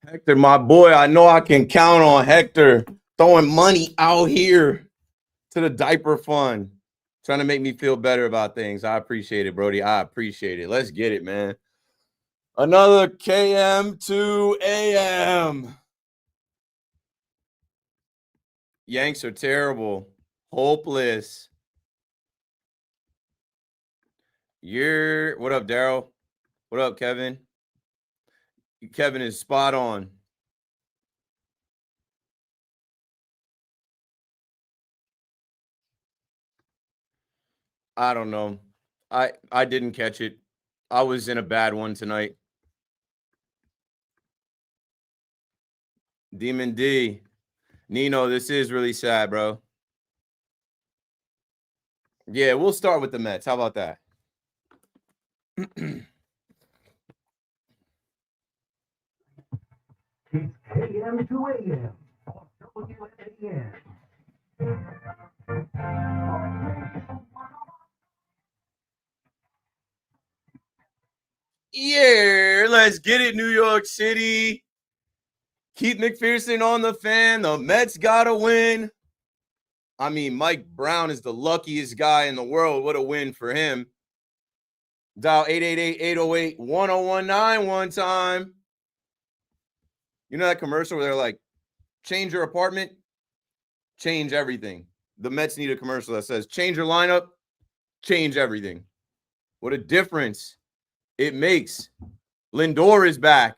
Hector, my boy, I know I can count on Hector throwing money out here to the diaper fund, trying to make me feel better about things. I appreciate it, Brody. I appreciate it. Let's get it, man. Another KM to AM. Yanks are terrible, hopeless. What up, Daryl? What up, Kevin? Kevin is spot on. I don't know. I didn't catch it. I was in a bad one tonight. Demon D. Nino, this is really sad, bro. Yeah, we'll start with the Mets. How about that? AM to AM. WAM. Yeah, let's get it, New York City. Keith McPherson on the fan. The Mets got to win. I mean, Mike Brown is the luckiest guy in the world. What a win for him. Dial 888-808-1019 one time. You know that commercial where they're like, change your apartment, change everything. The Mets need a commercial that says, change your lineup, change everything. What a difference it makes. Lindor is back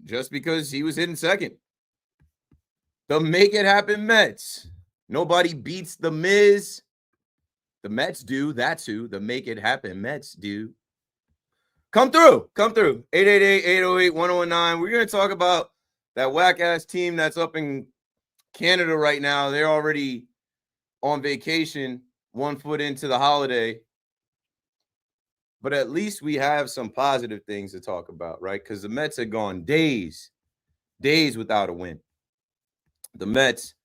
just because he was hitting second. The make it happen Mets. Nobody beats the Miz. The Mets do. That's who. The make it happen Mets do. Come through. 888-808-1019. We're going to talk about that whack-ass team that's up in Canada right now. They're already on vacation, 1 foot into the holiday. But at least we have some positive things to talk about, right? Because the Mets had gone days without a win. The Mets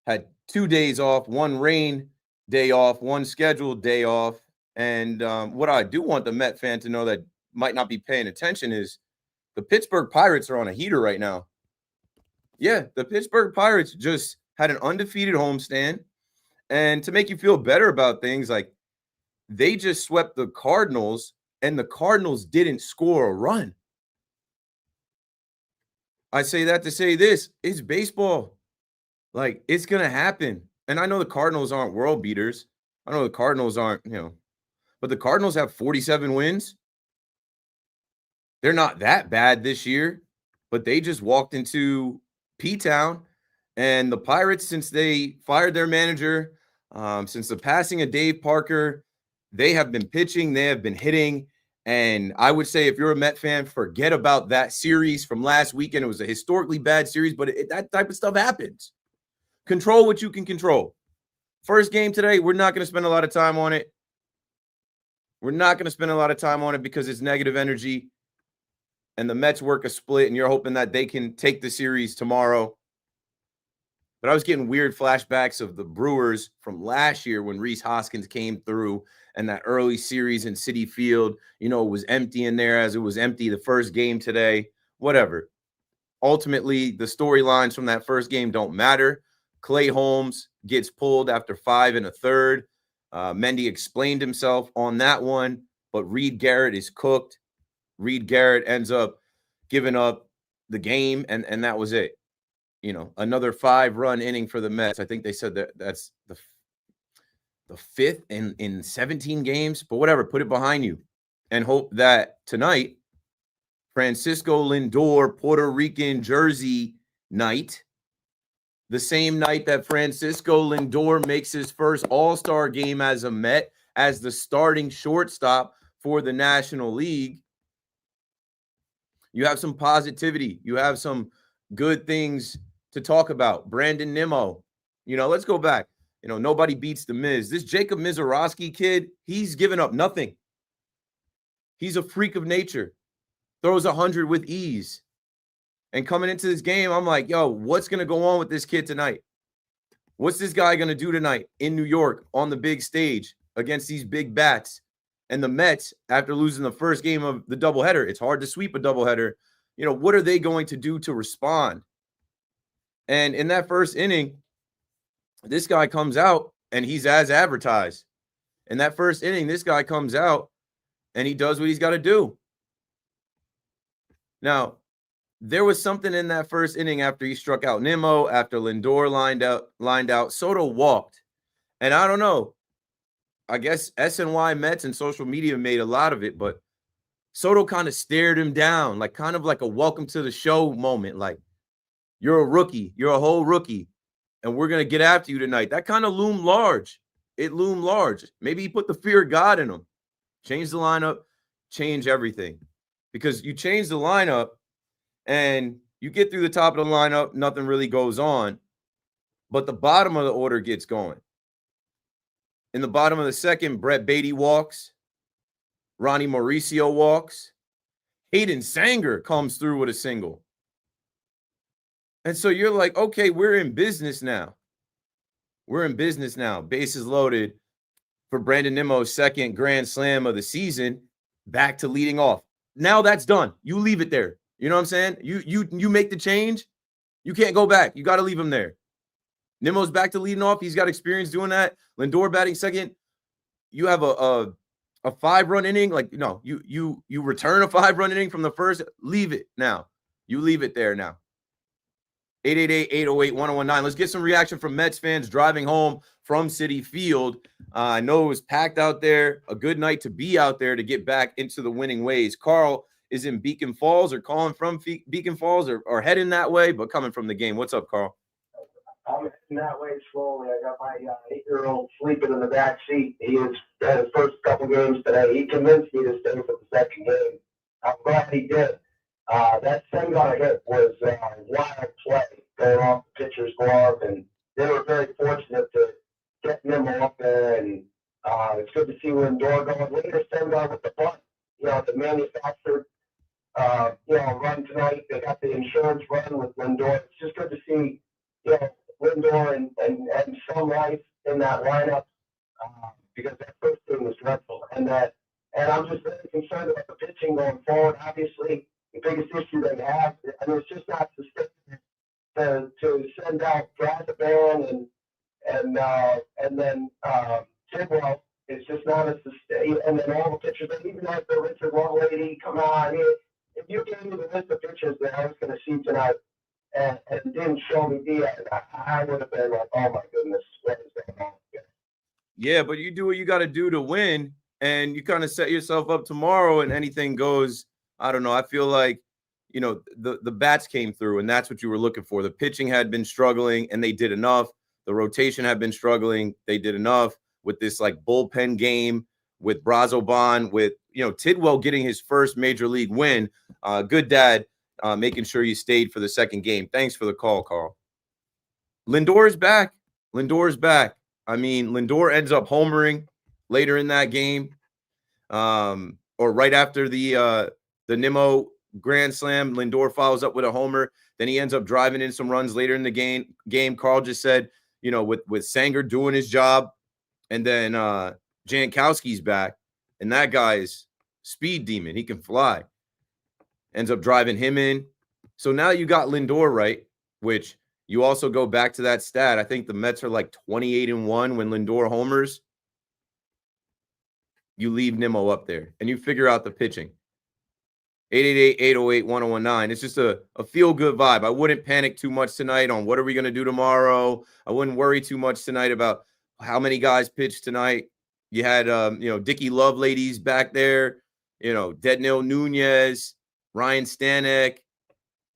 had 2 days off, 1 rain day off, 1 scheduled day off. And what I do want the Met fan to know that might not be paying attention is the Pittsburgh Pirates are on a heater right now. Yeah, the Pittsburgh Pirates just had an undefeated homestand. And to make you feel better about things, like they just swept the Cardinals, and the Cardinals didn't score a run. I say that to say this. It's baseball. Like, it's going to happen. And I know the Cardinals aren't world beaters. I know the Cardinals aren't, but the Cardinals have 47 wins. They're not that bad this year, but they just walked into P-Town. And the Pirates, since they fired their manager, since the passing of Dave Parker, they have been pitching, they have been hitting. And I would say if you're a Met fan, forget about that series from last weekend. It was a historically bad series, but that type of stuff happens. Control what you can control. First game today, we're not going to spend a lot of time on it. We're not going to spend a lot of time on it because it's negative energy. And the Mets work a split, and you're hoping that they can take the series tomorrow. But I was getting weird flashbacks of the Brewers from last year when Rhys Hoskins came through, and that early series in Citi Field, it was empty in there as it was empty the first game today. Whatever. Ultimately, the storylines from that first game don't matter. Clay Holmes gets pulled after 5 1/3. Mendy explained himself on that one, but Reed Garrett is cooked. Reed Garrett ends up giving up the game, and that was it. Another 5-run inning for the Mets. I think they said that's the 5th in 17 games, but whatever, put it behind you and hope that tonight, Francisco Lindor, Puerto Rican jersey night, the same night that Francisco Lindor makes his first All-Star game as a Met, as the starting shortstop for the National League. You have some positivity. You have some good things to talk about. Brandon Nimmo, let's go back. Nobody beats the Miz. This Jacob Mizorowski kid, he's given up nothing. He's a freak of nature. Throws 100 with ease. And coming into this game, I'm like, yo, what's going to go on with this kid tonight? What's this guy going to do tonight in New York on the big stage against these big bats? And the Mets, after losing the first game of the doubleheader, it's hard to sweep a doubleheader. what are they going to do to respond? And in that first inning, this guy comes out and he's as advertised. In that first inning, this guy comes out and he does what he's got to do. Now, there was something in that first inning after he struck out Nimmo, after Lindor lined out. Soto walked. And I don't know. I guess SNY Mets and social media made a lot of it, but Soto kind of stared him down, like kind of like a welcome to the show moment. Like, you're a rookie. You're a whole rookie. And we're going to get after you tonight. That kind of loomed large. It loomed large. Maybe he put the fear of God in him. Change the lineup, change everything. Because you change the lineup and you get through the top of the lineup, nothing really goes on. But the bottom of the order gets going. In the bottom of the second, Brett Beatty walks. Ronnie Mauricio walks. Hayden Sanger comes through with a single. And so you're like, okay, we're in business now. We're in business now. Bases loaded for Brandon Nimmo's second grand slam of the season, back to leading off. Now that's done. You leave it there. You know what I'm saying? You make the change. You can't go back. You got to leave him there. Nimmo's back to leading off. He's got experience doing that. Lindor batting second. You have a 5-run inning. Like, no, you return a 5-run inning from the first. Leave it now. You leave it there now. 888-808-1019. Let's get some reaction from Mets fans driving home from Citi Field. I know it was packed out there. A good night to be out there to get back into the winning ways. Carl is in Beacon Falls, or calling from Beacon Falls, or heading that way, but coming from the game. What's up, Carl? I'm heading that way slowly. I got my 8-year-old sleeping in the back seat. He was at his first couple games today. He convinced me to stay for the second game. I'm glad he did. That Sengar hit was wild play going off the pitcher's glove, and they were very fortunate to get him up there. And it's good to see Lindor going later. Sengar with the bunt, the manufactured, run tonight. They got the insurance run with Lindor. It's just good to see, Lindor and some life in that lineup, because that first game was dreadful. And I'm just very concerned about the pitching going forward. Obviously, the biggest issue they have, it's just not sustainable to send out Brazaban and then Tidwell. It's just not a sustain. And then all the pitchers, even like the Richard Lovelady, come on. If you gave me the list of pitchers that I was going to see tonight and didn't show me Diaz, I would have been like, oh my goodness, what is going on here? Yeah, but you do what you got to do to win, and you kind of set yourself up tomorrow, and anything goes. I don't know. I feel like, the bats came through, and that's what you were looking for. The pitching had been struggling, and they did enough. The rotation had been struggling. They did enough with this like bullpen game with Brazoban, with, Tidwell getting his first major league win. Good dad, making sure you stayed for the second game. Thanks for the call, Carl. Lindor is back. I mean, Lindor ends up homering later in that game, or right after the Nimmo grand slam. Lindor follows up with a homer. Then he ends up driving in some runs later in the game. Carl just said, with Sanger doing his job, and then Jankowski's back, and that guy is speed demon. He can fly. Ends up driving him in. So now you got Lindor right, which you also go back to that stat. I think the Mets are like 28-1 when Lindor homers. You leave Nimmo up there, and you figure out the pitching. 888-808-1019. It's just a feel-good vibe. I wouldn't panic too much tonight on what are we going to do tomorrow. I wouldn't worry too much tonight about how many guys pitched tonight. You had, Dickie Loveladies back there, Deadnil Nunez, Ryan Stanek,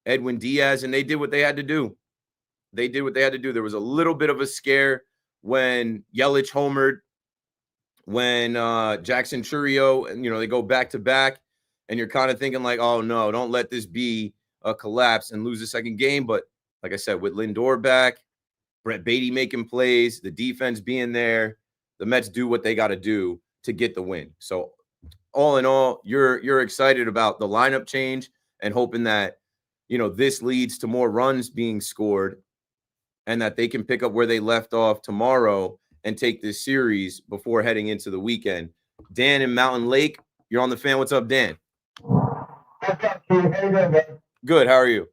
Edwin Diaz, and they did what they had to do. There was a little bit of a scare when Yelich homered, when Jackson Chourio, and, they go back-to-back. And you're kind of thinking like, oh, no, don't let this be a collapse and lose the second game. But like I said, with Lindor back, Brett Beatty making plays, the defense being there, the Mets do what they got to do to get the win. So all in all, you're excited about the lineup change and hoping that, this leads to more runs being scored and that they can pick up where they left off tomorrow and take this series before heading into the weekend. Dan in Mountain Lake, you're on the Fan. What's up, Dan? What's up, Steve? How you doing, man? Good. How are you?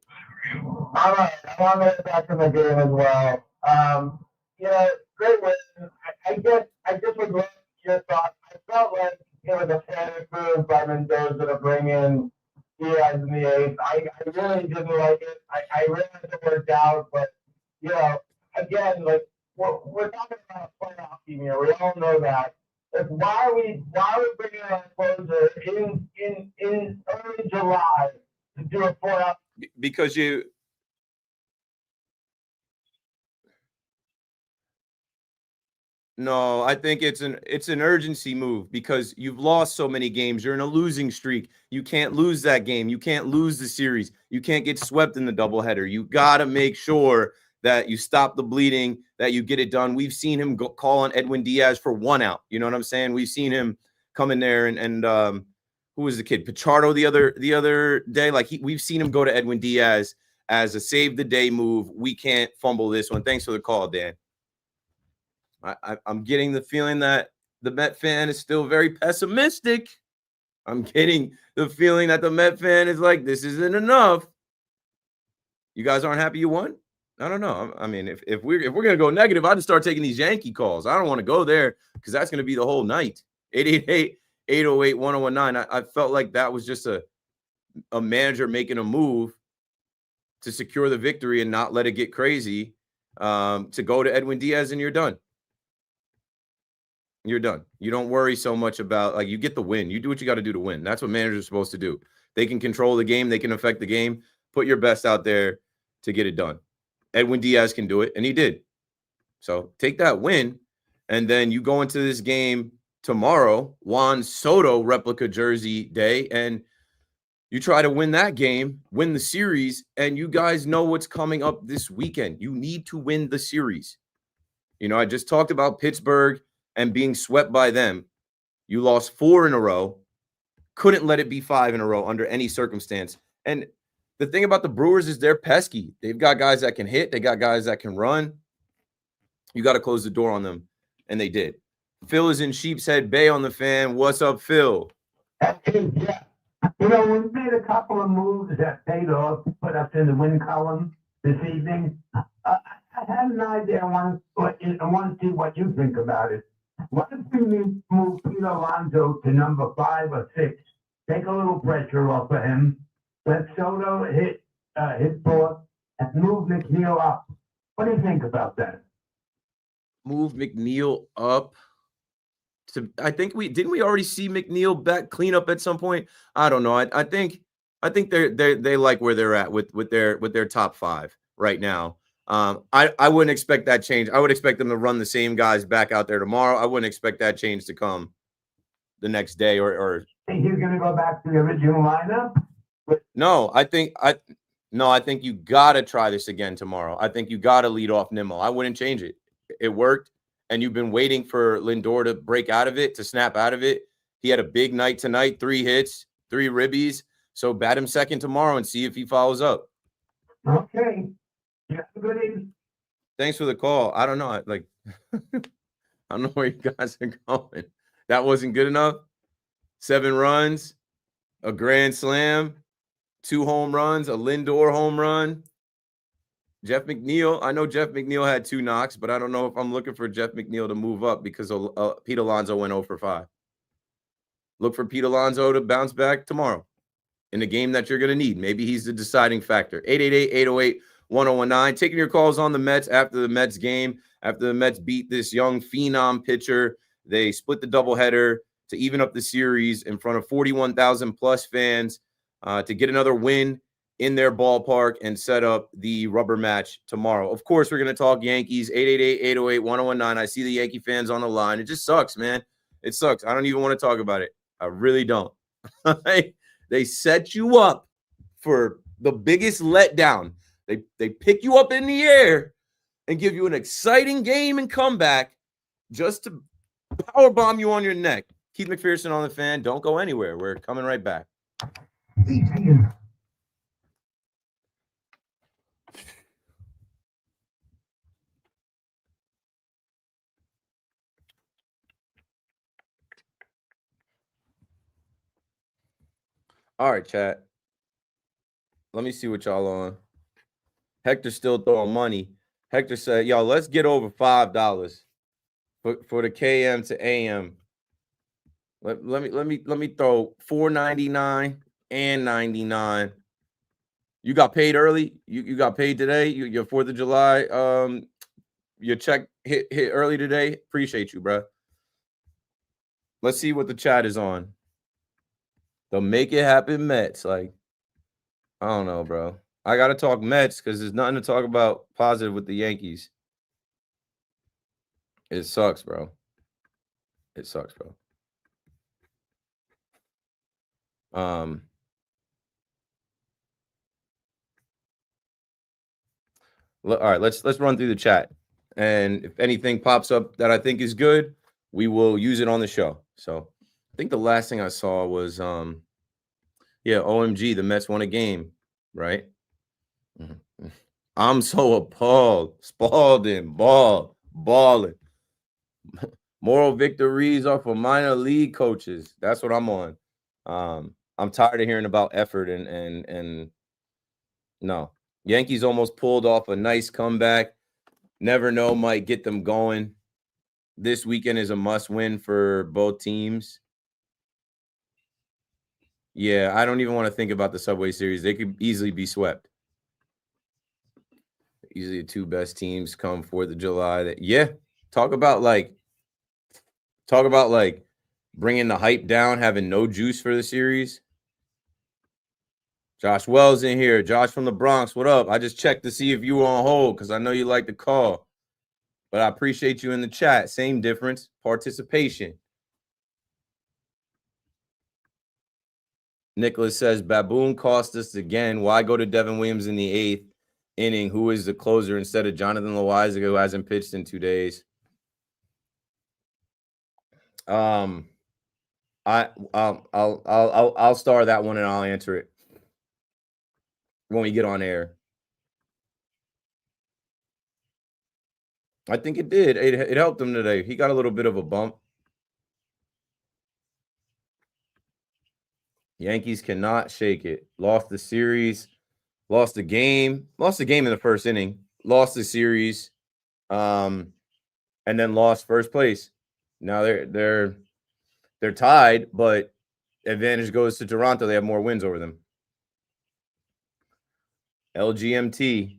All right, I'm on the way back to the game as well. Great win. I just would love your thoughts. I felt like it was a panic move by Mendoza to bring in Diaz in the eighth. I really didn't like it. I realized it worked out, but again, like we're talking about a playoff team here. We all know that. Like, why are we bringing in our closer in early July to do a playoff? Because you. No, I think it's an urgency move because you've lost so many games. You're in a losing streak. You can't lose that game. You can't lose the series. You can't get swept in the doubleheader. You got to make sure that you stop the bleeding, that you get it done. We've seen him call on Edwin Diaz for 1 out. You know what I'm saying? We've seen him come in there and who was the kid? Pichardo the other day. Like we've seen him go to Edwin Diaz as a save the day move. We can't fumble this one. Thanks for the call, Dan. I'm getting the feeling that the Met fan is still very pessimistic. I'm getting the feeling that the Met fan is like, this isn't enough. You guys aren't happy you won? I don't know. I mean, if we're gonna go negative, I'd just start taking these Yankee calls. I don't want to go there because that's gonna be the whole night. 888-808-1019. I felt like that was just a manager making a move to secure the victory and not let it get crazy. To go to Edwin Diaz and you're done. You're done. You don't worry so much about, like, you get the win. You do what you got to do to win. That's what managers are supposed to do. They can control the game. They can affect the game. Put your best out there to get it done. Edwin Diaz can do it, and he did. So take that win, and then you go into this game tomorrow, Juan Soto replica jersey day, and you try to win that game, win the series, and you guys know what's coming up this weekend. You need to win the series. I just talked about Pittsburgh and being swept by them. You lost 4 in a row. Couldn't let it be 5 in a row under any circumstance. And the thing about the Brewers is they're pesky. They've got guys that can hit. They got guys that can run. You got to close the door on them. And they did. Phil is in Sheepshead Bay on the fan. What's up, Phil? Yeah. We made a couple of moves that paid off, put us in the win column this evening. I had an idea. I want to see what you think about it. What if we move Pete Alonso to number 5 or 6? Take a little pressure off of him. Let Soto hit 4th and move McNeil up. What do you think about that? Move McNeil up. I think we already see McNeil back clean up at some point. I don't know. I think they like where they're at with their top 5 right now. I wouldn't expect that change. I would expect them to run the same guys back out there tomorrow. I wouldn't expect that change to come the next day or Think he's going to go back to the original lineup? No, I think you got to try this again tomorrow. I think you got to lead off Nimmo. I wouldn't change it. It worked, and you've been waiting for Lindor to break out of it, to snap out of it. He had a big night tonight, 3 hits, 3 ribbies. So bat him second tomorrow and see if he follows up. Okay. You have a good evening. Thanks for the call. I don't know. I don't know where you guys are going. That wasn't good enough. 7 runs, a grand slam, 2 home runs, a Lindor home run. Jeff McNeil. I know Jeff McNeil had 2 knocks, but I don't know if I'm looking for Jeff McNeil to move up because Pete Alonso went 0 for 5. Look for Pete Alonso to bounce back tomorrow in a game that you're going to need. Maybe he's the deciding factor. 888-808-1019. Taking your calls on the Mets after the Mets game. After the Mets beat this young phenom pitcher, they split the doubleheader to even up the series in front of 41,000 plus fans to get another win in their ballpark and set up the rubber match tomorrow. Of course, we're going to talk Yankees. 888-808-1019. I see the Yankee fans on the line. It just sucks, man. It sucks. I don't even want to talk about it. I really don't. They set you up for the biggest letdown. They pick you up in the air and give you an exciting game and comeback just to powerbomb you on your neck. Keith McPherson on the fan. Don't go anywhere. We're coming right back. All right, chat. Let me see what y'all on. Hector's still throwing money. Hector said, "Y'all, let's get over $5 for the KM to AM. Let me throw $4.99 and $99. You got paid early. You got paid today. Your 4th of July. Your check hit early today. Appreciate you, bro. Let's see what the chat is on. The Make It Happen Mets. Like, I don't know, bro. I gotta talk Mets because there's nothing to talk about positive with the Yankees. It sucks, bro. It sucks, bro. All right, let's run through the chat. And if anything pops up that I think is good, we will use it on the show. So I think the last thing I saw was OMG, the Mets won a game, right? Mm-hmm. I'm so appalled. Spalding, balling. Moral victories are for minor league coaches. That's what I'm on. I'm tired of hearing about effort and no. Yankees almost pulled off a nice comeback. Never know, might get them going. This weekend is a must win for both teams. Yeah, I don't even want to think about the Subway Series. They could easily be swept. Easily the 2 best teams come 4th of July. Talk about bringing the hype down, having no juice for the series. Josh Wells in here. Josh from the Bronx, what up? I just checked to see if you were on hold because I know you like to call. But I appreciate you in the chat. Same difference, participation. Nicholas says, Baboon cost us again. Why go to Devin Williams in the 8th inning? Who is the closer instead of Jonathan Loaiza, who hasn't pitched in 2 days? I'll star that one and I'll answer it when we get on air. I think it did. It helped him today. He got a little bit of a bump. Yankees cannot shake it. Lost the series. Lost the game. Lost the game in the first inning. Lost the series. And then lost first place. Now they're tied, but advantage goes to Toronto. They have more wins over them. LGMT.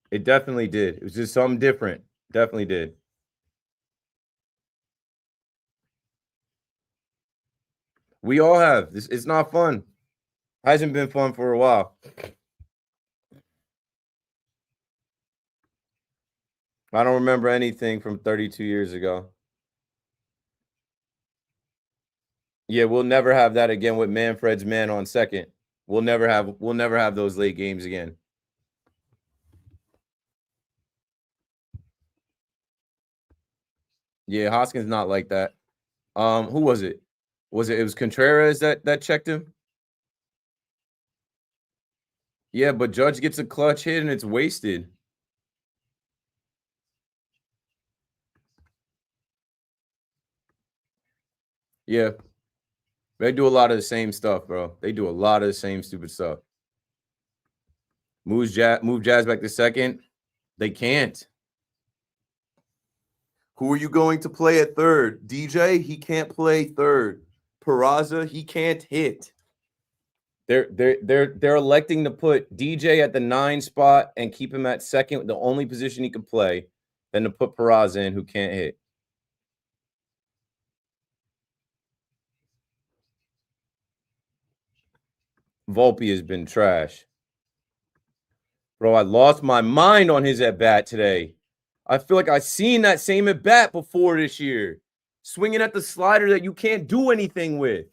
It definitely did. It was just something different. Definitely did. We all have. It's not fun. Hasn't been fun for a while. I don't remember anything from 32 years ago. Yeah, we'll never have that again with Manfred's man on second. We'll never have those late games again. Yeah, Hoskins not like that. Who was it? It was Contreras that checked him? Yeah, but Judge gets a clutch hit and it's wasted. Yeah. They do a lot of the same stuff, bro. They do a lot of the same stupid stuff. Move Jazz back to second. They can't. Who are you going to play at third? DJ, he can't play third. Peraza, he can't hit. They're electing to put DJ at the 9 spot and keep him at second, the only position he could play, than to put Peraza in who can't hit. Volpe has been trash. Bro, I lost my mind on his at-bat today. I feel like I've seen that same at-bat before this year. Swinging at the slider that you can't do anything with.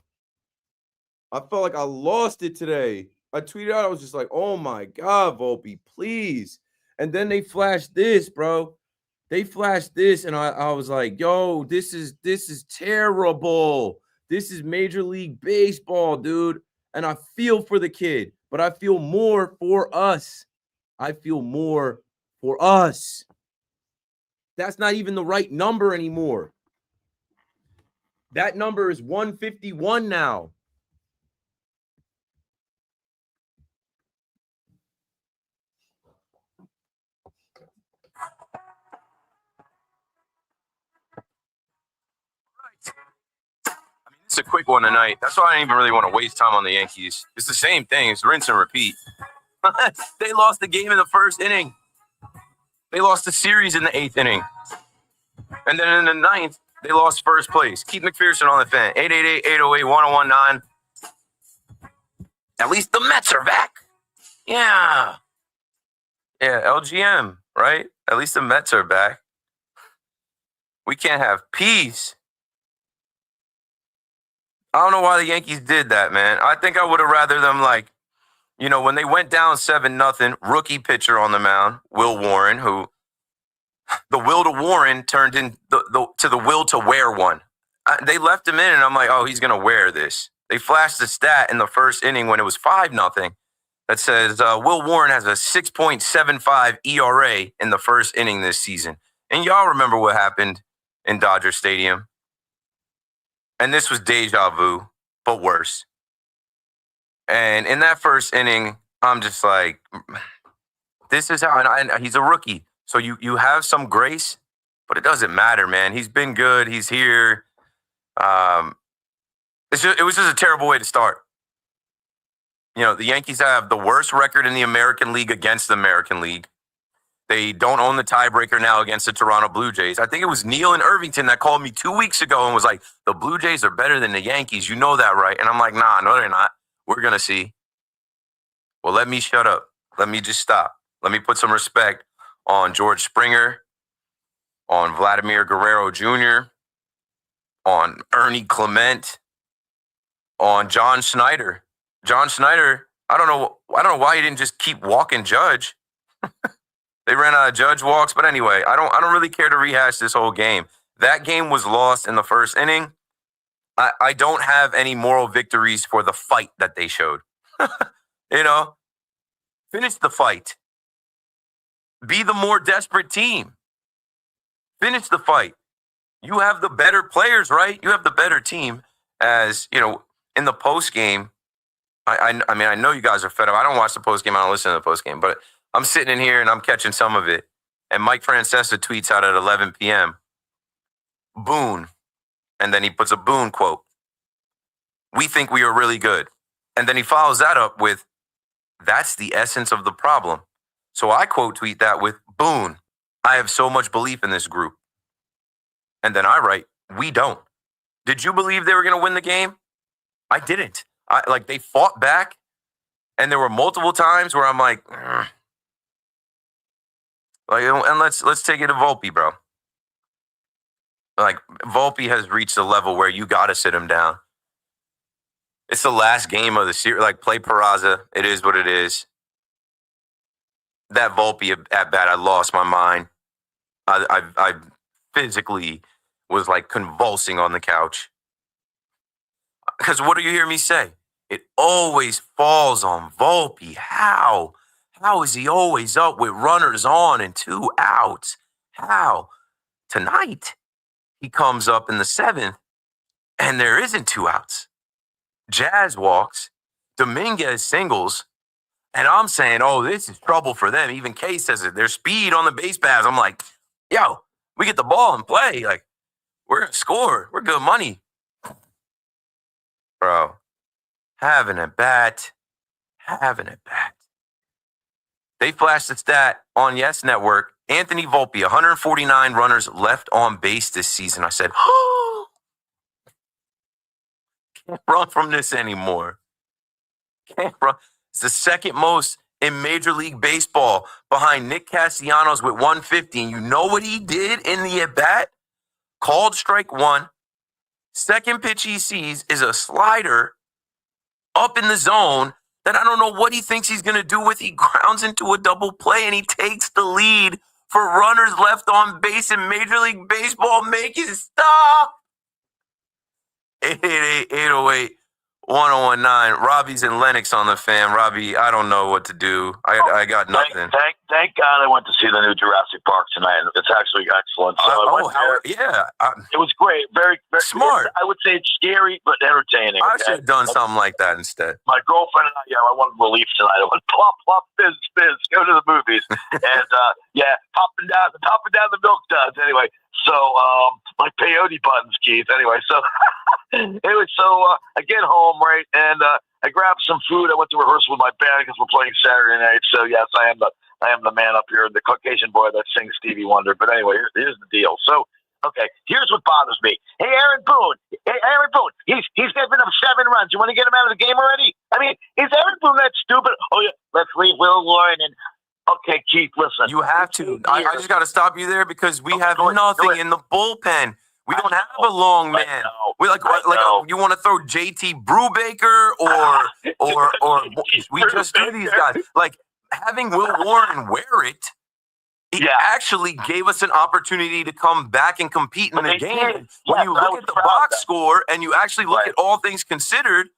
I felt like I lost it today. I tweeted out, I was just like, oh my God, Volpe, please. And then they flashed this, bro. They flashed this, and I was like, yo, this is terrible. This is Major League Baseball, dude. And I feel for the kid, but I feel more for us. That's not even the right number anymore. That number is 151 now. It's a quick one tonight. That's why I didn't even really want to waste time on the Yankees. It's the same thing. It's rinse and repeat. They lost the game in the first inning. They lost the series in the 8th inning. And then in the 9th, they lost first place. Keith McPherson on the fan. 888-808-1019. At least the Mets are back. Yeah. Yeah, LGM, right? At least the Mets are back. We can't have peace. I don't know why the Yankees did that, man. I think I would have rather them, like, you know, when they went down 7-0, rookie pitcher on the mound, Will Warren, who the will to Warren turned into the will to wear one. They left him in, and I'm like, oh, he's going to wear this. They flashed the stat in the first inning when it was 5-0 that says Will Warren has a 6.75 ERA in the first inning this season. And y'all remember what happened in Dodger Stadium. And this was deja vu, but worse. And in that first inning, I'm just like, this is how, and he's a rookie. So you have some grace, but it doesn't matter, man. He's been good. He's here. It was just a terrible way to start. You know, the Yankees have the worst record in the American League against the American League. They don't own the tiebreaker now against the Toronto Blue Jays. I think it was Neil in Irvington that called me 2 weeks ago and was like, the Blue Jays are better than the Yankees. You know that, right? And I'm like, nah, no, they're not. We're going to see. Well, let me shut up. Let me just stop. Let me put some respect on George Springer, on Vladimir Guerrero Jr., on Ernie Clement, on John Schneider. John Schneider, I don't know why he didn't just keep walking Judge. They ran out of Judge walks, but anyway, I don't really care to rehash this whole game. That game was lost in the first inning. I don't have any moral victories for the fight that they showed. You know, finish the fight. Be the more desperate team. Finish the fight. You have the better players, right? You have the better team. As, you know, in the post game, I mean, I know you guys are fed up. I don't watch the post game. I don't listen to the post game, but I'm sitting in here and I'm catching some of it. And Mike Francesa tweets out at 11 p.m. Boone. And then he puts a Boone quote. We think we are really good. And then he follows that up with, that's the essence of the problem. So I quote tweet that with, Boone, I have so much belief in this group. And then I write, we don't. Did you believe they were going to win the game? I didn't. They fought back. And there were multiple times where I'm like, ugh. And let's take it to Volpe, bro. Like, Volpe has reached a level where you got to sit him down. It's the last game of the series. Like, play Peraza. It is what it is. That Volpe at bat, I lost my mind. I physically was like convulsing on the couch. Because what do you hear me say? It always falls on Volpe. How? How is he always up with runners on and 2 outs? How? Tonight, he comes up in the 7th, and there isn't 2 outs. Jazz walks, Dominguez singles, and I'm saying, oh, this is trouble for them. Even Kay says it. There's speed on the base paths. I'm like, yo, we get the ball and play. Like, we're going to score. We're good money. Bro, having a bat. They flashed the stat on Yes Network. Anthony Volpe, 149 runners left on base this season. I said, oh, can't run from this anymore. Can't run. It's the second most in Major League Baseball behind Nick Castellanos with 150. And you know what he did in the at-bat? Called strike 1. Second pitch he sees is a slider up in the zone that I don't know what he thinks he's going to do with. He grounds into a double play and he takes the lead for runners left on base in Major League Baseball. Make it stop. 888-808-1019. Robbie's in Lenox on the fan. Robbie, I don't know what to do. I got nothing. Thank God I went to see the new Jurassic Park tonight. It's actually excellent. So I went there. Yeah. It was great. Very, very smart. I would say it's scary, but entertaining. I should have done something like that instead. My girlfriend and I wanted relief tonight. I went plop, plop, fizz, fizz, go to the movies. And, popping down the milk duds. Anyway, so my peyote buttons, Keith. Anyway, so Anyway, so I get home, right, and I grabbed some food. I went to rehearsal with my band because we're playing Saturday night. So yes, I am the man up here, the Caucasian boy that sings Stevie Wonder. But anyway, here's the deal. So okay, here's what bothers me. Hey, Aaron Boone. He's given up 7 runs. You want to get him out of the game already? I mean, is Aaron Boone that stupid? Oh yeah, let's leave Will Warren and. Okay, Keith, listen. You have to. I just got to stop you there because we have nothing in the bullpen. We don't have a long man. We like you want to throw JT Brubaker or we just do these guys. Like having Will Warren wear it, actually gave us an opportunity to come back and compete in the game. When you look at the box score and you actually look at all things considered,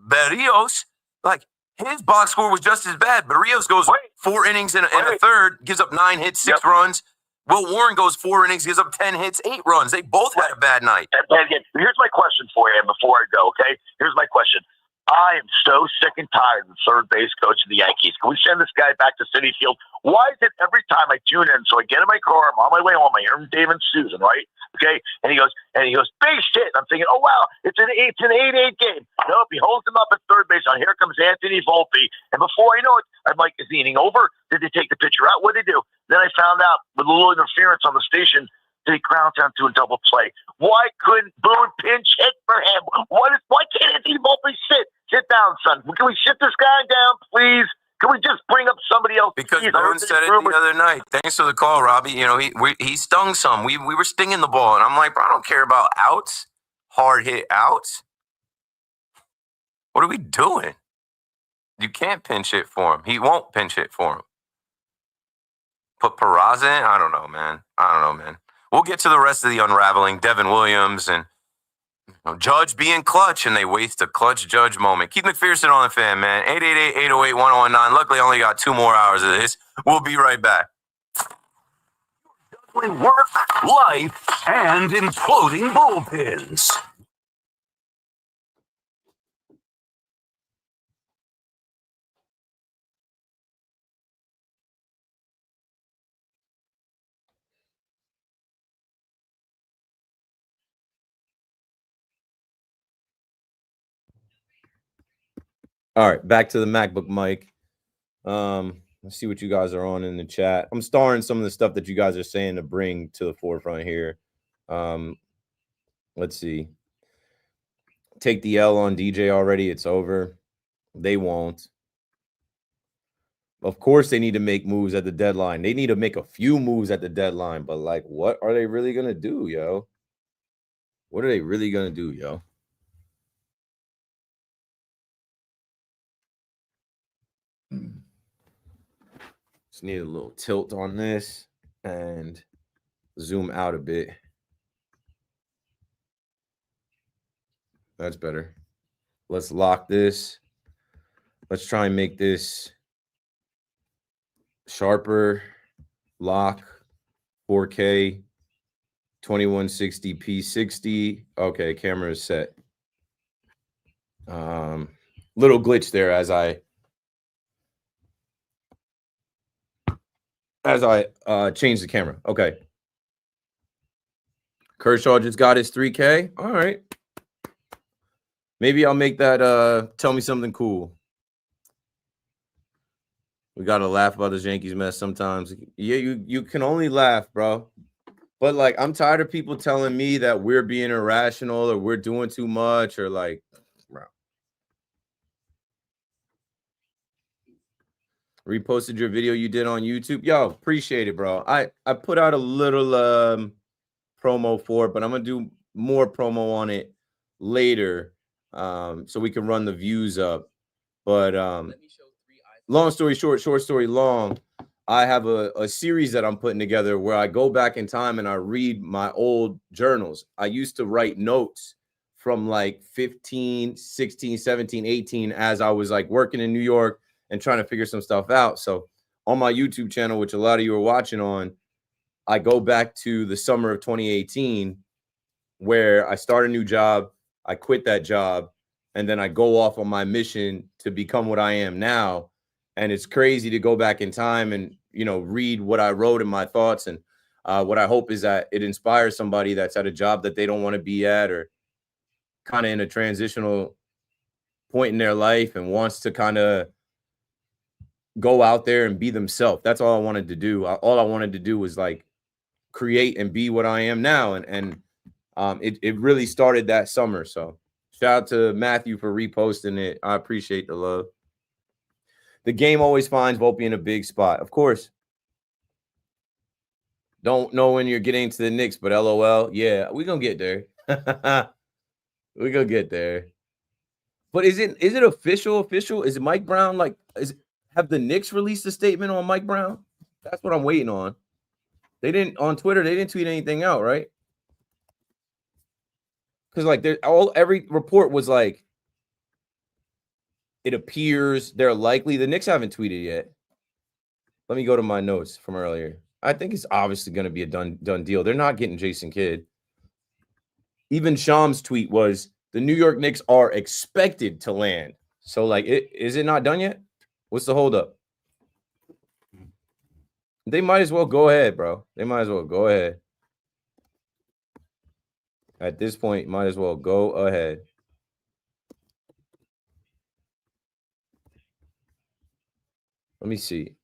Berrios, like his box score was just as bad. Berrios goes 4 innings and a third, gives up 9 hits, 6 runs. Will Warren goes 4 innings, gives up 10 hits, 8 runs. They both had a bad night. And here's my question for you before I go, okay? Here's my question. I am so sick and tired of the third base coach of the Yankees. Can we send this guy back to Citi Field? Why is it every time I tune in, so I get in my car, I'm on my way home, I hear him, Dave and Susan, right? Okay, and he goes, base hit. I'm thinking, oh wow, it's an 8-8 game. Nope, he holds him up at third base. Now here comes Anthony Volpe, and before I know it, I'm like, is the inning over? Did they take the pitcher out? What did they do? Then I found out with a little interference on the station, they ground down to a double play. Why couldn't Boone pinch hit for him? Why can't Anthony Volpe sit? Sit down, son. Can we sit this guy down, please? Can we just bring up somebody else? Because Boone said it the other night. Thanks for the call, Robbie. You know, he stung some. We were stinging the ball, and I'm like, bro, I don't care about outs, hard hit outs. What are we doing? You can't pinch hit for him. He won't pinch hit for him. Put Peraza in? I don't know, man. We'll get to the rest of the unraveling. Devin Williams and Judge being clutch, and they waste a clutch Judge moment. Keith McPherson on the Fan, man. 888-808-1019. Luckily, I only got 2 more hours of this. We'll be right back. Work, life, and imploding bullpens. All right, back to the MacBook mic. Let's see what you guys are on in the chat. I'm starring some of the stuff that you guys are saying to bring to the forefront here. Let's see. Take the L on DJ already. It's over. They won't. Of course, they need to make moves at the deadline. They need to make a few moves at the deadline. But, like, what are they really going to do, yo? What are they really going to do, yo? Just need a little tilt on this and zoom out a bit. That's better. Let's lock this. Let's try and make this sharper. Lock 4K 2160p 60. Okay, camera is set. Little glitch there as I change the camera. Okay. Kershaw just got his 3K. All right. Maybe I'll make that tell me something cool. We got to laugh about this Yankees mess sometimes. Yeah, you can only laugh, bro. But, like, I'm tired of people telling me that we're being irrational or we're doing too much or, like, bro. Reposted your video you did on YouTube. Yo, appreciate it, bro. I put out a little promo for it, but I'm going to do more promo on it later so we can run the views up. But long story short, short story long, I have a series that I'm putting together where I go back in time and I read my old journals. I used to write notes from like 15, 16, 17, 18 as I was like working in New York and trying to figure some stuff out. So on my YouTube channel, which a lot of you are watching on, I go back to the summer of 2018 where I start a new job, I quit that job, and then I go off on my mission to become what I am now. And it's crazy to go back in time and, you know, read what I wrote and my thoughts. And what I hope is that it inspires somebody that's at a job that they don't want to be at or kind of in a transitional point in their life and wants to kind of go out there and be themselves. That's all I wanted to do. All I wanted to do was like create and be what I am now. And it really started that summer. So shout out to Matthew for reposting it. I appreciate the love. The game always finds Volpe in a big spot. Of course. Don't know when you're getting to the Knicks, but LOL. Yeah, we're going to get there. We're going to get there. But is it official? Is it Mike Brown? Like, have the Knicks released a statement on Mike Brown? That's what I'm waiting on. They didn't on Twitter. They didn't tweet anything out, right? Because like every report was like, it appears they're likely. The Knicks haven't tweeted yet. Let me go to my notes from earlier. I think it's obviously going to be a done deal. They're not getting Jason Kidd. Even Sham's tweet was the New York Knicks are expected to land. So like, is it not done yet? What's the holdup? They might as well go ahead, bro. They might as well go ahead. At this point, might as well go ahead. Let me see.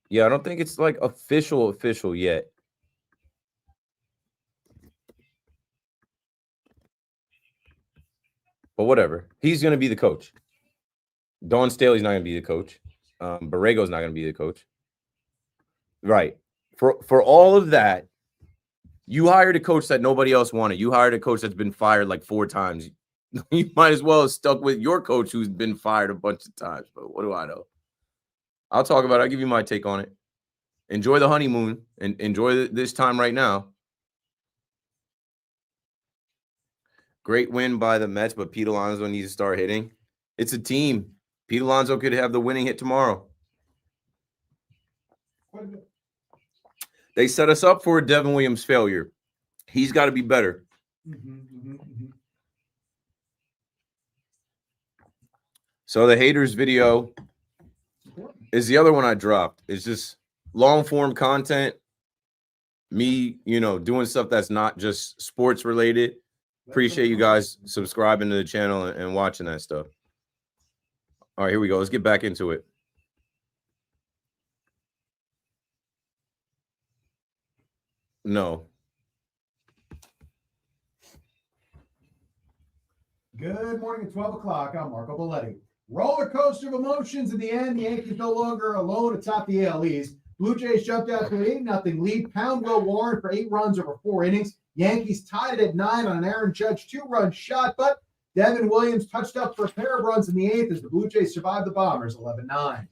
Yeah, I don't think it's like official yet. But whatever. He's going to be the coach. Dawn Staley's not going to be the coach. Borrego's not going to be the coach. Right. For all of that, you hired a coach that nobody else wanted. You hired a coach that's been fired like 4 times. You might as well have stuck with your coach who's been fired a bunch of times. But what do I know? I'll talk about it. I'll give you my take on it. Enjoy the honeymoon and enjoy this time right now. Great win by the Mets, but Pete Alonso needs to start hitting. It's a team. Pete Alonso could have the winning hit tomorrow. They set us up for a Devin Williams failure. He's got to be better. So the haters video is the other one I dropped. It's just long form content. Me, doing stuff that's not just sports related. Appreciate you guys subscribing to the channel and watching that stuff. All right, here we go. Let's get back into it. No. Good morning at 12 o'clock. I'm Marco Belletti. Roller coaster of emotions in the end. The Yankees no longer alone atop the AL East. Blue Jays jumped out to an 8-0 lead. Pound Will Warren for 8 runs over 4 innings. Yankees tied it at 9 on an Aaron Judge 2-run shot, but Devin Williams touched up for a pair of runs in the 8th as the Blue Jays survived the Bombers 11-9.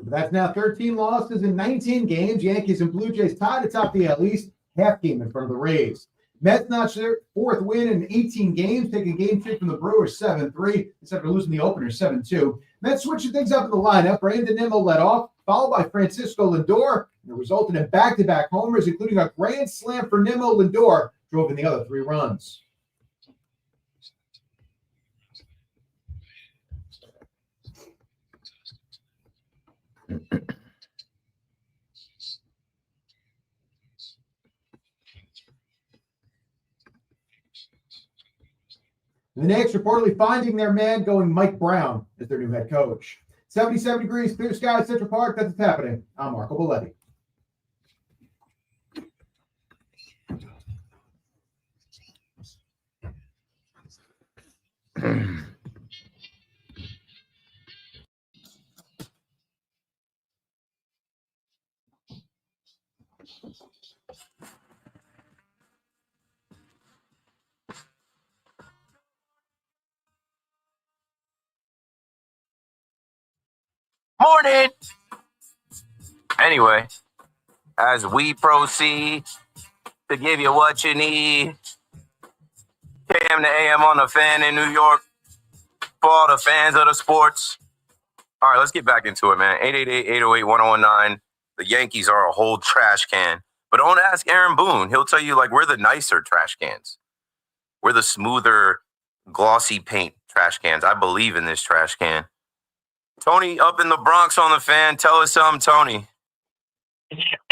That's now 13 losses in 19 games. Yankees and Blue Jays tied atop the AL East, half game in front of the Rays. Mets notched their 4th win in 18 games, taking game 2 from the Brewers 7-3, except for losing the opener 7-2. Mets switching things up in the lineup. Brandon Nimmo led off, followed by Francisco Lindor, and it resulted in back-to-back homers, including a grand slam for Nimmo. Lindor drove in the other 3 runs. The Knicks reportedly finding their man, going Mike Brown as their new head coach. 77 degrees, clear sky at Central Park. That's what's happening. I'm Marco Belletti. Morning. Anyway, as we proceed to give you what you need, KM to AM on the Fan in New York, for all the fans of the sports. All right, let's get back into it, man. 888-808-1019. The Yankees are a whole trash can. But don't ask Aaron Boone. He'll tell you, like, we're the nicer trash cans. We're the smoother, glossy paint trash cans. I believe in this trash can. Tony up in the Bronx on the Fan. Tell us something, Tony.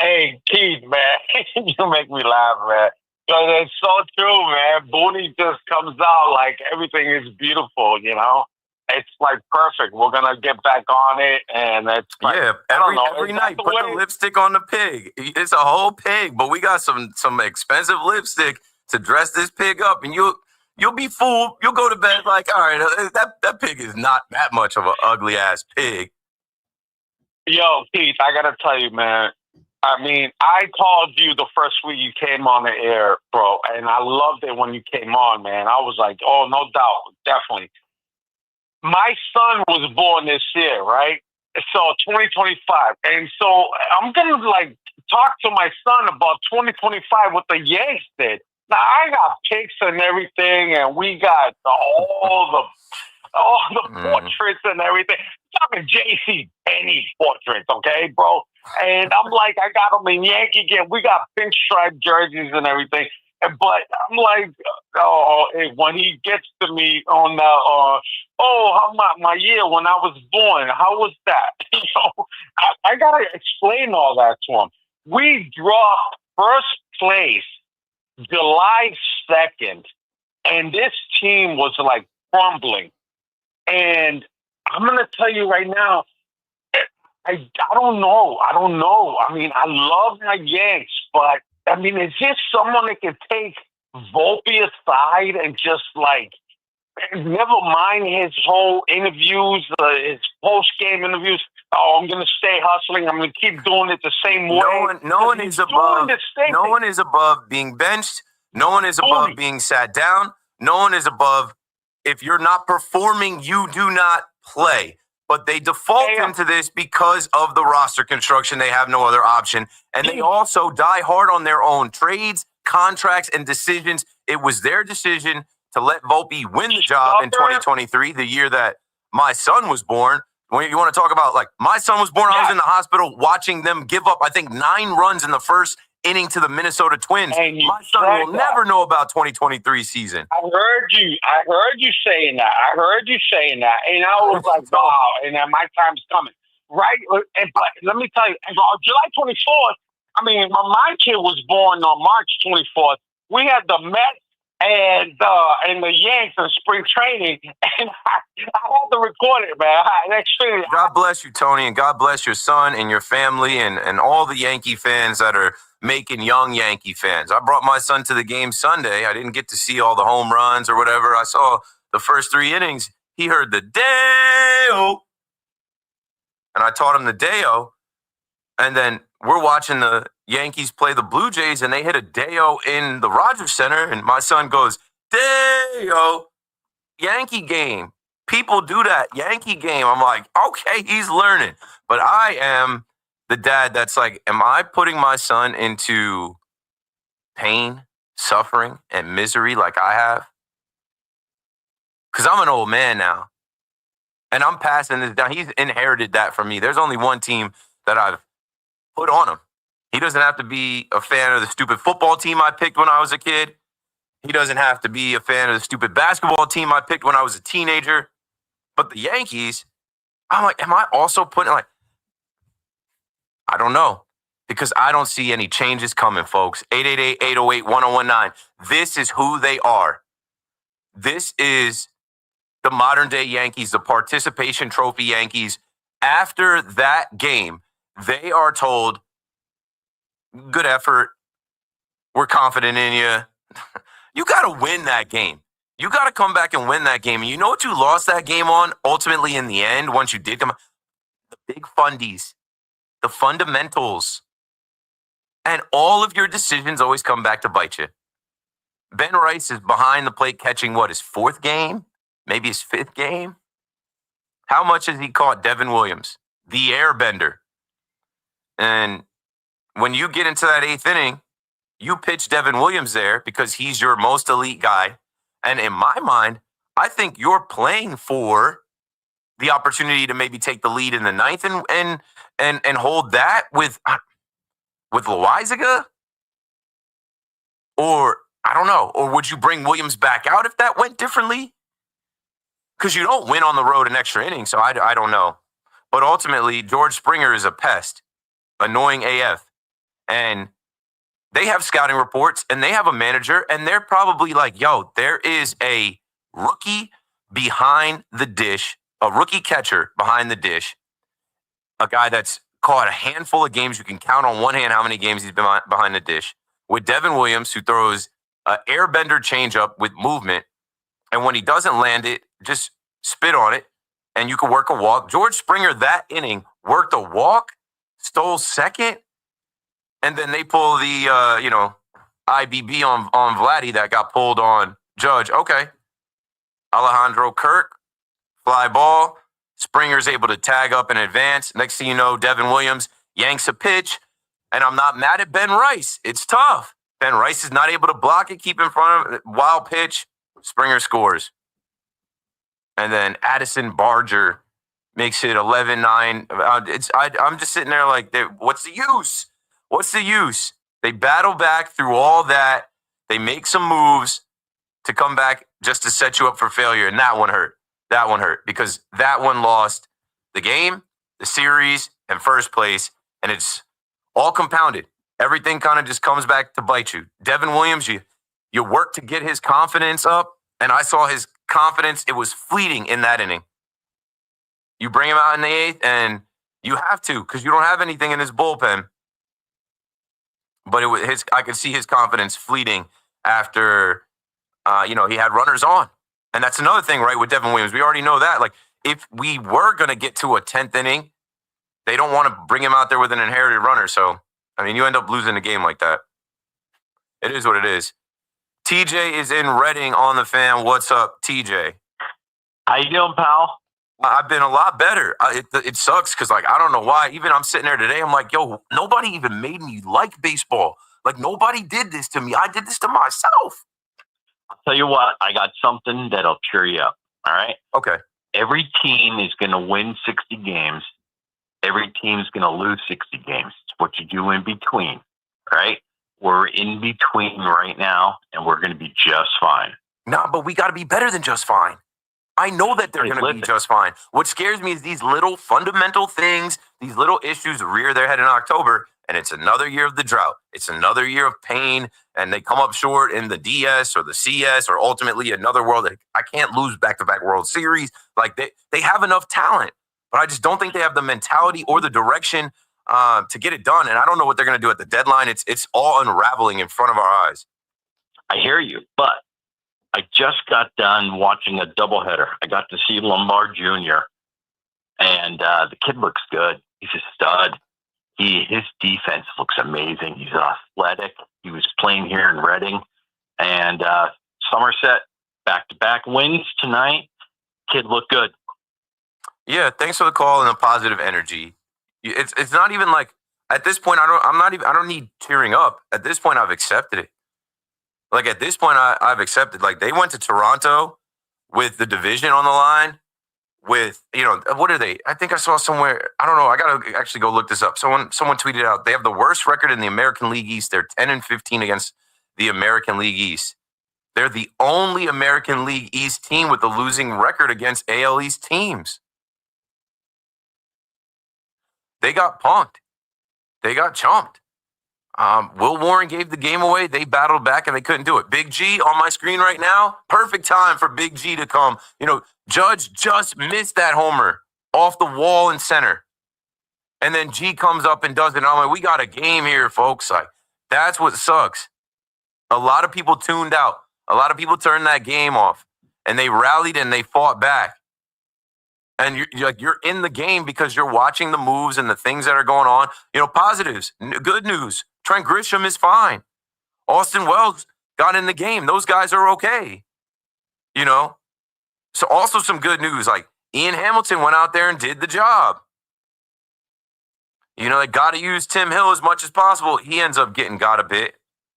Hey, Keith, man, you make me laugh, man. Because it's so true, man. Booney just comes out like everything is beautiful, you know? It's like perfect. We're going to get back on it, and it's like, Yeah, every night, put the lipstick on the pig. It's a whole pig, but we got some expensive lipstick to dress this pig up, and you'll be fooled. You'll go to bed like, all right, that pig is not that much of an ugly-ass pig. Yo, Keith, I got to tell you, man. I mean, I called you the first week you came on the air, bro, and I loved it when you came on, man. I was like, oh, no doubt, definitely. My son was born this year, right? So 2025. And so I'm going to like talk to my son about 2025, what the Yanks did. Now I got pics and everything, and we got all the portraits and everything. I'm talking J.C. Penney portraits, okay, bro? And I'm like, I got them in Yankee gear. We got pink striped jerseys and everything. But I'm like, when he gets to me on how my year when I was born, how was that? You know, I gotta explain all that to him. We dropped first place July 2nd, and this team was like crumbling. And I'm gonna tell you right now, I don't know. I mean, I love my Yanks, but I mean, is this someone that can take Volpe aside and just like, never mind his whole interviews, his post-game interviews? Oh, I'm going to stay hustling. I'm going to keep doing it the same way. No one is above being benched. No one is above being sat down. No one is above, if you're not performing, you do not play. But they default into this because of the roster construction. They have no other option. And they also die hard on their own trades, contracts, and decisions. It was their decision to let Volpe win the job in 2023, the year that my son was born. When you want to talk about, like, my son was born, I was in the hospital watching them give up, I think, 9 runs in the first inning to the Minnesota Twins. My son will never know about 2023 season. I heard you saying that. And I was like, wow, and then my time's coming. Right? But let me tell you, July 24th, I mean, when my kid was born on March 24th, we had the METS and the Yanks in spring training, and I had to record it, man. God bless you, Tony, and God bless your son and your family and all the Yankee fans that are making young Yankee fans. I brought my son to the game Sunday. I didn't get to see all the home runs or whatever. I saw the first 3 innings. He heard the Deo, and I taught him the Deo, and then we're watching the Yankees play the Blue Jays, and they hit a Deo in the Rogers Center, and my son goes, Deo, Yankee game. People do that, Yankee game. I'm like, okay, he's learning. But I am the dad that's like, am I putting my son into pain, suffering, and misery like I have? Because I'm an old man now, and I'm passing this down. He's inherited that from me. There's only one team that I've put on him. He doesn't have to be a fan of the stupid football team I picked when I was a kid. He doesn't have to be a fan of the stupid basketball team I picked when I was a teenager. But the Yankees, I'm like, am I also putting, like, I don't know, because I don't see any changes coming, folks. 888-808-1019. This is who they are. This is the modern-day Yankees, the participation trophy Yankees. After that game, they are told, good effort. We're confident in you. You got to win that game. You got to come back and win that game. And you know what you lost that game on ultimately in the end once you did come? The big fundies, the fundamentals. And all of your decisions always come back to bite you. Ben Rice is behind the plate catching, his 4th game? Maybe his 5th game? How much has he caught Devin Williams? The airbender. And when you get into that 8th inning, you pitch Devin Williams there because he's your most elite guy. And in my mind, I think you're playing for the opportunity to maybe take the lead in the 9th and hold that with Loizaga. Or I don't know. Or would you bring Williams back out if that went differently? Because you don't win on the road in extra innings, so I don't know. But ultimately, George Springer is a pest, annoying AF. And they have scouting reports and they have a manager, and they're probably like, yo, there is a rookie behind the dish, a rookie catcher behind the dish, a guy that's caught a handful of games. You can count on one hand how many games he's been behind the dish, with Devin Williams, who throws an airbender changeup with movement. And when he doesn't land it, just spit on it, and you can work a walk. George Springer, that inning, worked a walk, stole second, and then they pull the, IBB on Vladdy that got pulled on Judge. Okay. Alejandro Kirk, fly ball. Springer's able to tag up in advance. Next thing you know, Devin Williams yanks a pitch, and I'm not mad at Ben Rice. It's tough. Ben Rice is not able to block it, keep in front of it. Wild pitch. Springer scores. And then Addison Barger makes it 11-9. I'm just sitting there like, what's the use? What's the use? They battle back through all that. They make some moves to come back just to set you up for failure. And that one hurt. That one hurt because that one lost the game, the series, and first place. And it's all compounded. Everything kind of just comes back to bite you. Devin Williams, you work to get his confidence up, and I saw his confidence. It was fleeting in that inning. You bring him out in the eighth, and you have to because you don't have anything in his bullpen. But I could see his confidence fleeting after, he had runners on. And that's another thing, right, with Devin Williams. We already know that. Like, if we were going to get to a 10th inning, they don't want to bring him out there with an inherited runner. So, you end up losing a game like that. It is what it is. TJ is in Reading on the Fan. What's up, TJ? How you doing, pal? I've been a lot better. It sucks because, I don't know why. Even I'm sitting there today, I'm like, yo, nobody even made me like baseball. Like, nobody did this to me. I did this to myself. I'll tell you what, I got something that'll cheer you up, all right? Okay. Every team is going to win 60 games. Every team's going to lose 60 games. It's what you do in between, right? We're in between right now, and we're going to be just fine. No, but we got to be better than just fine. I know that they're going to be just fine. What scares me is these little fundamental things, these little issues rear their head in October, and it's another year of the drought. It's another year of pain, and they come up short in the DS or the CS or ultimately another world. I can't lose back-to-back World Series. Like, they have enough talent, but I just don't think they have the mentality or the direction to get it done, and I don't know what they're going to do at the deadline. It's all unraveling in front of our eyes. I hear you, but I just got done watching a doubleheader. I got to see Lombard Jr., and the kid looks good. He's a stud. His defense looks amazing. He's athletic. He was playing here in Reading. And Somerset, back-to-back wins tonight. Kid looked good. Yeah, thanks for the call and the positive energy. It's not even like, at this point, I don't need cheering up. At this point, I've accepted it. Like, at this point, I've accepted. Like, they went to Toronto with the division on the line with, what are they? I think I saw somewhere, I don't know. I got to actually go look this up. Someone tweeted out, they have the worst record in the American League East. They're 10-15 against the American League East. They're the only American League East team with a losing record against AL East teams. They got punked. They got chomped. Will Warren gave the game away. They battled back and they couldn't do it. Big G on my screen right now. Perfect time for Big G to come. Judge just missed that homer off the wall in center. And then G comes up and does it. And I'm like, we got a game here, folks. Like, that's what sucks. A lot of people tuned out. A lot of people turned that game off. And they rallied and they fought back. And you're in the game because you're watching the moves and the things that are going on. Positives, good news. Trent Grisham is fine. Austin Wells got in the game. Those guys are okay. So also some good news. Like, Ian Hamilton went out there and did the job. They got to use Tim Hill as much as possible. He ends up getting got a bit.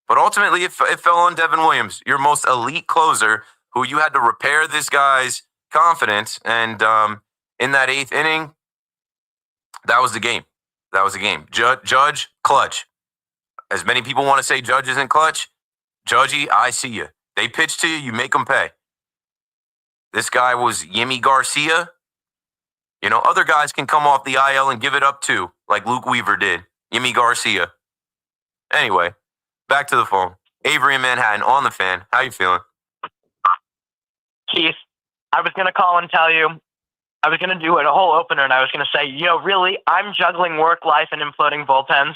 But ultimately, it fell on Devin Williams, your most elite closer, who you had to repair this guy's confidence. And in that 8th inning, that was the game. That was the game. Judge, clutch. As many people want to say Judge isn't clutch, Judgy, I see you. They pitch to you, you make them pay. This guy was Yimmy Garcia. You know, other guys can come off the IL and give it up too, like Luke Weaver did. Yimmy Garcia. Anyway, back to the phone. Avery in Manhattan on the Fan. How you feeling? Keith, I was going to call and tell you, I was going to do a whole opener, and I was going to say, really, I'm juggling work, life, and imploding bullpens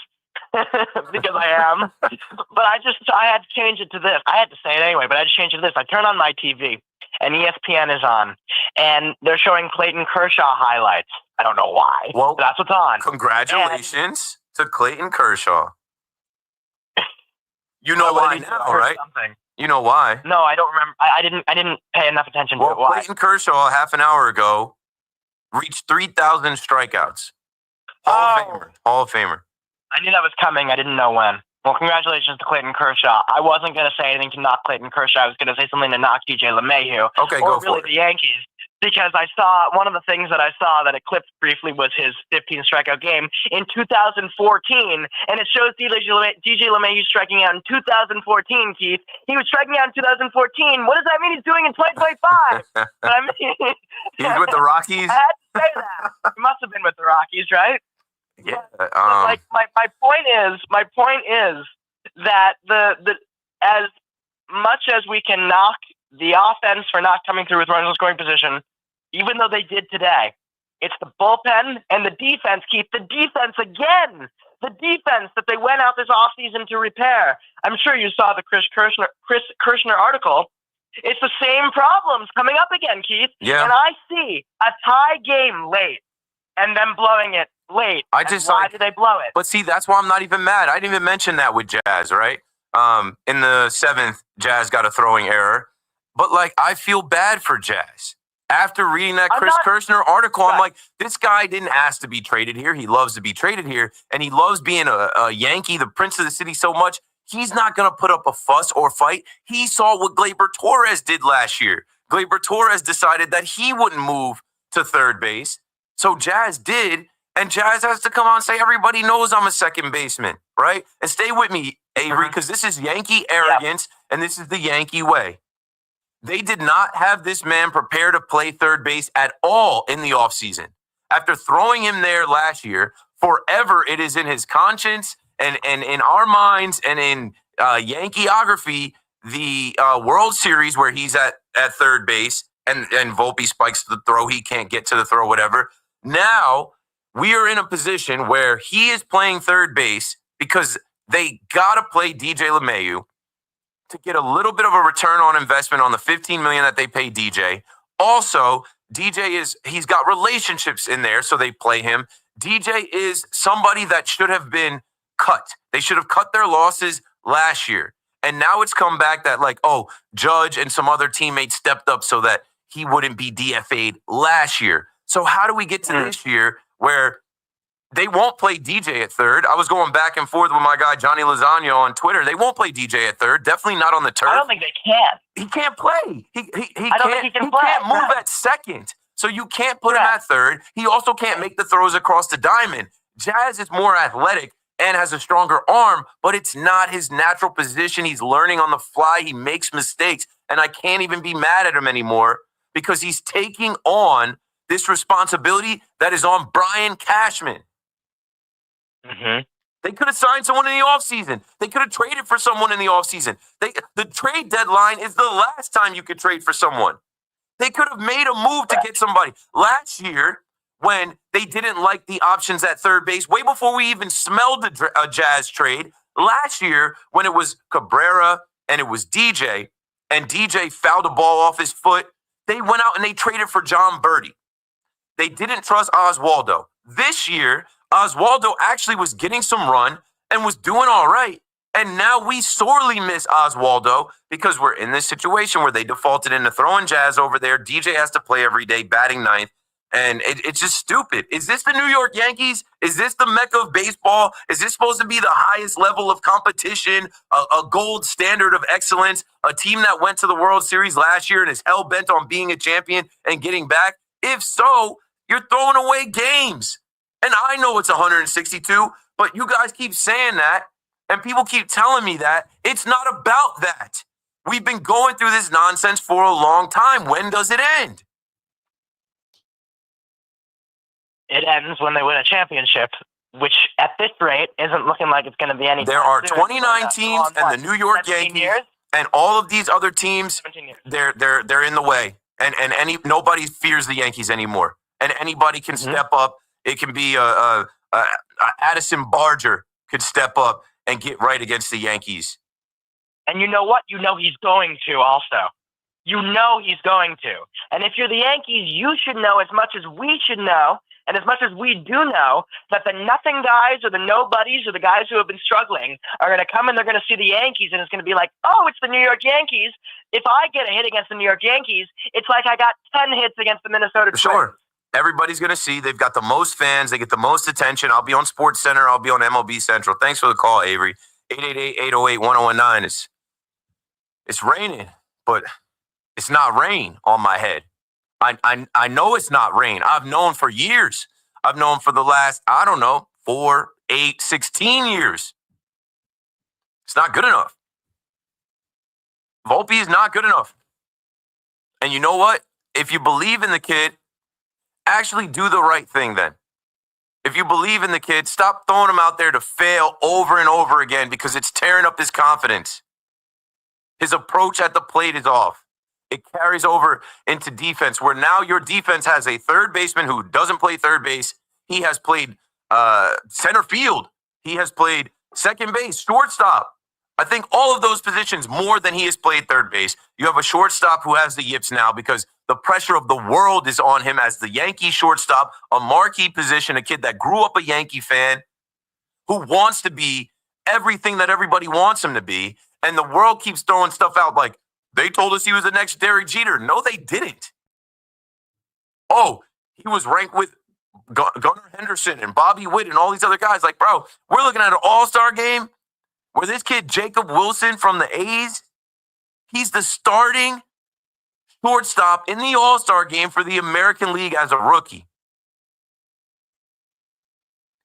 because I am. But I had to change it to this. I had to say it anyway, but I had to change it to this. I turn on my TV, and ESPN is on, and they're showing Clayton Kershaw highlights. I don't know why. Well, but that's what's on. Congratulations to Clayton Kershaw. You know why now, right? Something. You know why? No, I don't remember. I didn't pay enough attention to it. Why? Clayton Kershaw, half an hour ago, reached 3,000 strikeouts. Hall of Famer. I knew that was coming. I didn't know when. Well, congratulations to Clayton Kershaw. I wasn't going to say anything to knock Clayton Kershaw. I was going to say something to knock DJ LeMahieu. Okay, or go really for it. The Yankees. Because I saw, one of the things that I saw that eclipsed briefly was his 15 strikeout game in 2014. And it shows DJ LeMahieu striking out in 2014, Keith. He was striking out in 2014. What does that mean he's doing in 2025? I mean, he's with the Rockies? I had to say that. He must have been with the Rockies, right? Yeah. But my point is that the as much as we can knock the offense for not coming through with runners in scoring position, even though they did today, it's the bullpen and the defense, Keith. The defense again. The defense that they went out this offseason to repair. I'm sure you saw the Chris Kirshner article. It's the same problems coming up again, Keith. Yeah. And I see a tie game late and them blowing it late. Why did they blow it? But see, that's why I'm not even mad. I didn't even mention that with Jazz, right? In the 7th, Jazz got a throwing error. But, I feel bad for Jazz. After reading that Chris Kirshner article, I'm like, this guy didn't ask to be traded here. He loves to be traded here, and he loves being a Yankee, the prince of the city so much. He's not going to put up a fuss or fight. He saw what Gleyber Torres did last year. Gleyber Torres decided that he wouldn't move to third base. So Jazz did, and Jazz has to come out and say, everybody knows I'm a second baseman, right? And stay with me, Avery, because this is Yankee arrogance, and this is the Yankee way. They did not have this man prepare to play third base at all in the offseason. After throwing him there last year, forever it is in his conscience and in our minds and in Yankeeography, the World Series where he's at third base and Volpe spikes the throw. He can't get to the throw, whatever. Now we are in a position where he is playing third base because they got to play DJ LeMahieu to get a little bit of a return on investment on the $15 million that they pay DJ. Also, he's got relationships in there, so they play him. DJ is somebody that should have been cut. They should have cut their losses last year. And now it's come back that Judge and some other teammates stepped up so that he wouldn't be DFA'd last year. So how do we get to this year where they won't play DJ at third? I was going back and forth with my guy Johnny Lozano on Twitter. They won't play DJ at third. Definitely not on the turf. I don't think they can. He can't play. He can't move at second. So you can't put him at third. He also can't make the throws across the diamond. Jazz is more athletic and has a stronger arm, but it's not his natural position. He's learning on the fly. He makes mistakes, and I can't even be mad at him anymore because he's taking on this responsibility that is on Brian Cashman. Mm-hmm. They could have signed someone in the offseason. They could have traded for someone in the offseason. The trade deadline is the last time you could trade for someone. They could have made a move to get somebody. Last year, when they didn't like the options at third base, way before we even smelled a Jazz trade, last year when it was Cabrera and it was DJ, and DJ fouled a ball off his foot, they went out and they traded for John Birdie. They didn't trust Oswaldo. This year, Oswaldo actually was getting some run and was doing all right. And now we sorely miss Oswaldo because we're in this situation where they defaulted into throwing Jazz over there. DJ has to play every day, batting ninth. And it's just stupid. Is this the New York Yankees? Is this the Mecca of baseball? Is this supposed to be the highest level of competition, a gold standard of excellence, a team that went to the World Series last year and is hell-bent on being a champion and getting back? If so, you're throwing away games. And I know it's 162, but you guys keep saying that. And people keep telling me that. It's not about that. We've been going through this nonsense for a long time. When does it end? It ends when they win a championship, which at this rate isn't looking like it's going to be any. There are 29 teams and the New York Yankees and all of these other teams. They're in the way, and nobody fears the Yankees anymore. And anybody can step up. It can be Addison Barger could step up and get right against the Yankees. And you know what? You know he's going to also. You know he's going to. And if you're the Yankees, you should know as much as we should know, and as much as we do know, that the nothing guys or the nobodies or the guys who have been struggling are going to come and they're going to see the Yankees, and it's going to be like, oh, it's the New York Yankees. If I get a hit against the New York Yankees, it's like I got 10 hits against the Minnesota Twins. Sure. Everybody's going to see. They've got the most fans. They get the most attention. I'll be on Sports Center. I'll be on MLB Central. Thanks for the call, Avery. 888-808-1019. It's raining, but it's not rain on my head. I know it's not rain. I've known for years. I've known for the last, 4, 8, 16 years. It's not good enough. Volpe is not good enough. And you know what? If you believe in the kid, actually do the right thing then. If you believe in the kid, stop throwing him out there to fail over and over again because it's tearing up his confidence. His approach at the plate is off. It carries over into defense where now your defense has a third baseman who doesn't play third base. He has played center field. He has played second base, shortstop. I think all of those positions more than he has played third base. You have a shortstop who has the yips now because the pressure of the world is on him as the Yankee shortstop, a marquee position, a kid that grew up a Yankee fan who wants to be everything that everybody wants him to be. And the world keeps throwing stuff out like, they told us he was the next Derek Jeter. No, they didn't. Oh, he was ranked with Gunnar Henderson and Bobby Witt and all these other guys. Like, bro, we're looking at an all-star game where this kid, Jacob Wilson from the A's, he's the starting shortstop in the all-star game for the American League as a rookie.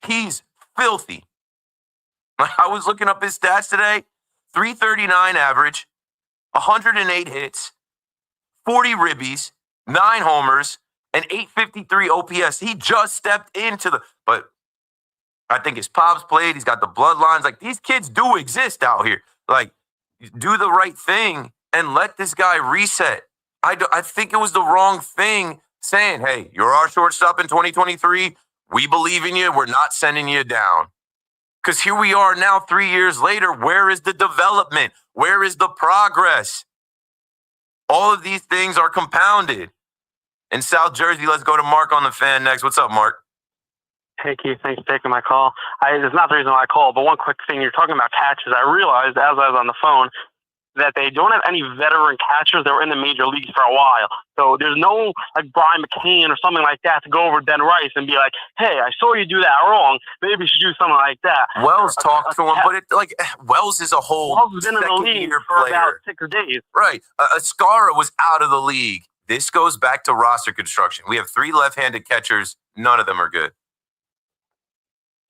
He's filthy. I was looking up his stats today. 339 average, 108 hits, 40 ribbies, 9 homers, and 853 OPS. He just stepped into but I think his pops played. He's got the bloodlines. Like, these kids do exist out here. Like, do the right thing and let this guy reset. I think it was the wrong thing saying, hey, you're our shortstop in 2023. We believe in you. We're not sending you down. Because here we are now 3 years later. Where is the development? Where is the progress? All of these things are compounded. In South Jersey, let's go to Mark on the fan next. What's up, Mark? Hey, Keith. Thanks for taking my call. It's not the reason why I called, but one quick thing. You're talking about catches. I realized as I was on the phone that they don't have any veteran catchers that were in the major leagues for a while. So there's no like Brian McCain or something like that to go over Ben Rice and be like, hey, I saw you do that wrong. Maybe you should do something like that. Wells talked to him, but Wells is a whole Wells has been in the league for about 6 days. Right. Ascara was out of the league. This goes back to roster construction. We have 3 left-handed catchers. None of them are good.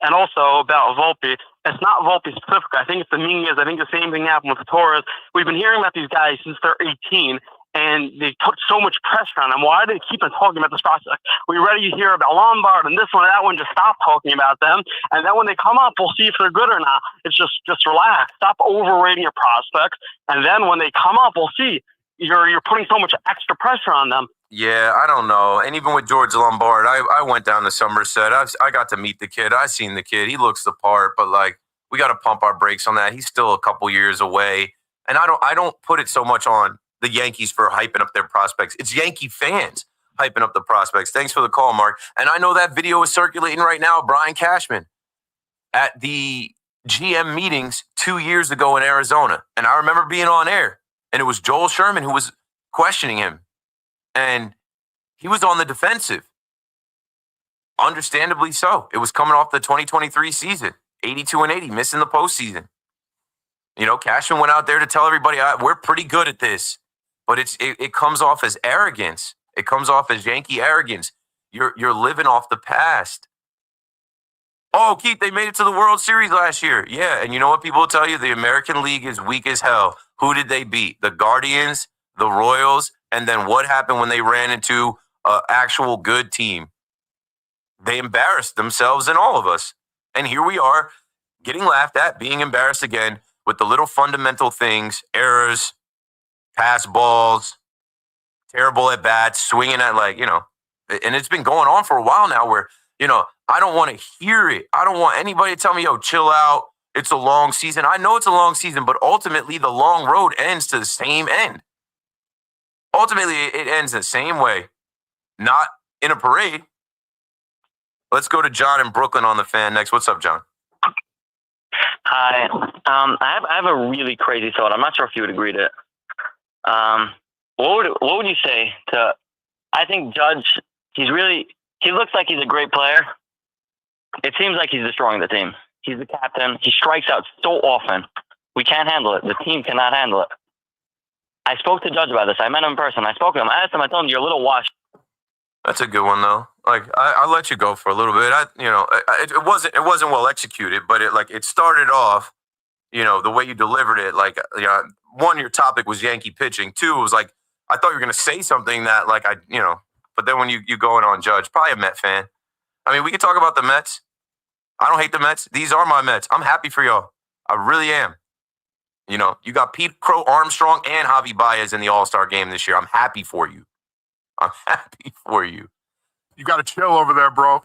And also about Volpe, it's not Volpe specific. I think it's the Dominguez. I think the same thing happened with Torres. We've been hearing about these guys since they're 18, and they put so much pressure on them. Why do they keep on talking about this prospect? We ready to hear about Lombard and this one and that one. Just stop talking about them. And then when they come up, we'll see if they're good or not. It's just relax. Stop overrating your prospects. And then when they come up, we'll see. You're putting so much extra pressure on them. Yeah, I don't know. And even with George Lombard, I went down to Somerset. I got to meet the kid. I seen the kid. He looks the part, but like, we got to pump our brakes on that. He's still a couple years away. And I don't put it so much on the Yankees for hyping up their prospects. It's Yankee fans hyping up the prospects. Thanks for the call, Mark. And I know that video is circulating right now of Brian Cashman at the GM meetings 2 years ago in Arizona. And I remember being on air, and it was Joel Sherman who was questioning him. And he was on the defensive. Understandably so. It was coming off the 2023 season. 82-80, missing the postseason. You know, Cashman went out there to tell everybody, we're pretty good at this. But it comes off as arrogance. It comes off as Yankee arrogance. You're living off the past. Oh, Keith, they made it to the World Series last year. Yeah, and you know what people will tell you? The American League is weak as hell. Who did they beat? The Guardians, the Royals, and then what happened when they ran into an actual good team? They embarrassed themselves and all of us. And here we are getting laughed at, being embarrassed again with the little fundamental things, errors, pass balls, terrible at bats, swinging at and it's been going on for a while now where, I don't want to hear it. I don't want anybody to tell me, yo, chill out. It's a long season. I know it's a long season, but ultimately the long road ends to the same end. Ultimately, it ends the same way, not in a parade. Let's go to John in Brooklyn on the Fan next. What's up, John? Hi. I have a really crazy thought. I'm not sure if you would agree to it. What would you say to? I think Judge. He looks like he's a great player. It seems like he's destroying the team. He's the captain. He strikes out so often. We can't handle it. The team cannot handle it. I spoke to Judge about this. I met him in person. I spoke to him. I asked him. I told him, "You're a little washed." That's a good one though. Like I let you go for a little bit. It wasn't well executed, but it started off, the way you delivered it. One, your topic was Yankee pitching. Two, it was like I thought you were gonna say something that but then when you going on Judge, probably a Met fan. I mean, we can talk about the Mets. I don't hate the Mets. These are my Mets. I'm happy for y'all. I really am. You got Pete Crow Armstrong and Javi Baez in the All-Star game this year. I'm happy for you. I'm happy for you. You got to chill over there, bro.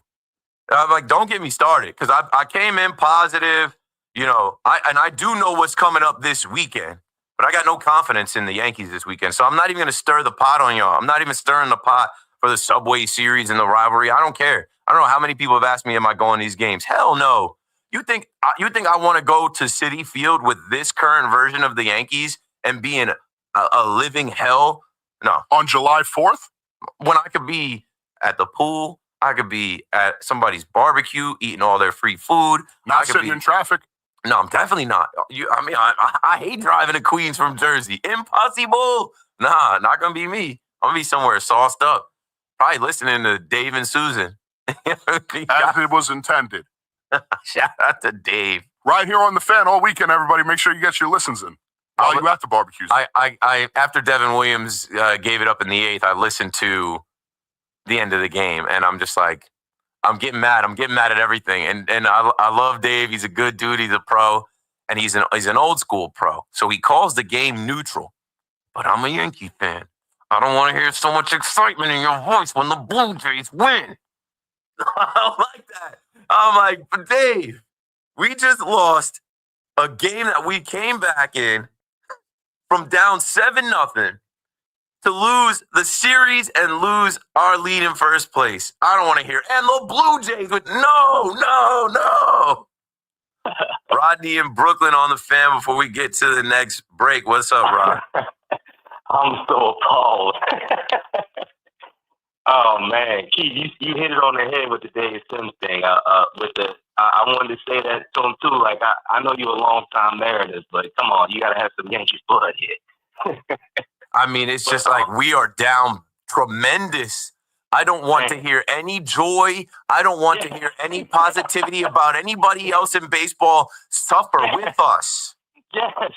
I'm don't get me started because I came in positive, I do know what's coming up this weekend, but I got no confidence in the Yankees this weekend. So I'm not even going to stir the pot on y'all. I'm not even stirring the pot for the Subway Series and the rivalry. I don't care. I don't know how many people have asked me, am I going to these games? Hell no. You think I want to go to Citi Field with this current version of the Yankees and be in a living hell? No. On July 4th? When I could be at the pool, I could be at somebody's barbecue, eating all their free food. Not sitting in traffic. No, I'm definitely not. I hate driving to Queens from Jersey. Impossible. Nah, not going to be me. I'm going to be somewhere sauced up. Probably listening to Dave and Susan. As it was intended. Shout out to Dave. Right here on the Fan all weekend, everybody. Make sure you get your listens in while you at the barbecues. I after Devin Williams gave it up in the 8th, I listened to the end of the game, and I'm just like, I'm getting mad. I'm getting mad at everything. And I love Dave. He's a good dude. He's a pro, and he's an old school pro. So he calls the game neutral. But I'm a Yankee fan. I don't want to hear so much excitement in your voice when the Blue Jays win. I like that. I'm like, but Dave, we just lost a game that we came back in from down 7-0 to lose the series and lose our lead in first place. I don't want to hear. And the Blue Jays with no. Rodney in Brooklyn on the Fan before we get to the next break. What's up, Rod? I'm so appalled. Oh man, Keith, you hit it on the head with the Dave Sims thing. I wanted to say that to him too. Like I know you're a long time Mariners, but come on, you gotta have some Yankees blood here. I mean, it's just like we are down tremendous. I don't want to hear any joy. I don't want to hear any positivity about anybody else in baseball suffer with us. Yes.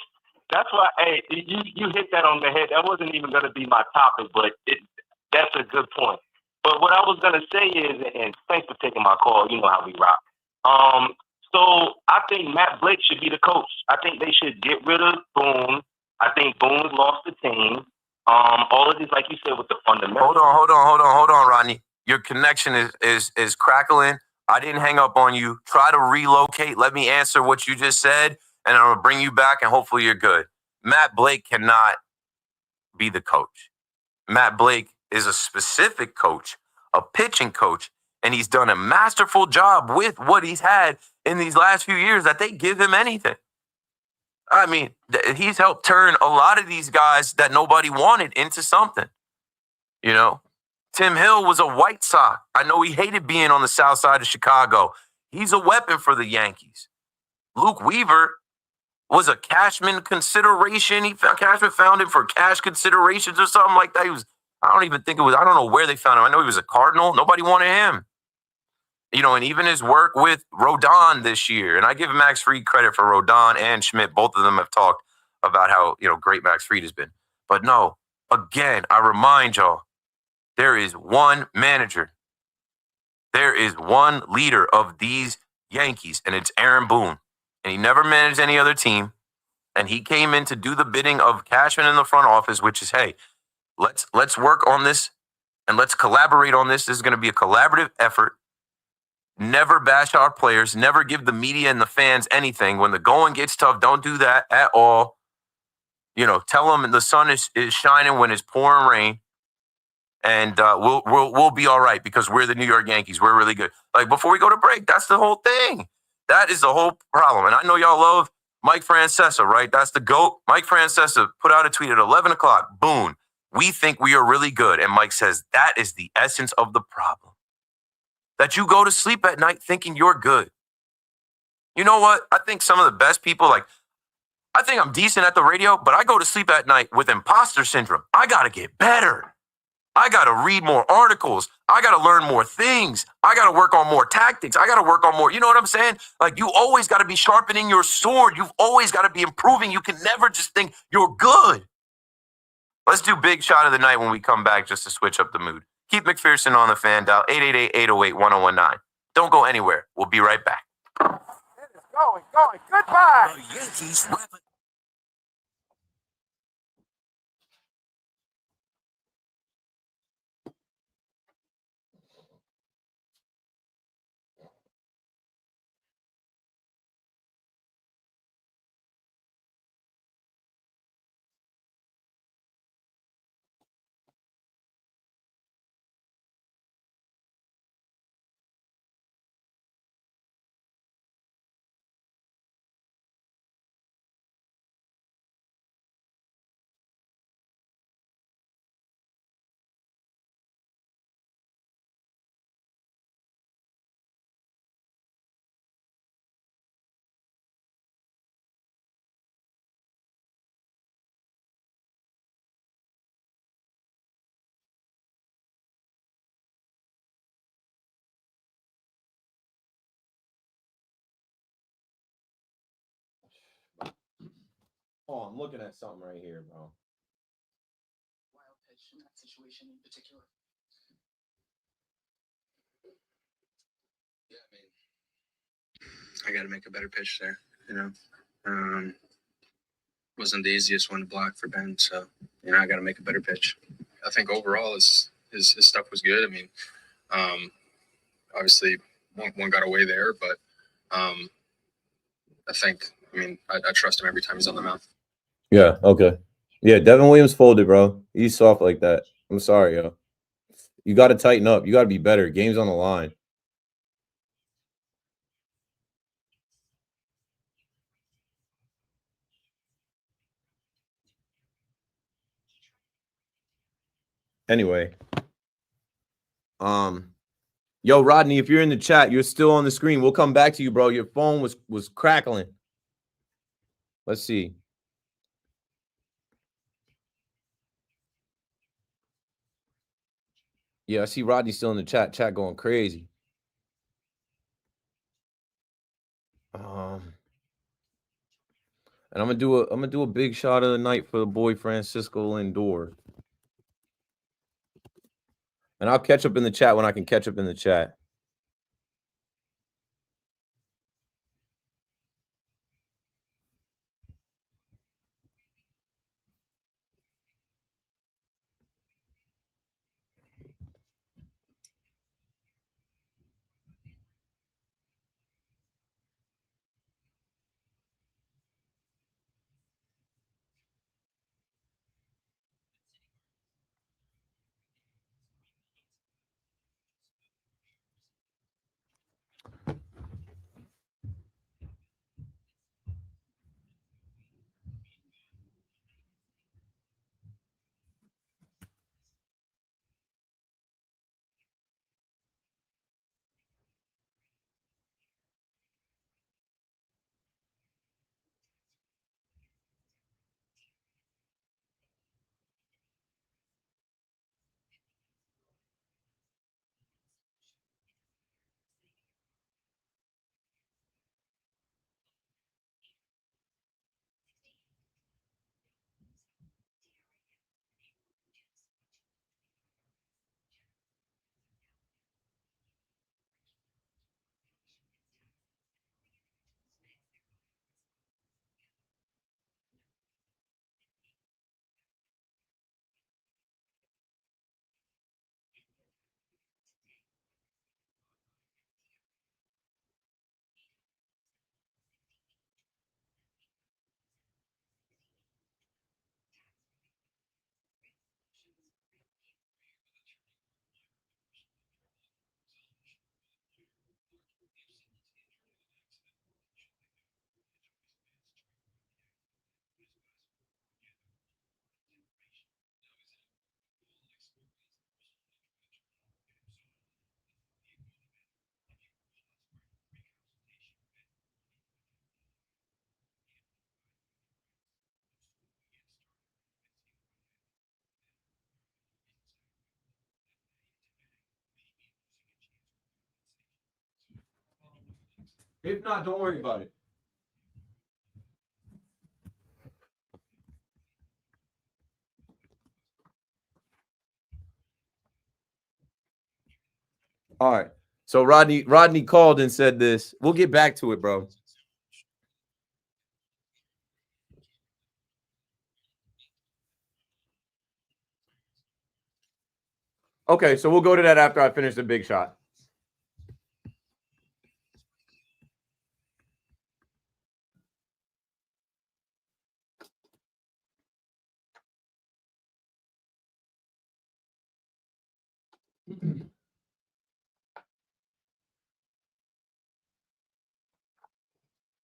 That's why, hey, you hit that on the head. That wasn't even going to be my topic, but that's a good point. But what I was going to say is, and thanks for taking my call. You know how we rock. So I think Matt Blake should be the coach. I think they should get rid of Boone. I think Boone's lost the team. All of this, like you said, with the fundamentals. Hold on, Rodney. Your connection is crackling. I didn't hang up on you. Try to relocate. Let me answer what you just said, and I'm going to bring you back, and hopefully you're good. Matt Blake cannot be the coach. Matt Blake is a specific coach, a pitching coach, and he's done a masterful job with what he's had in these last few years that they give him anything. I mean, he's helped turn a lot of these guys that nobody wanted into something. You know, Tim Hill was a White Sox. I know he hated being on the south side of Chicago. He's a weapon for the Yankees. Luke Weaver was a Cashman consideration. Cashman found him for cash considerations or something like that. I don't know where they found him. I know he was a Cardinal. Nobody wanted him. and even his work with Rodon this year. And I give Max Fried credit for Rodon and Schmidt. Both of them have talked about how, great Max Fried has been. But no, again, I remind y'all, there is one manager. There is one leader of these Yankees, and it's Aaron Boone. And he never managed any other team. And he came in to do the bidding of Cashman in the front office, which is, hey, let's work on this and let's collaborate on this. This is going to be a collaborative effort. Never bash our players. Never give the media and the fans anything. When the going gets tough, don't do that at all. Tell them the sun is shining when it's pouring rain. And we'll be all right because we're the New York Yankees. We're really good. Like, before we go to break, that's the whole thing. That is the whole problem. And I know y'all love Mike Francesa, right? That's the GOAT. Mike Francesa put out a tweet at 11 o'clock. Boom. We think we are really good. And Mike says that is the essence of the problem. That you go to sleep at night thinking you're good. You know what? I think some of the best people, I think I'm decent at the radio, but I go to sleep at night with imposter syndrome. I got to get better. I got to read more articles. I got to learn more things. I got to work on more tactics. I got to work on more. You know what I'm saying? Like, you always got to be sharpening your sword. You've always got to be improving. You can never just think you're good. Let's do big shot of the night when we come back just to switch up the mood. Keep McPherson on the fan dial, 888-808-1019. Don't go anywhere. We'll be right back. It is going. Goodbye. The Yankees wrap it. Oh, I'm looking at something right here, bro. Wild pitch in that situation in particular. Yeah, I got to make a better pitch there. Wasn't the easiest one to block for Ben, so I got to make a better pitch. I think overall his stuff was good. Obviously one got away there, but I trust him every time he's on the mound. Yeah, okay. Yeah, Devin Williams folded, bro. He's soft like that. I'm sorry, yo. You got to tighten up. You got to be better. Game's on the line. Anyway. Yo, Rodney, if you're in the chat, you're still on the screen. We'll come back to you, bro. Your phone was crackling. Let's see. Yeah, I see Rodney still in the chat. Chat going crazy. And I'm gonna do a big shot of the night for the boy Francisco Lindor. And I'll catch up in the chat when I can catch up in the chat. If not, don't worry about it. All right. So Rodney called and said this. We'll get back to it, bro. Okay, so we'll go to that after I finish the big shot.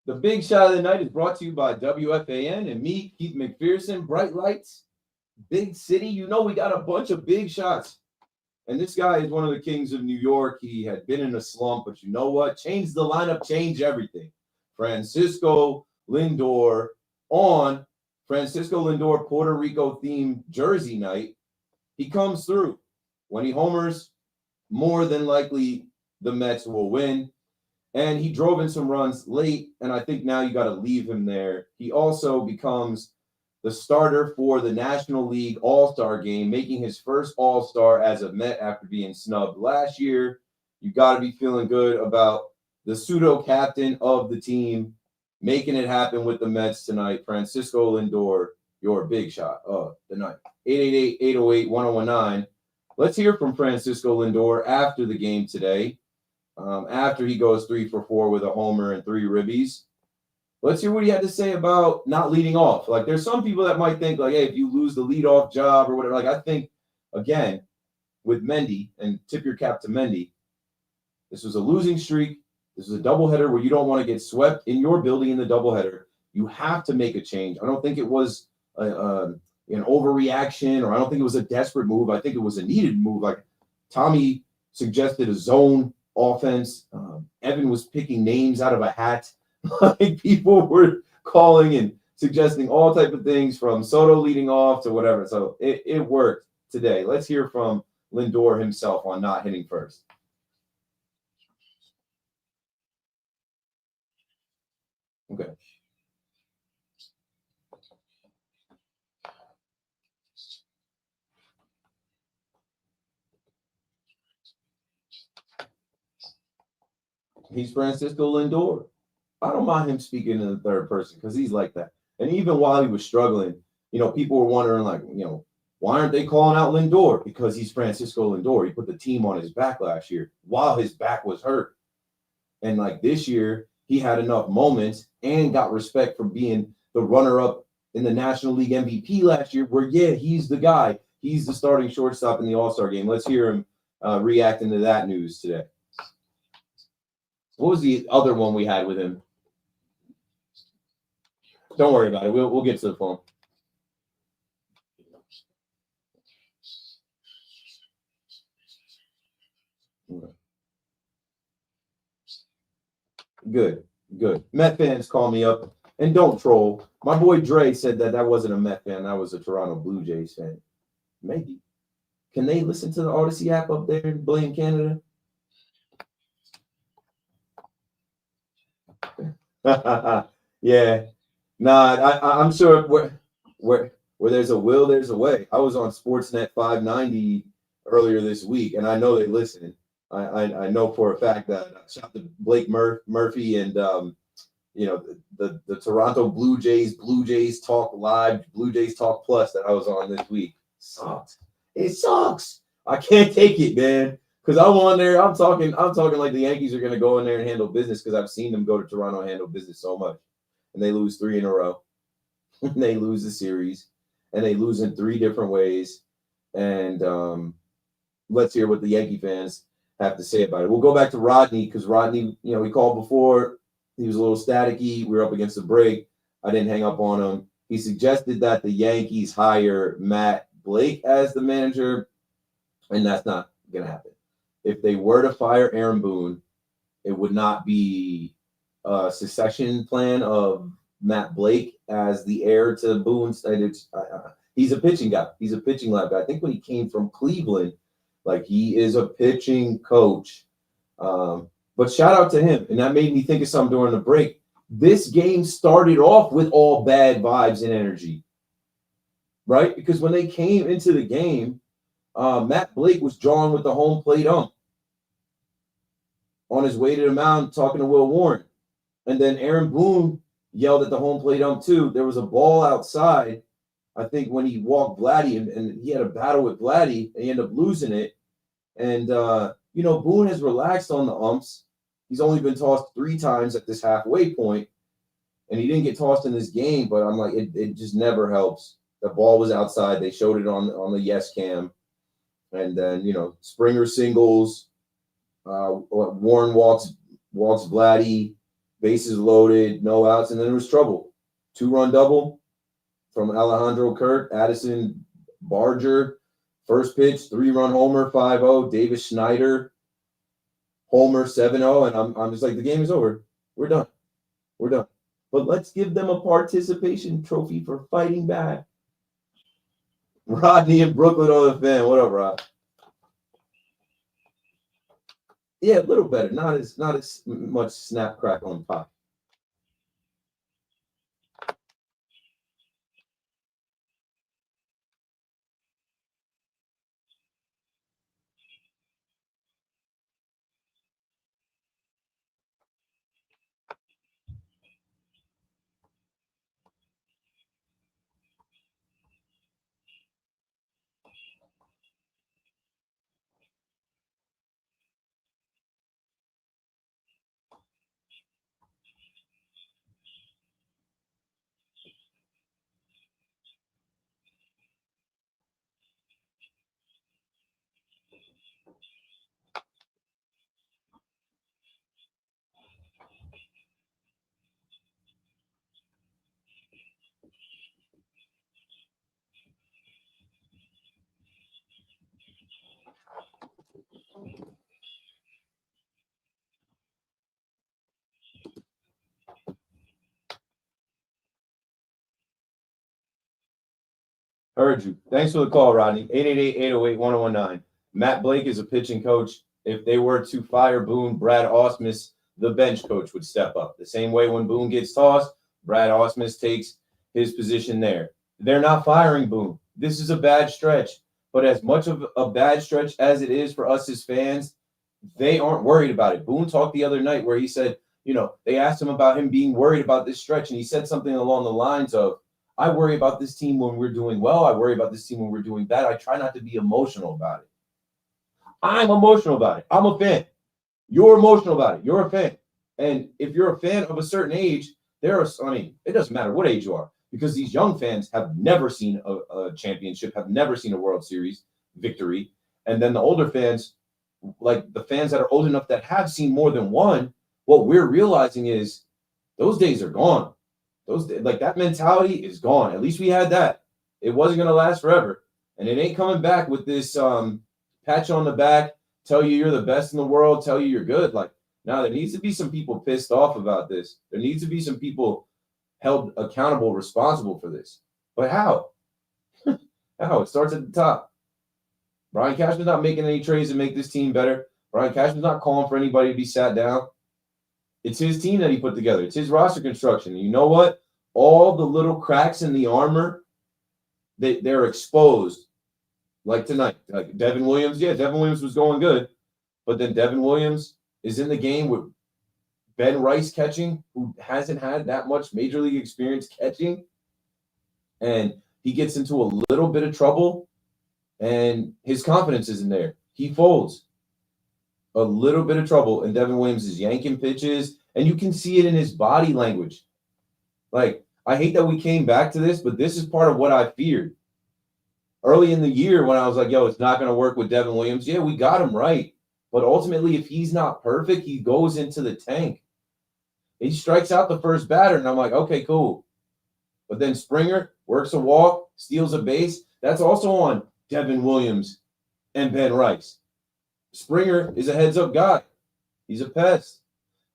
The big shot of the night is brought to you by WFAN and me, Keith McPherson. Bright lights, big city. You know we got a bunch of big shots. And this guy is one of the kings of New York. He had been in a slump, but you know what? Change the lineup, change everything. Francisco Lindor on Francisco Lindor Puerto Rico themed jersey night. He comes through. When he homers, more than likely the Mets will win. And he drove in some runs late, and I think now you got to leave him there. He also becomes the starter for the National League All-Star game, making his first All-Star as a Met after being snubbed last year. You got to be feeling good about the pseudo-captain of the team making it happen with the Mets tonight. Francisco Lindor, your big shot of the night. 888-808-1019. Let's hear from Francisco Lindor after the game today. After he goes 3 for 4 with a homer and 3 ribbies. Let's hear what he had to say about not leading off. Like, there's some people that might think, like, hey, if you lose the leadoff job or whatever, like, I think, again, with Mendy, and tip your cap to Mendy, this was a losing streak. This is a doubleheader where you don't want to get swept in your building in the doubleheader. You have to make a change. I don't think it was an overreaction, or I don't think it was a desperate move. I think it was a needed move. Like, Tommy suggested a zone offense. Evan was picking names out of a hat. Like, people were calling and suggesting all type of things, from Soto leading off to whatever. So it worked today. Let's hear from Lindor himself on not hitting first. Okay. He's Francisco Lindor. I don't mind him speaking in the third person because he's like that. And even while he was struggling, people were wondering, like, why aren't they calling out Lindor? Because he's Francisco Lindor. He put the team on his back last year while his back was hurt. And like this year, he had enough moments and got respect for being the runner-up in the National League MVP last year, where, yeah, he's the guy. He's the starting shortstop in the All-Star game. Let's hear him reacting to that news today. What was the other one we had with him? Don't worry about it. We'll get to the phone. Good. Met fans call me up and don't troll. My boy Dre said that wasn't a Met fan. That was a Toronto Blue Jays fan. Maybe. Can they listen to the Odyssey app up there in Blaine, Canada? Yeah. Nah, I'm sure where there's a will, there's a way. I was on Sportsnet 590 earlier this week, and I know they listen. I know for a fact that shout out to Blake Murphy and the Toronto Blue Jays Talk Live, Blue Jays Talk Plus that I was on this week. Sucks. It sucks. I can't take it, man. Because I'm on there, I'm talking like the Yankees are gonna go in there and handle business, because I've seen them go to Toronto and handle business so much. And they lose 3 in a row. They lose the series, and they lose in 3 different ways. And let's hear what the Yankee fans have to say about it. We'll go back to Rodney, because Rodney, we called before. He was a little staticky. We were up against the break. I didn't hang up on him. He suggested that the Yankees hire Matt Blake as the manager, and that's not going to happen. If they were to fire Aaron Boone, it would not be a succession plan of Matt Blake as the heir to Boone. He's a pitching guy. He's a pitching lab guy. I think when he came from Cleveland, like, he is a pitching coach. But shout out to him. And that made me think of something during the break. This game started off with all bad vibes and energy, right? Because when they came into the game, Matt Blake was drawing with the home plate ump on his way to the mound talking to Will Warren. And then Aaron Boone yelled at the home plate ump too. There was a ball outside, I think, when he walked Vladdy, and he had a battle with Vladdy, and he ended up losing it. And, Boone has relaxed on the umps. He's only been tossed 3 times at this halfway point, and he didn't get tossed in this game, but I'm like, it just never helps. The ball was outside. They showed it on the yes cam. And then, Springer singles, Warren walks Vladdy, bases loaded, no outs, and then there was trouble. 2-run double from Alejandro Kirk, Addison Barger, first pitch, 3-run homer, 5-0, Davis Schneider, homer, 7-0, and I'm just like, the game is over. We're done. But let's give them a participation trophy for fighting back. Rodney in Brooklyn on the fan. What up, Rod? Yeah, a little better. Not as much snap, crack on pop. Heard you. Thanks for the call, Rodney. 888-808-1019. Matt Blake is a pitching coach. If they were to fire Boone, Brad Ausmus, the bench coach, would step up. The same way when Boone gets tossed, Brad Ausmus takes his position there. They're not firing Boone. This is a bad stretch. But as much of a bad stretch as it is for us as fans, they aren't worried about it. Boone talked the other night where he said, they asked him about him being worried about this stretch, and he said something along the lines of, I worry about this team when we're doing well. I worry about this team when we're doing bad. I try not to be emotional about it. I'm emotional about it. I'm a fan. You're emotional about it. You're a fan. And if you're a fan of a certain age, it doesn't matter what age you are, because these young fans have never seen a championship, have never seen a World Series victory. And then the older fans, like the fans that are old enough that have seen more than one, what we're realizing is those days are gone. That mentality is gone. At least we had that. It wasn't going to last forever. And it ain't coming back with this patch on the back, tell you you're the best in the world, tell you you're good. Now there needs to be some people pissed off about this. There needs to be some people held accountable, responsible for this. But how? How? It starts at the top. Brian Cashman's not making any trades to make this team better. Brian Cashman's not calling for anybody to be sat down. It's his team that he put together. It's his roster construction. And you know what? All the little cracks in the armor, they're exposed. Like tonight. Like Devin Williams. Yeah, Devin Williams was going good. But then Devin Williams is in the game with Ben Rice catching, who hasn't had that much major league experience catching. And he gets into a little bit of trouble, and his confidence isn't there. He folds. A little bit of trouble, and Devin Williams is yanking pitches, and you can see it in his body language. I hate that we came back to this, but this is part of what I feared. Early in the year when I was like, it's not going to work with Devin Williams. Yeah, we got him right. But ultimately, if he's not perfect, he goes into the tank. He strikes out the first batter, and I'm like, okay, cool. But then Springer works a walk, steals a base. That's also on Devin Williams and Ben Rice. Springer is a heads-up guy. He's a pest.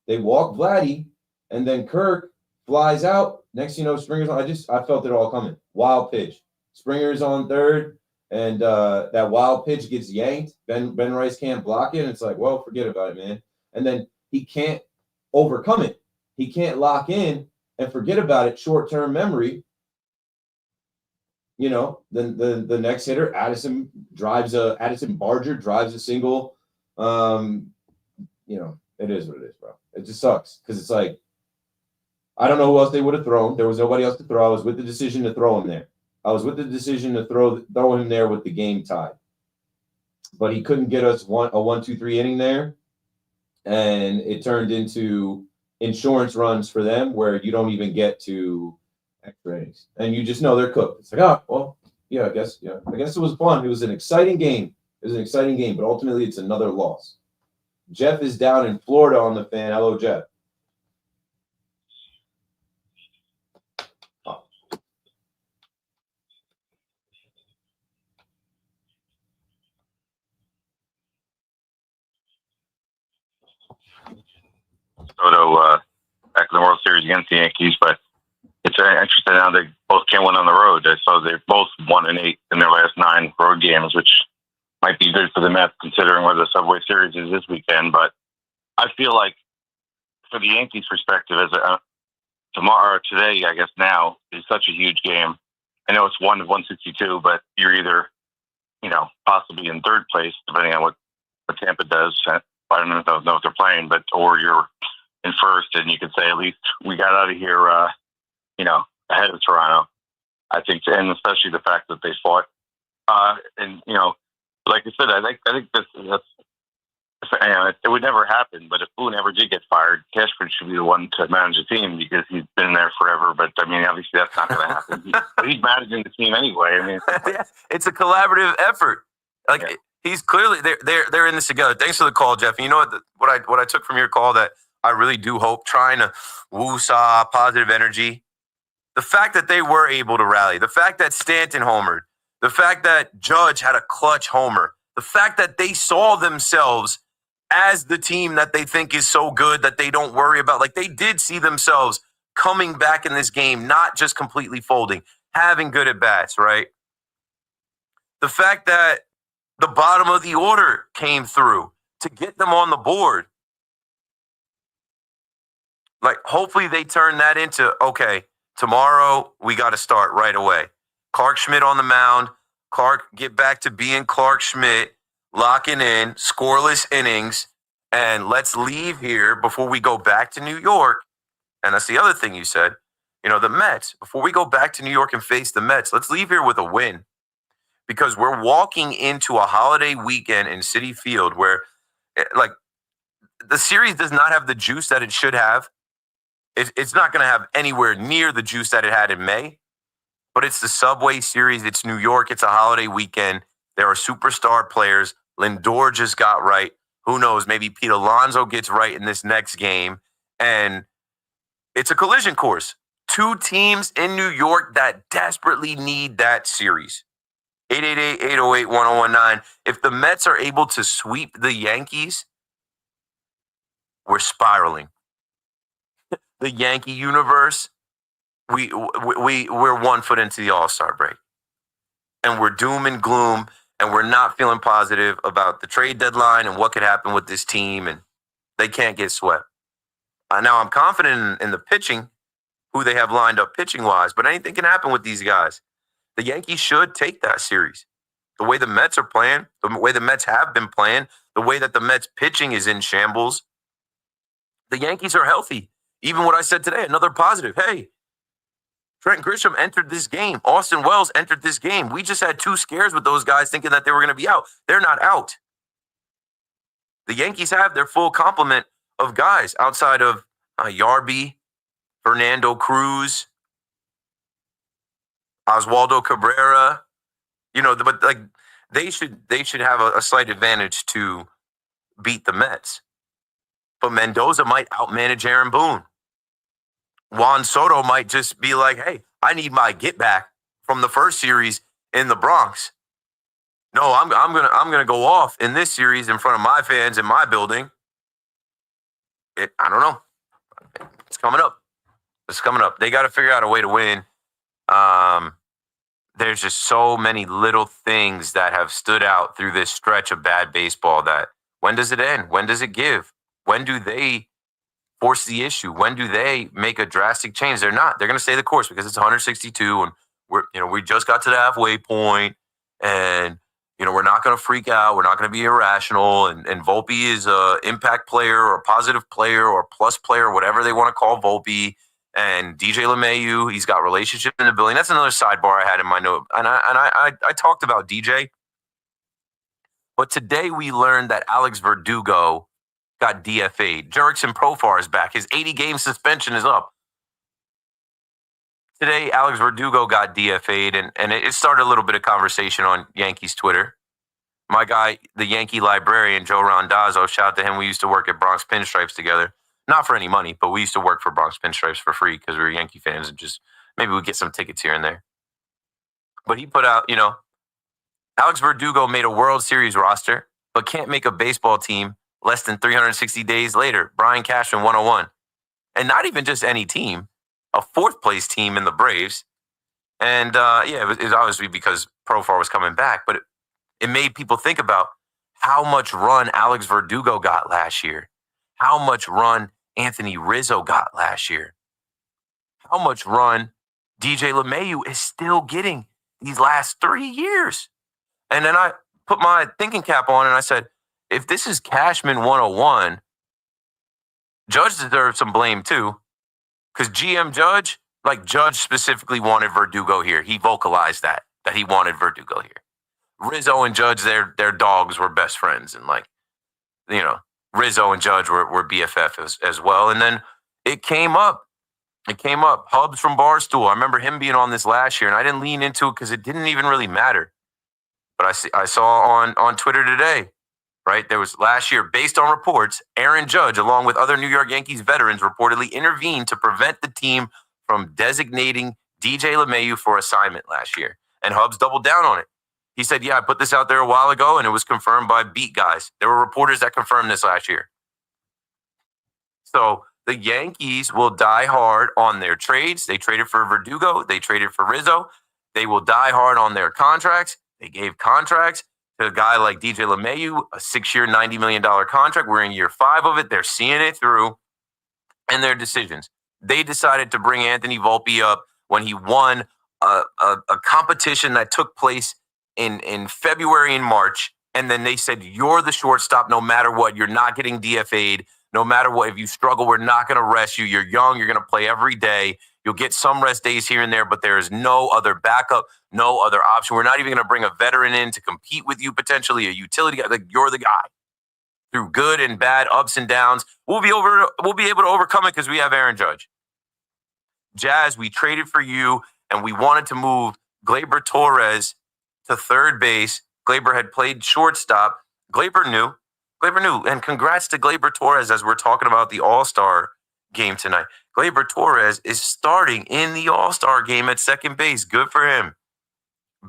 They walk Vladdy, and then Kirk flies out. Next thing you know, Springer's on. I felt it all coming. Wild pitch. Springer's on third, and that wild pitch gets yanked. Ben Rice can't block it, and it's like, well, forget about it, man. And then he can't overcome it. He can't lock in and forget about it. Short-term memory. You know, the next hitter, Addison Barger drives a single. You know, it is what it is, bro. It just sucks because it's like, I don't know who else they would have thrown. There was nobody else to throw. I was with the decision to throw him there. I was with the decision to throw him there with the game tied. But he couldn't get us a 1-2-3 inning there. And it turned into insurance runs for them where you don't even get to extra innings. And you just know they're cooked. It's like, oh, well, yeah, I guess it was fun. It was an exciting game. But ultimately it's another loss. Jeff is down in Florida on the fan. Hello, Jeff. Soto back in the World Series against the Yankees, but it's interesting now they both can't win on the road. So they're both 1-8 in their last 9 road games, which might be good for the Mets considering where the Subway Series is this weekend. But I feel like for the Yankees' perspective, today, I guess now, is such a huge game. I know it's 1-162, but you're either, possibly in third place, depending on what Tampa does. I don't know if they're playing, or you're in first, and you could say at least we got out of here, ahead of Toronto. I think, and especially the fact that they fought, and like I said, I think that's it would never happen. But if Boone ever did get fired, Cashman should be the one to manage the team because he's been there forever. But I mean, obviously that's not going to happen. He's managing the team anyway. I mean, it's a collaborative effort. He's clearly they're in this together. Thanks for the call, Jeff. You know what I took from your call that I really do hope, trying to woo-saw positive energy. The fact that they were able to rally, the fact that Stanton homered, the fact that Judge had a clutch homer, the fact that they saw themselves as the team that they think is so good that they don't worry about. Like, they did see themselves coming back in this game, not just completely folding, having good at-bats, right? The fact that the bottom of the order came through to get them on the board. Like, hopefully they turn that into, okay, tomorrow we got to start right away. Clark Schmidt on the mound. Clark, get back to being Clark Schmidt, locking in, scoreless innings, and let's leave here before we go back to New York. And that's the other thing you said. The Mets, before we go back to New York and face the Mets, let's leave here with a win. Because we're walking into a holiday weekend in Citi Field where, the series does not have the juice that it should have. It's not going to have anywhere near the juice that it had in May. But it's the Subway Series. It's New York. It's a holiday weekend. There are superstar players. Lindor just got right. Who knows? Maybe Pete Alonso gets right in this next game. And it's a collision course. 2 teams in New York that desperately need that series. 888-808-1019. If the Mets are able to sweep the Yankees, we're spiraling. The Yankee universe, we're 1 foot into the All-Star break. And we're doom and gloom, and we're not feeling positive about the trade deadline and what could happen with this team, and they can't get swept. Now, I'm confident in the pitching, who they have lined up pitching-wise, but anything can happen with these guys. The Yankees should take that series. The way the Mets are playing, the way the Mets have been playing, the way that the Mets pitching is in shambles, the Yankees are healthy. Even what I said today, another positive. Hey, Trent Grisham entered this game. Austin Wells entered this game. We just had 2 scares with those guys thinking that they were going to be out. They're not out. The Yankees have their full complement of guys outside of Yarby, Fernando Cruz, Oswaldo Cabrera. But they should have a slight advantage to beat the Mets. But Mendoza might outmanage Aaron Boone. Juan Soto might just be like, hey, I need my get back from the first series in the Bronx. No, I'm gonna go off in this series in front of my fans in my building. I don't know. It's coming up. They got to figure out a way to win. There's just so many little things that have stood out through this stretch of bad baseball that when does it end? When does it give? When do they force the issue? When do they make a drastic change? They're not. They're going to stay the course because it's 162 and we just got to the halfway point, and we're not going to freak out. We're not going to be irrational. And Volpe is a impact player or a positive player or a plus player, whatever they want to call Volpe. And DJ LeMahieu, he's got relationships in the building. That's another sidebar I had in my note. And I talked about DJ. But today we learned that Alex Verdugo got DFA'd. Jurickson Profar is back. His 80-game suspension is up. Today, Alex Verdugo got DFA'd, and it started a little bit of conversation on Yankees Twitter. My guy, the Yankee librarian, Joe Rondazzo, shout out to him. We used to work at Bronx Pinstripes together. Not for any money, but we used to work for Bronx Pinstripes for free because we were Yankee fans and just maybe we'd get some tickets here and there. But he put out, Alex Verdugo made a World Series roster, but can't make a baseball team less than 360 days later. Brian Cashman 101. And not even just any team, a fourth-place team in the Braves. And, it was obviously because Profar was coming back, but it made people think about how much run Alex Verdugo got last year, how much run Anthony Rizzo got last year, how much run DJ LeMahieu is still getting these last 3 years. And then I put my thinking cap on and I said, if this is Cashman 101, Judge deserves some blame too. Because GM Judge, Judge specifically wanted Verdugo here. He vocalized that he wanted Verdugo here. Rizzo and Judge, their dogs were best friends. And Rizzo and Judge were BFF as well. And then it came up. Hubs from Barstool. I remember him being on this last year, and I didn't lean into it because it didn't even really matter. But I saw on Twitter today, right? There was last year, based on reports, Aaron Judge, along with other New York Yankees veterans, reportedly intervened to prevent the team from designating DJ LeMahieu for assignment last year. And Hubs doubled down on it. He said, I put this out there a while ago, and it was confirmed by beat guys. There were reporters that confirmed this last year. So the Yankees will die hard on their trades. They traded for Verdugo. They traded for Rizzo. They will die hard on their contracts. They gave contracts to a guy like DJ LeMahieu, a 6-year, $90 million contract. We're in year 5 of it. They're seeing it through. And their decisions. They decided to bring Anthony Volpe up when he won a competition that took place in February and March. And then they said, you're the shortstop no matter what. You're not getting DFA'd. No matter what, if you struggle, we're not going to rest you. You're young. You're going to play every day. You'll get some rest days here and there, but there is no other backup, no other option. We're not even going to bring a veteran in to compete with you, potentially a utility guy. You're the guy. Through good and bad, ups and downs, we'll be able to overcome it because we have Aaron Judge. Jazz, we traded for you, and we wanted to move Gleyber Torres to third base. Gleyber had played shortstop. Gleyber knew. And congrats to Gleyber Torres as we're talking about the All-Star game tonight. Gleyber Torres is starting in the All-Star game at second base. Good for him.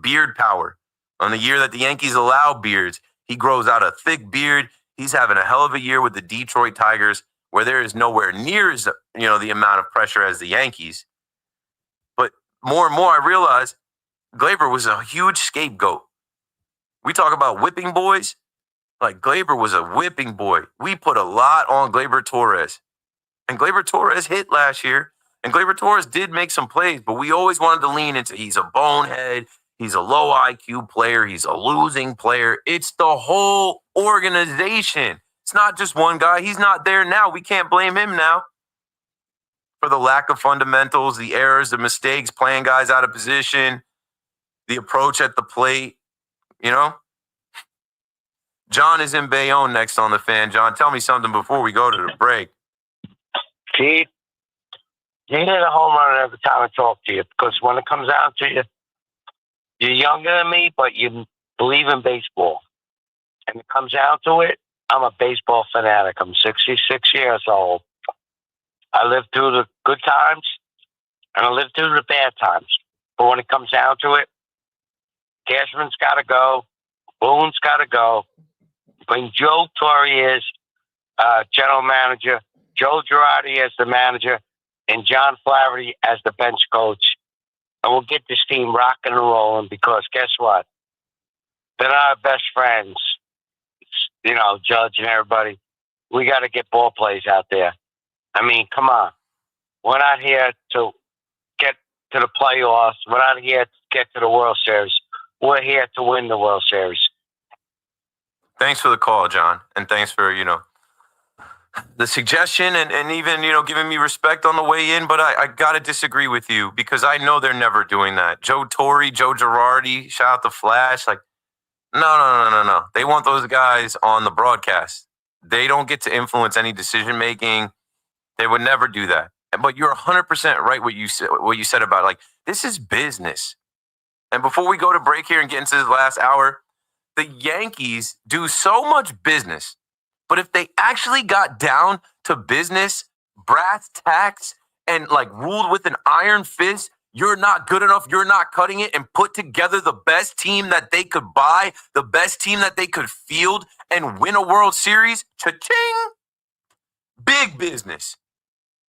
Beard power. On the year that the Yankees allow beards, he grows out a thick beard. He's having a hell of a year with the Detroit Tigers, where there is nowhere near the amount of pressure as the Yankees. But more and more, I realize Gleyber was a huge scapegoat. We talk about whipping boys. Gleyber was a whipping boy. We put a lot on Gleyber Torres. And Gleyber Torres hit last year. And Gleyber Torres did make some plays, but we always wanted to lean into he's a bonehead. He's a low IQ player. He's a losing player. It's the whole organization. It's not just one guy. He's not there now. We can't blame him now for the lack of fundamentals, the errors, the mistakes, playing guys out of position, the approach at the plate, John is in Bayonne next on the Fan. John, tell me something before we go to the break. Keith, you hit a home run every time I talk to you because when it comes down to you, you're younger than me, but you believe in baseball. And it comes down to it, I'm a baseball fanatic. I'm 66 years old. I lived through the good times and I lived through the bad times. But when it comes down to it, Cashman's got to go. Boone's got to go. Bring Joe Torre as general manager, Joe Girardi as the manager, and John Flaherty as the bench coach. And we'll get this team rocking and rolling because guess what? They're not our best friends. Judge and everybody. we got to get ball plays out there. I mean, come on. We're not here to get to the playoffs. We're not here to get to the World Series. We're here to win the World Series. Thanks for the call, John. And thanks for, the suggestion and even, giving me respect on the way in. But I got to disagree with you because I know they're never doing that. Joe Torre, Joe Girardi, shout out to Flash. Like, no. They want those guys on the broadcast. They don't get to influence any decision making. They would never do that. But you're 100% right what you said about, like, this is business. And before we go to break here and get into this last hour, the Yankees do so much business. But if they actually got down to business, brass tacks, and like ruled with an iron fist, you're not good enough, you're not cutting it, and put together the best team that they could buy, the best team that they could field, and win a World Series, cha-ching, big business.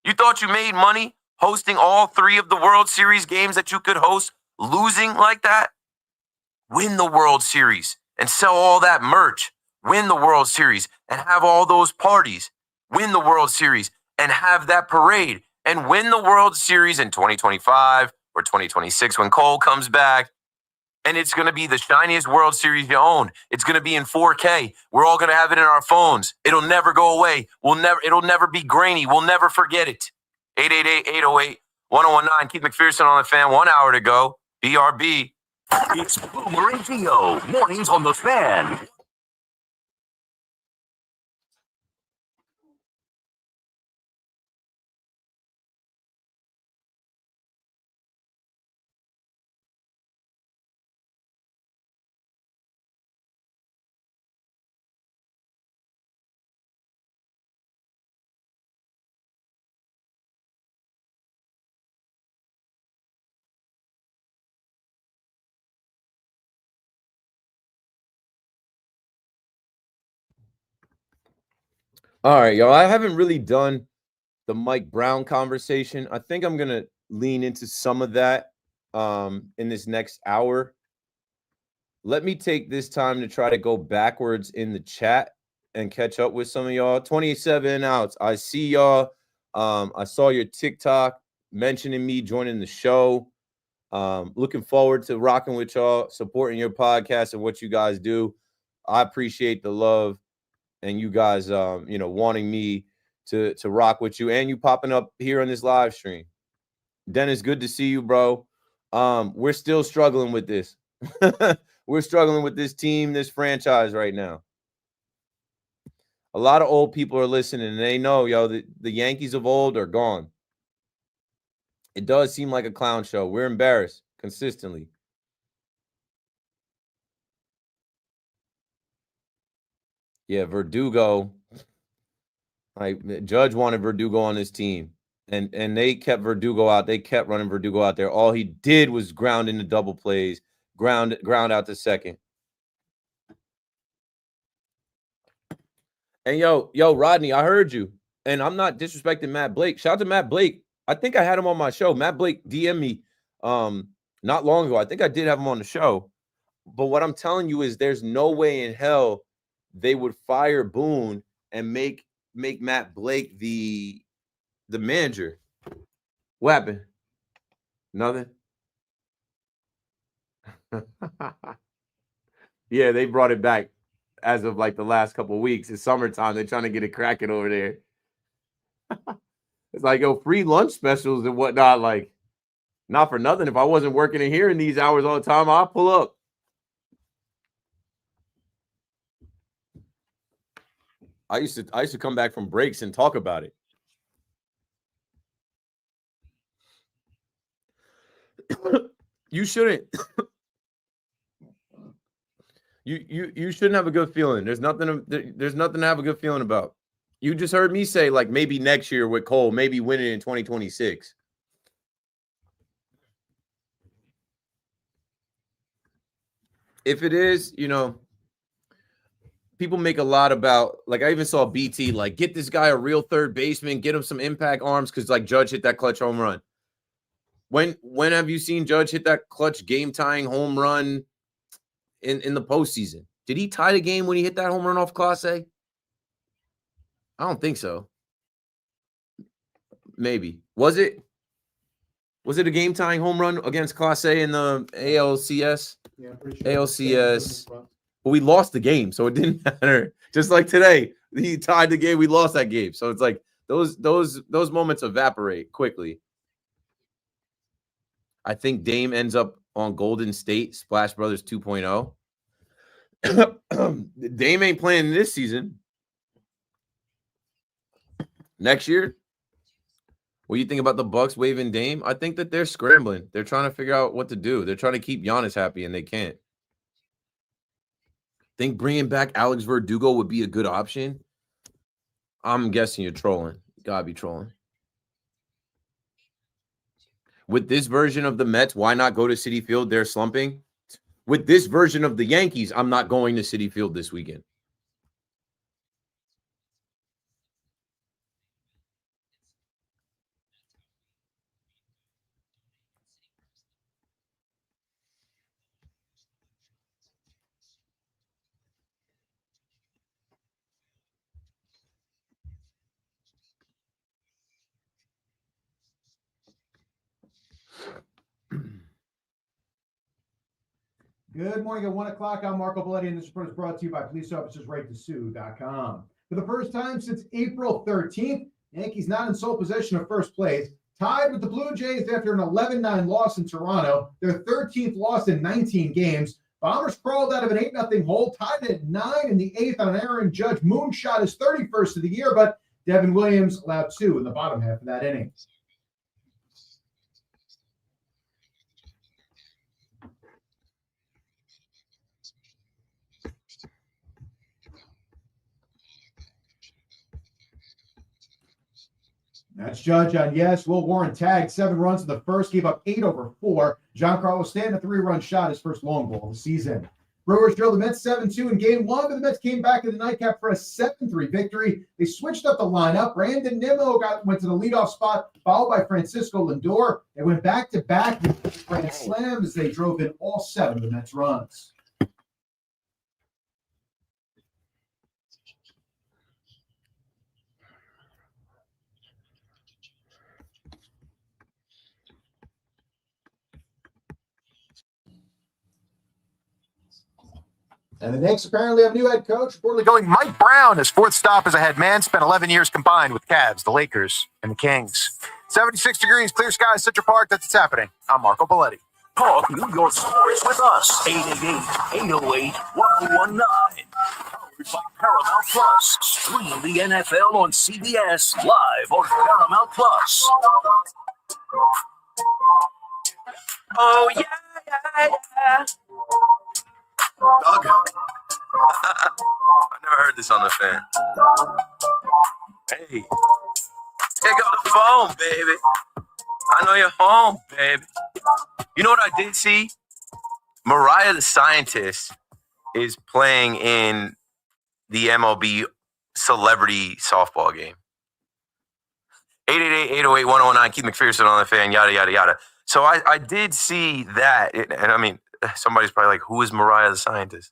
You thought you made money hosting all 3 of the World Series games that you could host, losing like that? Win the World Series and sell all that merch. Win the World Series and have all those parties. Win the World Series and have that parade. And win the World Series in 2025 or 2026 when Cole comes back. And it's going to be the shiniest World Series you own. It's going to be in 4K. We're all going to have it in our phones. It'll never go away. It'll never be grainy. We'll never forget it. 888-808-1019. Keith McPherson on the Fan. 1 hour to go. BRB. It's Boomer and Gio. Mornings on the Fan. All right, y'all. I haven't really done the Mike Brown conversation. I think I'm gonna lean into some of that in this next hour. Let me take this time to try to go backwards in the chat and catch up with some of y'all. 27 outs. I see y'all. I saw your TikTok mentioning me joining the show. Looking forward to rocking with y'all, supporting your podcast and what you guys do. I appreciate the love and you guys, wanting me to rock with you and you popping up here on this live stream. Dennis, good to see you, bro. We're still struggling with this. We're struggling with this team, this franchise right now. A lot of old people are listening and they know, the Yankees of old are gone. It does seem like a clown show. We're embarrassed consistently. Yeah, Verdugo. Like Judge wanted Verdugo on his team. And they kept Verdugo out. They kept running Verdugo out there. All he did was ground into double plays, ground out to second. And yo, Rodney, I heard you. And I'm not disrespecting Matt Blake. Shout out to Matt Blake. I think I had him on my show. Matt Blake DM'd me not long ago. I think I did have him on the show. But what I'm telling you is there's no way in hell they would fire Boone and make Matt Blake the manager. What happened? Nothing? Yeah, they brought it back as of like the last couple of weeks. It's summertime. They're trying to get it cracking over there. It's like, free lunch specials and whatnot. Like, not for nothing. If I wasn't working in here in these hours all the time, I'll pull up. I used to come back from breaks and talk about it. You shouldn't. You shouldn't have a good feeling. There's nothing to have a good feeling about. You just heard me say, like, maybe next year with Cole, maybe winning in 2026. If it is, people make a lot about, like, I even saw BT, like, get this guy a real third baseman, get him some impact arms, because, like, Judge hit that clutch home run. When have you seen Judge hit that clutch game-tying home run in the postseason? Did he tie the game when he hit that home run off Clase? I don't think so. Maybe. Was it a game-tying home run against Class A in the ALCS? Yeah, I'm pretty sure. ALCS. But we lost the game, so it didn't matter. Just like today, he tied the game. We lost that game. So it's like those moments evaporate quickly. I think Dame ends up on Golden State Splash Brothers 2.0. Dame ain't playing this season. Next year, what do you think about the Bucks waving Dame? I think that they're scrambling. They're trying to figure out what to do. They're trying to keep Giannis happy, and they can't. Think bringing back Alex Verdugo would be a good option? I'm guessing you're trolling. You gotta be trolling. With this version of the Mets, why not go to Citi Field? They're slumping. With this version of the Yankees, I'm not going to Citi Field this weekend. Good morning at 1 o'clock. I'm Marco Belletti, and this report is brought to you by policeofficersrighttosue.com. For the first time since April 13th, Yankees not in sole possession of first place, tied with the Blue Jays after an 11-9 loss in Toronto, their 13th loss in 19 games. Bombers crawled out of an 8-0 hole, tied at 9 in the 8th on an Aaron Judge moonshot, his 31st of the year, but Devin Williams allowed 2 in the bottom half of that inning. That's Judge on yes. Will Warren tagged 7 runs in the first, gave up 8 over 4. Giancarlo Stanton, a 3-run shot, his first long ball of the season. Brewers drilled the Mets 7-2 in Game 1, but the Mets came back in the nightcap for a 7-3 victory. They switched up the lineup. Brandon Nimmo went to the leadoff spot, followed by Francisco Lindor. They went back-to-back with grand slams as they drove in all 7 of the Mets' runs. And the Knicks apparently have a new head coach. Reportedly Going Mike Brown, his 4th stop as a head man, spent 11 years combined with Cavs, the Lakers, and the Kings. 76 degrees, clear skies, Central Park. That's what's happening. I'm Marco Belletti. Talk New York sports with us. 888-808-1019. Powered by Paramount Plus. Stream the NFL on CBS live on Paramount Plus. Oh, yeah. Doug. I never heard this on the fan. Hey, pick up the phone, baby. I know you're home, baby. You know what I did see? Mariah the Scientist is playing in the MLB celebrity softball game. 888-808-1019. Keith McPherson on the fan, yada, yada, yada. So I did see that. And I mean, somebody's probably like, who is Mariah the Scientist?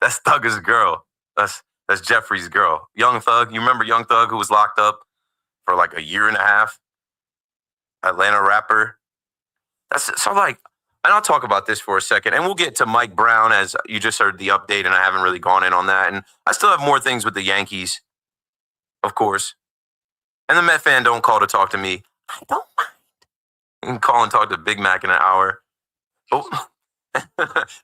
That's Thug's girl. That's Jeffrey's girl. Young Thug. You remember Young Thug, who was locked up for like a year and a half? Atlanta rapper. That's so like, and I'll talk about this for a second, and we'll get to Mike Brown, as you just heard the update, and I haven't really gone in on that. And I still have more things with the Yankees, of course. And the Met fan, don't call to talk to me. I don't mind. You can call and talk to Big Mac in an hour. Oh,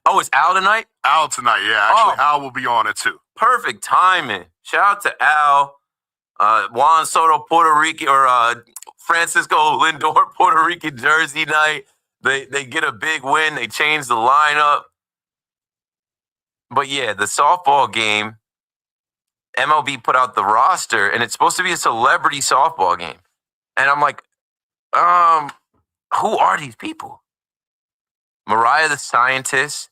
oh, it's Al tonight? Al tonight, yeah. Actually, Al will be on it too. Perfect timing. Shout out to Al. Juan Soto, Puerto Rican, or Francisco Lindor, Puerto Rican jersey night. They get a big win. They change the lineup. But yeah, the softball game, MLB put out the roster, and it's supposed to be a celebrity softball game. And I'm like, who are these people? Mariah the Scientist,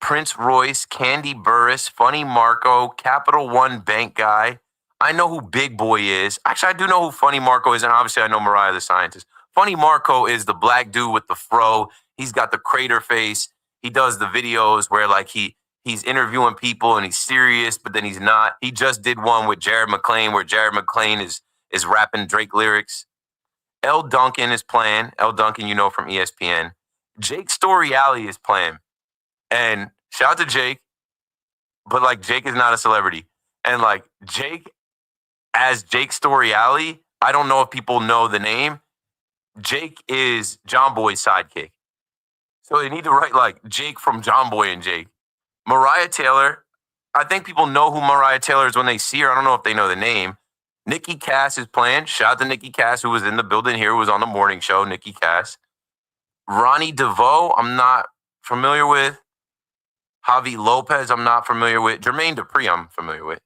Prince Royce, Candy Burris, Funny Marco, Capital One Bank guy. I know who Big Boy is. Actually, I do know who Funny Marco is, and obviously I know Mariah the Scientist. Funny Marco is the black dude with the fro. He's got the crater face. He does the videos where like he he's interviewing people and he's serious, but then he's not. He just did one with Jared McClain where Jared McClain is rapping Drake lyrics. L. Duncan is playing. L. Duncan, you know, from ESPN. Jake Storiale is playing. And shout out to Jake, but like Jake is not a celebrity. And like Jake as Jake Storiale, I don't know if people know the name. Jake is John Boy's sidekick. So they need to write like Jake from John Boy and Jake. Mariah Taylor, I think people know who Mariah Taylor is when they see her. I don't know if they know the name. Nikki Cass is playing. Shout out to Nikki Cass, who was in the building here, who was on the morning show, Nikki Cass. Ronnie DeVoe, I'm not familiar with. Javi Lopez, I'm not familiar with. Jermaine Dupri, I'm familiar with.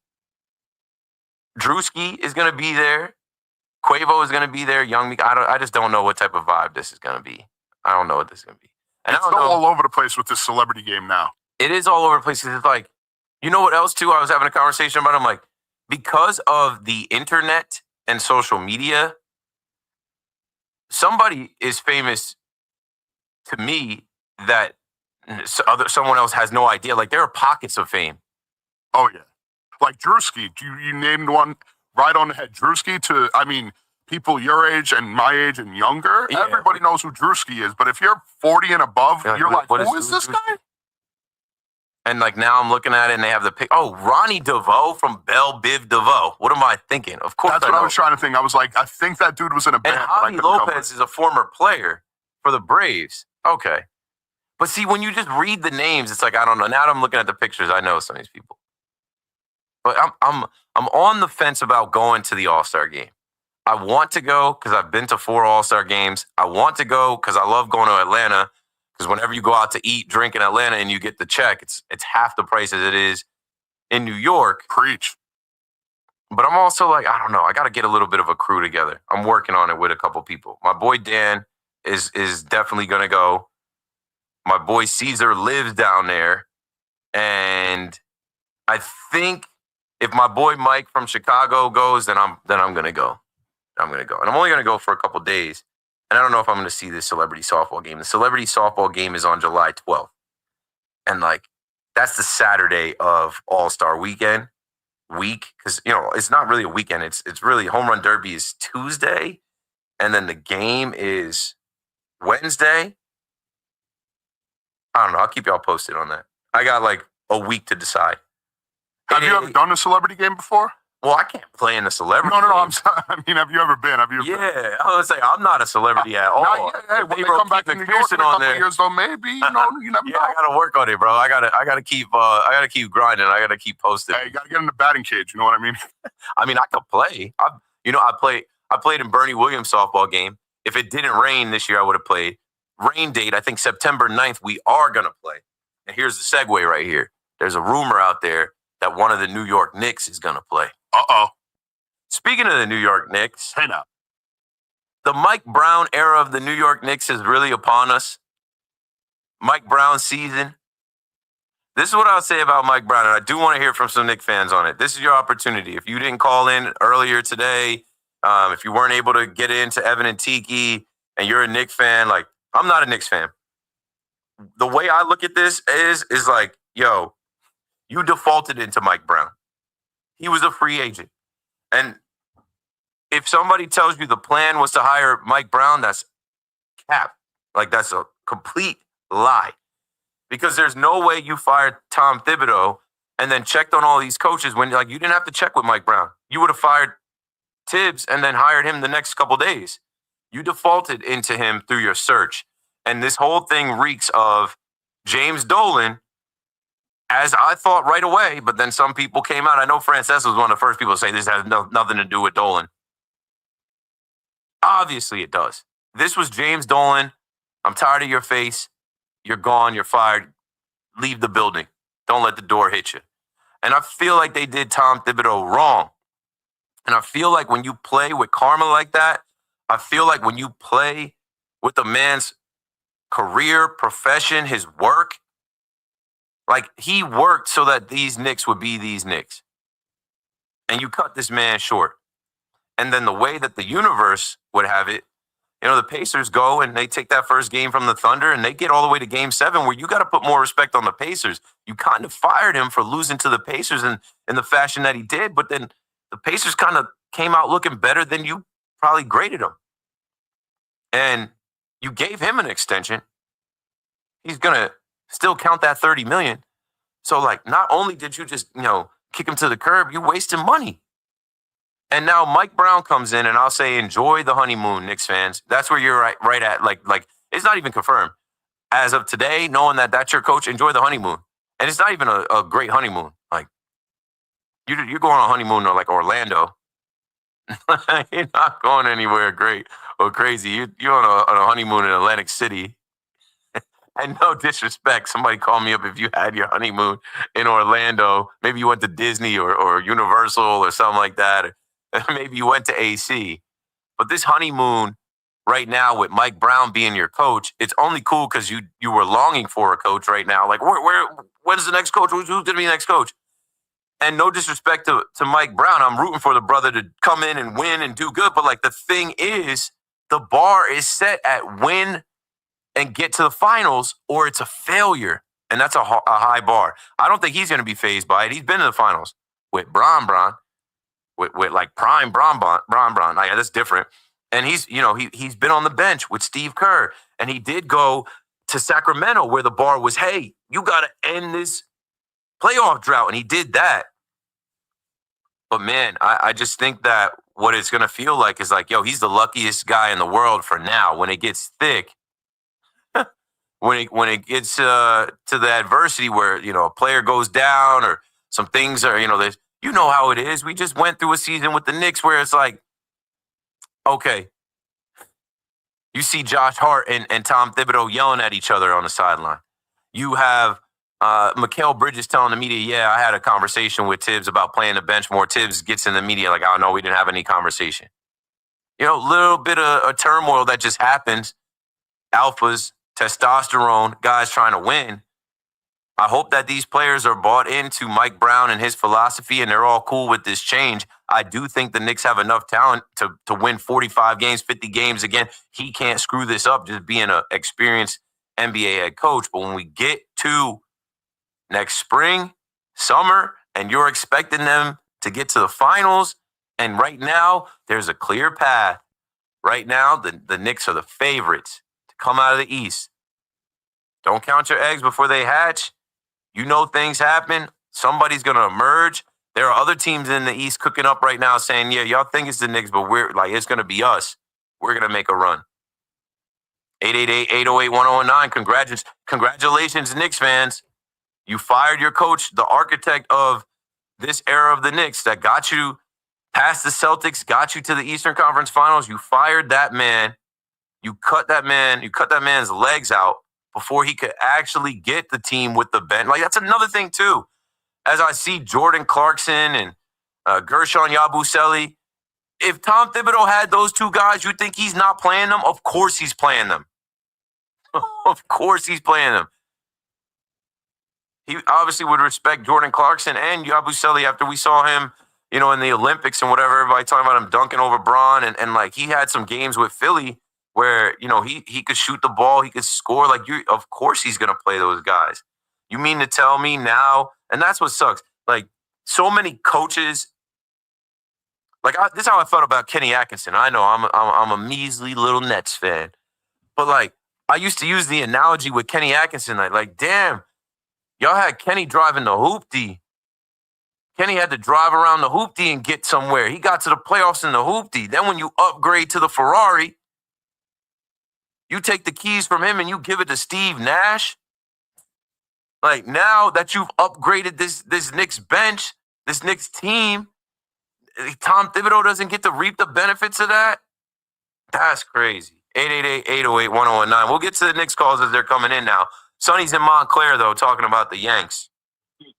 Drewski is going to be there. Quavo is going to be there. Young Meek. I just don't know what type of vibe this is going to be. I don't know what this is going to be. And it's all over the place with this celebrity game now. It is all over the place. It's like, you know what else, too? I was having a conversation about. I'm like, because of the internet and social media, somebody is famous to me that someone else has no idea. Like, there are pockets of fame. Oh, yeah. Like Drewski. You named one right on the head. Drewski to, I mean, people your age and my age and younger, everybody knows who Drewski is. But if you're 40 and above, you're like, who is this guy? And like now I'm looking at it and they have the pic. Oh, Ronnie DeVoe from Belle Biv DeVoe. What am I thinking? Of course That's what I was trying to think. I was like, I think that dude was in a band. And Javi Lopez is a former player for the Braves. Okay. But see, when you just read the names, it's like, I don't know. Now that I'm looking at the pictures, I know some of these people. But I'm on the fence about going to the All-Star game. I want to go because I've been to 4 All-Star games. I want to go because I love going to Atlanta. Because whenever you go out to eat, drink in Atlanta and you get the check, it's half the price as it is in New York. Preach. But I'm also like, I don't know. I got to get a little bit of a crew together. I'm working on it with a couple people. My boy Dan is definitely going to go. My boy Caesar lives down there. And I think if my boy Mike from Chicago goes, then I'm going to go. I'm going to go. And I'm only going to go for a couple days. And I don't know if I'm going to see this celebrity softball game. The celebrity softball game is on July 12th. And like, that's the Saturday of All-Star week. Because, you know, it's not really a weekend. It's really Home Run Derby is Tuesday. And then the game is Wednesday. I don't know. I'll keep y'all posted on that. I got like a week to decide. Have you ever done a celebrity game before? Well, I can't play in a celebrity game. I'm sorry. I mean, have you ever been? Yeah, I was like, I'm not a celebrity at all. Hey, when they come back to New York in a couple years, though, maybe you never know. I gotta work on it, bro. I gotta keep grinding. I gotta keep posting. Hey, you gotta get in the batting cage. You know what I mean? I mean, I could play. I played in Bernie Williams' softball game. If it didn't rain this year, I would have played. Rain date, I think September 9th, we are gonna play. And here's the segue right here. There's a rumor out there that one of the New York Knicks is gonna play. Uh-oh. Speaking of the New York Knicks, hey now, the Mike Brown era of the New York Knicks is really upon us. Mike Brown season. This is what I'll say about Mike Brown, and I do want to hear from some Knicks fans on it. This is your opportunity. If you didn't call in earlier today, if you weren't able to get into Evan and Tiki, and you're a Knicks fan, like, I'm not a Knicks fan. The way I look at this is like, yo, you defaulted into Mike Brown. He was a free agent. And if somebody tells you the plan was to hire Mike Brown, that's cap. Like, that's a complete lie. Because there's no way you fired Tom Thibodeau and then checked on all these coaches when, like, you didn't have to check with Mike Brown. You would have fired Tibbs and then hired him the next couple days. You defaulted into him through your search. And this whole thing reeks of James Dolan, as I thought right away, but then some people came out. I know Frances was one of the first people to say this has nothing to do with Dolan. Obviously it does. This was James Dolan. I'm tired of your face. You're gone. You're fired. Leave the building. Don't let the door hit you. And I feel like they did Tom Thibodeau wrong. And I feel like when you play with karma like that, I feel like when you play with a man's career, profession, his work, like, he worked so that these Knicks would be these Knicks. And you cut this man short. And then the way that the universe would have it the Pacers go and they take that first game from the Thunder and they get all the way to game 7 where you got to put more respect on the Pacers. You kind of fired him for losing to the Pacers in the fashion that he did, but then the Pacers kind of came out looking better than you probably graded them. And you gave him an extension. He's going to still count that $30 million. So, like, not only did you just, kick him to the curb, you wasted money. And now Mike Brown comes in, and I'll say enjoy the honeymoon, Knicks fans. That's where you're right at. Like it's not even confirmed. As of today, knowing that that's your coach, enjoy the honeymoon. And it's not even a great honeymoon. Like, you're going on a honeymoon to, like, Orlando. You're not going anywhere great or crazy. You're on a honeymoon in Atlantic City. And no disrespect, somebody call me up if you had your honeymoon in Orlando. Maybe you went to Disney or Universal or something like that. Or maybe you went to AC. But this honeymoon right now with Mike Brown being your coach, it's only cool because you were longing for a coach right now. Like, when's the next coach? Who's going to be the next coach? And no disrespect to Mike Brown. I'm rooting for the brother to come in and win and do good. But, like, the thing is, the bar is set at win and get to the finals, or it's a failure. And that's a high bar. I don't think he's going to be fazed by it. He's been to the finals with Bron, with like prime Bron. Like, that's different. And he's been on the bench with Steve Kerr. And he did go to Sacramento where the bar was, hey, you got to end this playoff drought. And he did that. But, man, I just think that what it's going to feel like is like, yo, he's the luckiest guy in the world for now. When it gets thick, when it gets to the adversity where, a player goes down or some things are, there's, how it is. We just went through a season with the Knicks where it's like, okay, you see Josh Hart and Tom Thibodeau yelling at each other on the sideline. You have Mikal Bridges telling the media, yeah, I had a conversation with Tibbs about playing the bench more. Tibbs gets in the media like, oh, no, we didn't have any conversation. A little bit of a turmoil that just happens. Alphas, testosterone, guys trying to win. I hope that these players are bought into Mike Brown and his philosophy and they're all cool with this change. I do think the Knicks have enough talent to win 45 games, 50 games. Again, he can't screw this up just being an experienced NBA head coach. But when we get to next spring, summer, and you're expecting them to get to the finals, and right now there's a clear path. Right now, the Knicks are the favorites to come out of the East. Don't count your eggs before they hatch. Things happen. Somebody's going to emerge. There are other teams in the East cooking up right now saying, yeah, y'all think it's the Knicks, but it's going to be us. We're going to make a run. 888-808-1019. Congratulations, Knicks fans. You fired your coach, the architect of this era of the Knicks that got you past the Celtics, got you to the Eastern Conference Finals. You fired that man. You cut that man's legs out before he could actually get the team with the bench. Like, that's another thing, too. As I see Jordan Clarkson and Gershon Yabusele, if Tom Thibodeau had those two guys, you think he's not playing them? Of course he's playing them. Of course he's playing them. He obviously would respect Jordan Clarkson and Yabusele after we saw him, in the Olympics and whatever. Everybody talking about him dunking over Bron. And like, he had some games with Philly where, he could shoot the ball, he could score. Like, of course he's going to play those guys. You mean to tell me now? And that's what sucks. Like, so many coaches. Like, this is how I felt about Kenny Atkinson. I know I'm a measly little Nets fan. But, like, I used to use the analogy with Kenny Atkinson. Like, damn, y'all had Kenny driving the hoopty. Kenny had to drive around the hoopty and get somewhere. He got to the playoffs in the hoopty. Then when you upgrade to the Ferrari, you take the keys from him and you give it to Steve Nash. Like, now that you've upgraded this Knicks bench, this Knicks team, Tom Thibodeau doesn't get to reap the benefits of that? That's crazy. 888-808-1019. We'll get to the Knicks calls as they're coming in now. Sonny's in Montclair, though, talking about the Yanks.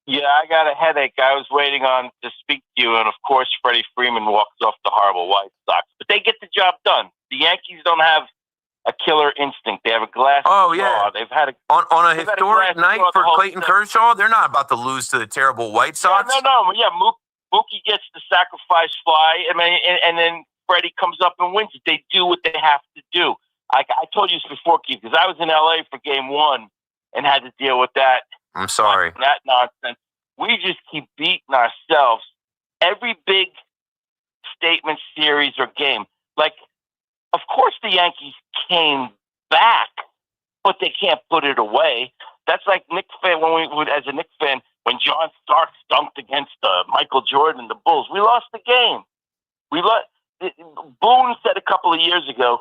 Yeah, I got a headache. I was waiting on to speak to you, and of course, Freddie Freeman walks off the horrible White Sox. But they get the job done. The Yankees don't have a killer instinct. They have a glass straw. Yeah. They've had on a historic night for Clayton Kershaw. They're not about to lose to the terrible White Sox. Yeah, no. Yeah, Mookie gets the sacrifice fly. I mean, and then Freddie comes up and wins it. They do what they have to do. I told you this before, Keith, because I was in LA for Game 1 and had to deal with that. I'm sorry. That nonsense. We just keep beating ourselves every big statement, series, or game. Like, of course the Yankees came back, but they can't put it away. That's like Knicks fan as a Knicks fan, when John Stark dunked against Michael Jordan and the Bulls. We lost the game. Boone said a couple of years ago,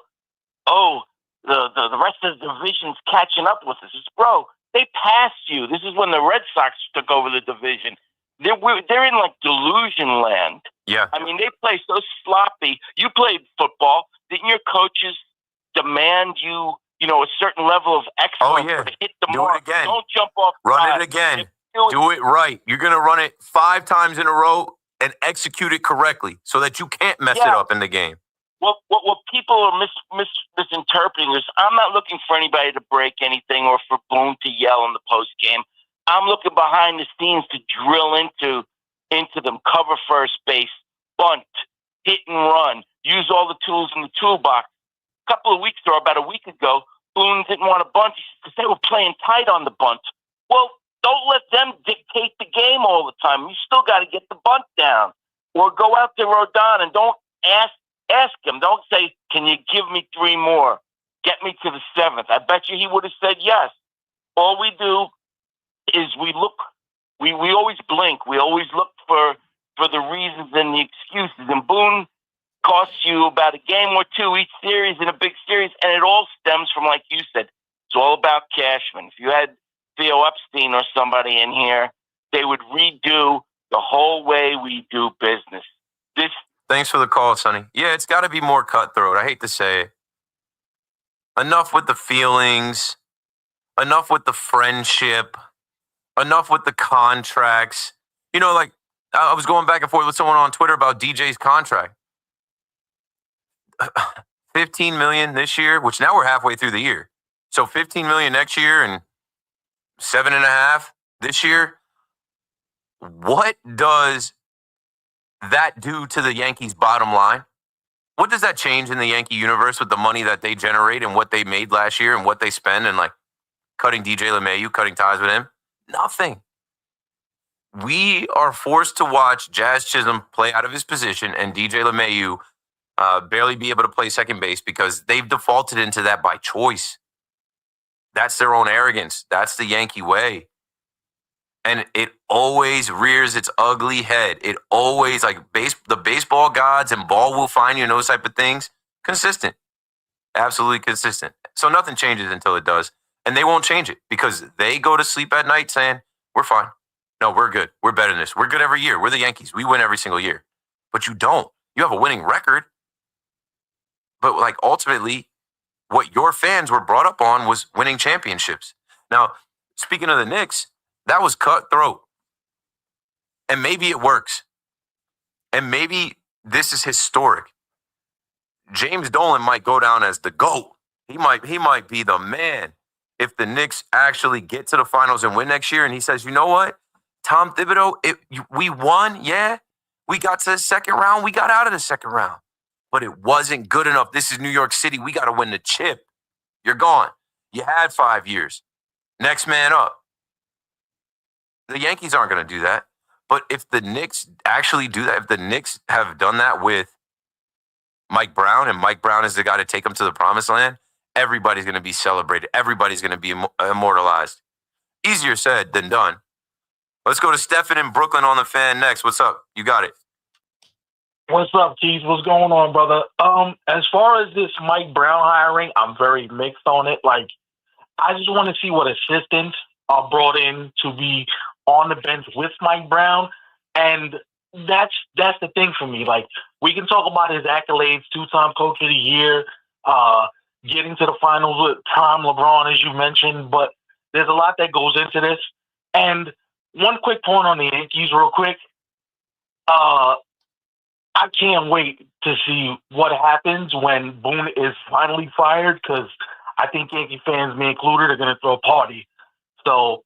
"Oh, the rest of the division's catching up with us." It's, bro, they passed you. This is when the Red Sox took over the division. They're in like delusion land. Yeah. I mean, they play so sloppy. You played football. Didn't your coaches demand you a certain level of excellence to hit the mark? It again. Don't jump off. Run it again. Do it right. You're going to run it 5 times in a row and execute it correctly so that you can't mess it up in the game. What people are misinterpreting is, I'm not looking for anybody to break anything or for Boone to yell in the post game. I'm looking behind the scenes to drill into them, cover first base, bunt, hit and run, use all the tools in the toolbox. A couple of weeks ago, about a week ago, Boone didn't want to bunt because they were playing tight on the bunt. Well, don't let them dictate the game all the time. You still got to get the bunt down. Or go out to Rodon and don't ask him. Don't say, "Can you give me 3 more? Get me to the 7th." I bet you he would have said yes. All we do is we look. We always blink. We always look for the reasons and the excuses. And Boone costs you about a game or 2 each series in a big series, and it all stems from, like you said, it's all about Cashman. If you had Theo Epstein or somebody in here, they would redo the whole way we do business. Thanks for the call, Sonny. Yeah, it's got to be more cutthroat. I hate to say it. Enough with the feelings. Enough with the friendship. Enough with the contracts. Like, I was going back and forth with someone on Twitter about DJ's contract. $15 million this year, which now we're halfway through the year. So $15 million next year and $7.5 million this year. What does that do to the Yankees' bottom line? What does that change in the Yankee universe with the money that they generate and what they made last year and what they spend and like cutting DJ LeMahieu, cutting ties with him? Nothing. We are forced to watch Jazz Chisholm play out of his position and DJ LeMahieu barely be able to play second base because they've defaulted into that by choice. That's their own arrogance. That's the Yankee way. And it always rears its ugly head. It always, like the baseball gods and ball will find you and those type of things, consistent. Absolutely consistent. So nothing changes until it does. And they won't change it because they go to sleep at night saying, we're fine. No, we're good. We're better than this. We're good every year. We're the Yankees. We win every single year. But you don't. You have a winning record. But like ultimately, what your fans were brought up on was winning championships. Now, speaking of the Knicks, that was cutthroat. And maybe it works. And maybe this is historic. James Dolan might go down as the GOAT. He might be the man if the Knicks actually get to the finals and win next year. And he says, you know what? Tom Thibodeau, we won, yeah. We got to the second round. We got out of the second round. But it wasn't good enough. This is New York City. We got to win the chip. You're gone. You had 5 years. Next man up. The Yankees aren't going to do that. But if the Knicks actually do that, if the Knicks have done that with Mike Brown, and Mike Brown is the guy to take them to the promised land, everybody's going to be celebrated. Everybody's going to be immortalized. Easier said than done. Let's go to Stefan in Brooklyn on the Fan next. What's up? You got it. What's up, Keith? What's going on, brother? As far as this Mike Brown hiring, I'm very mixed on it. Like, I just want to see what assistants are brought in to be on the bench with Mike Brown. And that's the thing for me. Like, we can talk about his accolades, 2-time coach of the year, getting to the finals with prime LeBron, as you mentioned, but there's a lot that goes into this. And one quick point on the Yankees real quick. I can't wait to see what happens when Boone is finally fired, because I think Yankee fans, me included, are going to throw a party. So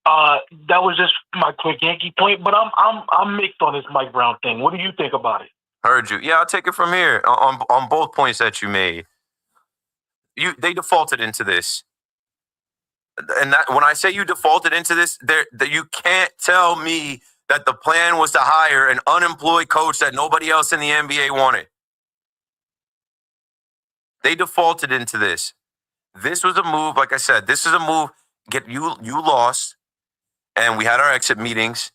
that was just my quick Yankee point. But I'm mixed on this Mike Brown thing. What do you think about it? Heard you. Yeah, I'll take it from here on both points that you made. they defaulted into this. And that when I say you defaulted into this, that you can't tell me that the plan was to hire an unemployed coach that nobody else in the NBA wanted. They defaulted into this. This was a move, like I said, this is a move. You lost, and we had our exit meetings,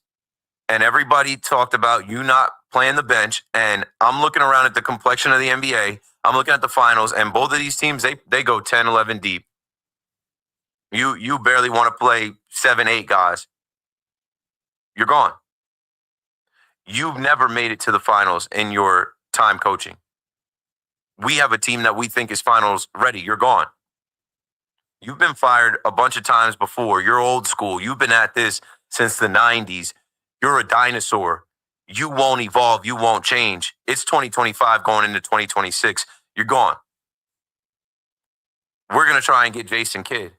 and everybody talked about you not playing the bench. And I'm looking around at the complexion of the NBA. I'm looking at the finals, and both of these teams, they go 10, 11 deep. You barely want to play 7, 8 guys. You're gone. You've never made it to the finals in your time coaching. We have a team that we think is finals ready. You're gone. You've been fired a bunch of times before. You're old school. You've been at this since the 90s. You're a dinosaur. You won't evolve. You won't change. It's 2025 going into 2026. You're gone. We're going to try and get Jason Kidd.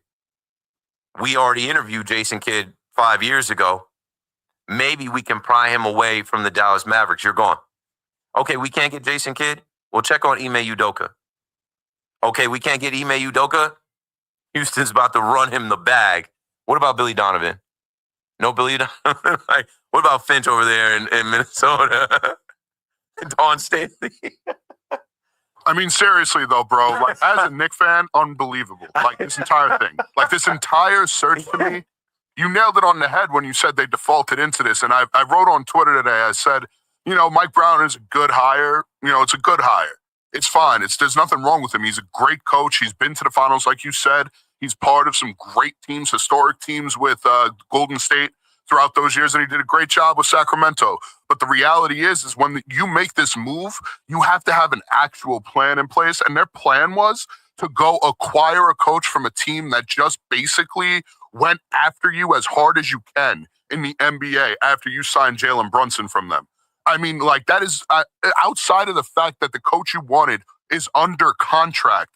We already interviewed Jason Kidd 5 years ago. Maybe we can pry him away from the Dallas Mavericks. You're gone. Okay, we can't get Jason Kidd? Well, check on Ime Udoka. Okay, we can't get Ime Udoka? Houston's about to run him the bag. What about Billy Donovan? No Billy Donovan? Like, what about Finch over there in Minnesota? Dawn Stanley? I mean, seriously, though, bro, like, as a Knicks fan, unbelievable. Like, this entire thing. Like, this entire search to me, you nailed it on the head when you said they defaulted into this. And I wrote on Twitter today, I said, you know, Mike Brown is a good hire. You know, it's a good hire. It's fine. There's nothing wrong with him. He's a great coach. He's been to the finals, like you said. He's part of some great teams, historic teams with Golden State throughout those years, and he did a great job with Sacramento. But the reality is when you make this move, you have to have an actual plan in place. And their plan was to go acquire a coach from a team that just basically went after you as hard as you can in the NBA after you signed Jalen Brunson from them. I mean, like, that is outside of the fact that the coach you wanted is under contract.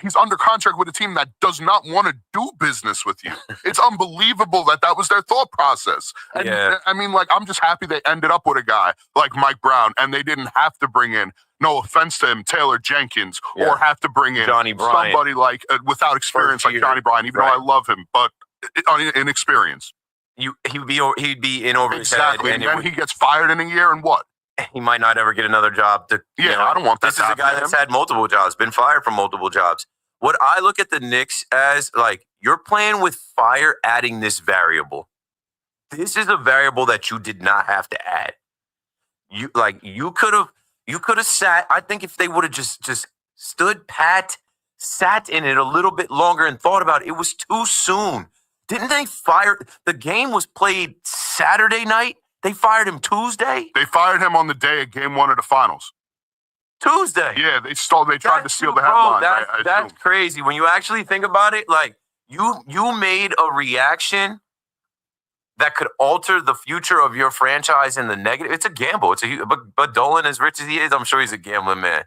He's under contract with a team that does not want to do business with you. It's unbelievable that was their thought process. And Yeah. I mean, like, I'm just happy they ended up with a guy like Mike Brown, and they didn't have to bring in, no offense to him, Taylor Jenkins, or have to bring in Johnny Bryant. somebody like without experience like Johnny Bryant, even though I love him, but inexperience. He'd be in over his head. Exactly, and then he gets fired in a year, and what? He might not ever get another job. I don't want that This to is a happen guy to that's him. had multiple jobs, been fired from multiple jobs. What I look at the Knicks as, like, you're playing with fire, adding this variable. This is a variable that you did not have to add. You could have sat. I think if they would have just stood pat, sat in it a little bit longer and thought about it, it was too soon. Didn't they fire? The game was played Saturday night. They fired him Tuesday? They fired him on the day of game 1 of the finals. Tuesday. Yeah, they tried to steal the headlines. That's crazy. When you actually think about it, like, you made a reaction that could alter the future of your franchise in the negative. It's a gamble. But Dolan, as rich as he is, I'm sure he's a gambling man.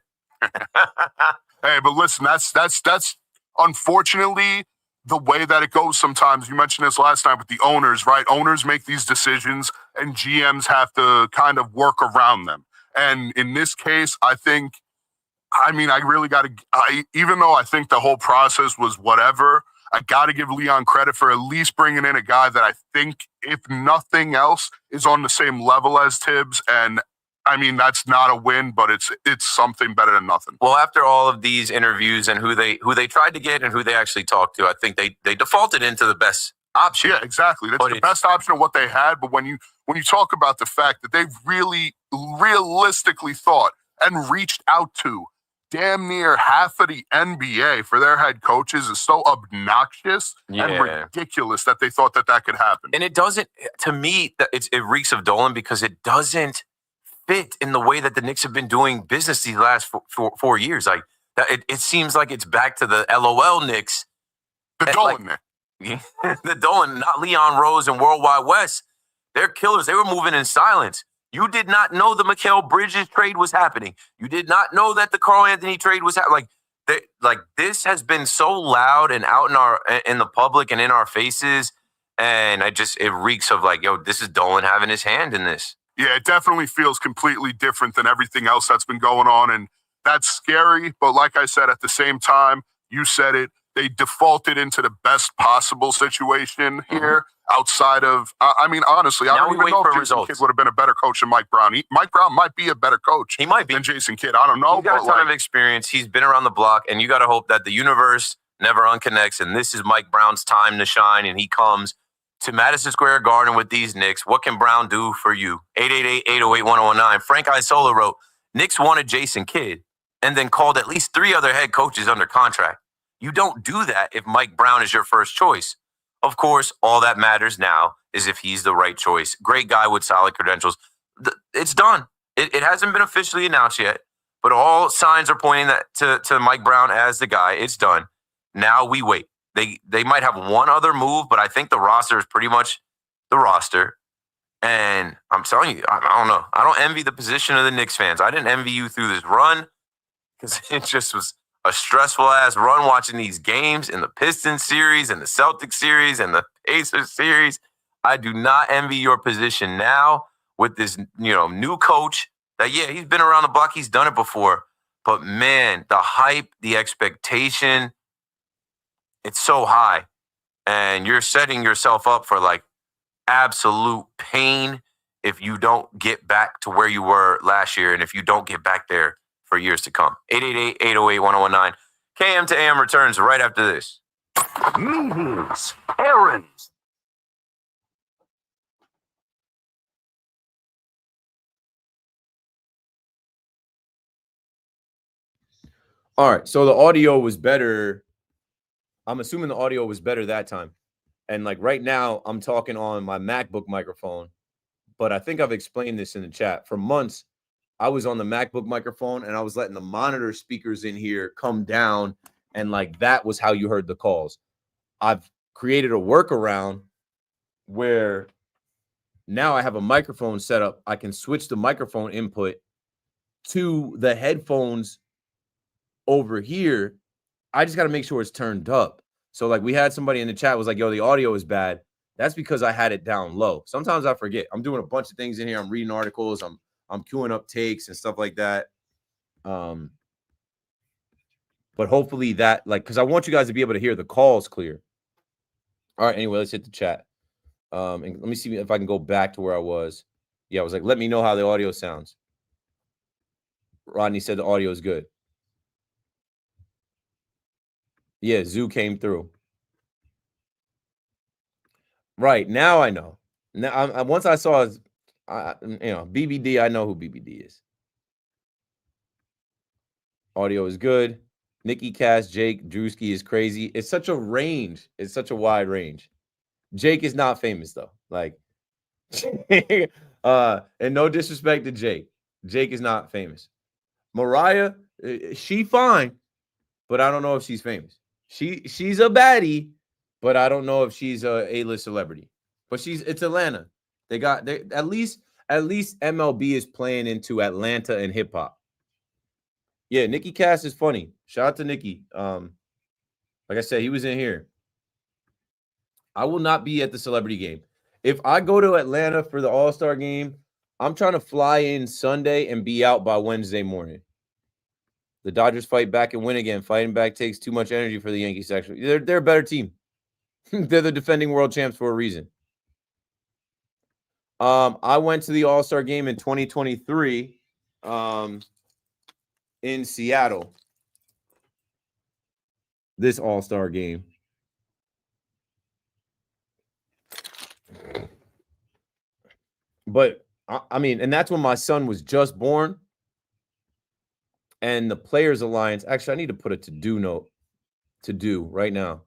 Hey, but listen, that's unfortunately the way that it goes sometimes. You mentioned this last time with the owners, right? Owners make these decisions and GMs have to kind of work around them. And in this case, I really got to, even though I think the whole process was whatever, I got to give Leon credit for at least bringing in a guy that I think, if nothing else, is on the same level as Tibbs. And I mean, that's not a win, but it's something better than nothing. Well, after all of these interviews and who they tried to get and who they actually talked to, I think they defaulted into the best option. Yeah, exactly. That's the best option of what they had. But when you talk about the fact that they've really realistically thought and reached out to damn near half of the NBA for their head coaches is so obnoxious and ridiculous that they thought that could happen. And it doesn't, to me, it reeks of Dolan because it doesn't fit in the way that the Knicks have been doing business these last 4 years. Like, it seems like it's back to the LOL Knicks. The Dolan Knicks. The Dolan, not Leon Rose and Worldwide West. They're killers. They were moving in silence. You did not know the Mikal Bridges trade was happening. You did not know that the Carl Anthony trade was happening. Like this has been so loud and out in the public and in our faces, and it reeks of like, yo, this is Dolan having his hand in this. Yeah, it definitely feels completely different than everything else that's been going on. And That's scary. But like I said, at the same time, you said it, they defaulted into the best possible situation here outside of, I mean, honestly, I don't even know if Jason Kidd would have been a better coach than Mike Brown. Mike Brown might be a better coach than Jason Kidd. I don't know. He's got a ton of experience. He's been around the block, and you got to hope that the universe never unconnects, and this is Mike Brown's time to shine, and he comes to Madison Square Garden with these Knicks. What can Brown do for you? 888-808-1019. Frank Isola wrote, Knicks wanted Jason Kidd and then called at least 3 other head coaches under contract. You don't do that if Mike Brown is your first choice. Of course, all that matters now is if he's the right choice. Great guy with solid credentials. It's done. It hasn't been officially announced yet, but all signs are pointing to Mike Brown as the guy. It's done. Now we wait. They might have one other move, but I think the roster is pretty much the roster. And I'm telling you, I don't know. I don't envy the position of the Knicks fans. I didn't envy you through this run because it just was a stressful-ass run watching these games in the Pistons series and the Celtics series and the Pacers series. I do not envy your position now with this, new coach that, yeah, he's been around the block. He's done it before. But, man, the hype, the expectation, it's so high. And you're setting yourself up for, absolute pain if you don't get back to where you were last year and if you don't get back there for years to come. 888-808-1019. KM to AM returns right after this. Meetings, errands. All right, so the audio was better. I'm assuming the audio was better that time. And right now, I'm talking on my MacBook microphone, but I think I've explained this in the chat. For months, I was on the MacBook microphone and I was letting the monitor speakers in here come down, and that was how you heard the calls. I've created a workaround where now I have a microphone set up. I can switch the microphone input to the headphones over here. I just got to make sure it's turned up. So we had somebody in the chat was like, yo, the audio is bad. That's because I had it down low. Sometimes I forget. I'm doing a bunch of things in here. I'm reading articles. I'm queuing up takes and stuff like that. But hopefully that, because I want you guys to be able to hear the calls clear. All right, anyway, let's hit the chat. And let me see if I can go back to where I was. Yeah, I was like, let me know how the audio sounds. Rodney said the audio is good. Yeah, Zoo came through. Right, now I know. Now, once I saw, BBD, I know who BBD is. Audio is good. Nikki Cass, Jake, Drewski is crazy. It's such a range. It's such a wide range. Jake is not famous, though. And no disrespect to Jake. Jake is not famous. Mariah, she fine, but I don't know if she's famous. She's a baddie, but I don't know if she's a A-list celebrity. But it's Atlanta. They at least MLB is playing into Atlanta and hip hop. Yeah, Nikki Cass is funny. Shout out to Nikki. Like I said, he was in here. I will not be at the celebrity game. If I go to Atlanta for the All-Star game, I'm trying to fly in Sunday and be out by Wednesday morning. The Dodgers fight back and win again. Fighting back takes too much energy for the Yankees, actually. They're a better team. They're the defending world champs for a reason. I went to the All-Star game in 2023 in Seattle. This All-Star game. But, I mean, and that's when my son was just born. And the Players Alliance, actually, I need to put a to-do note to do right now.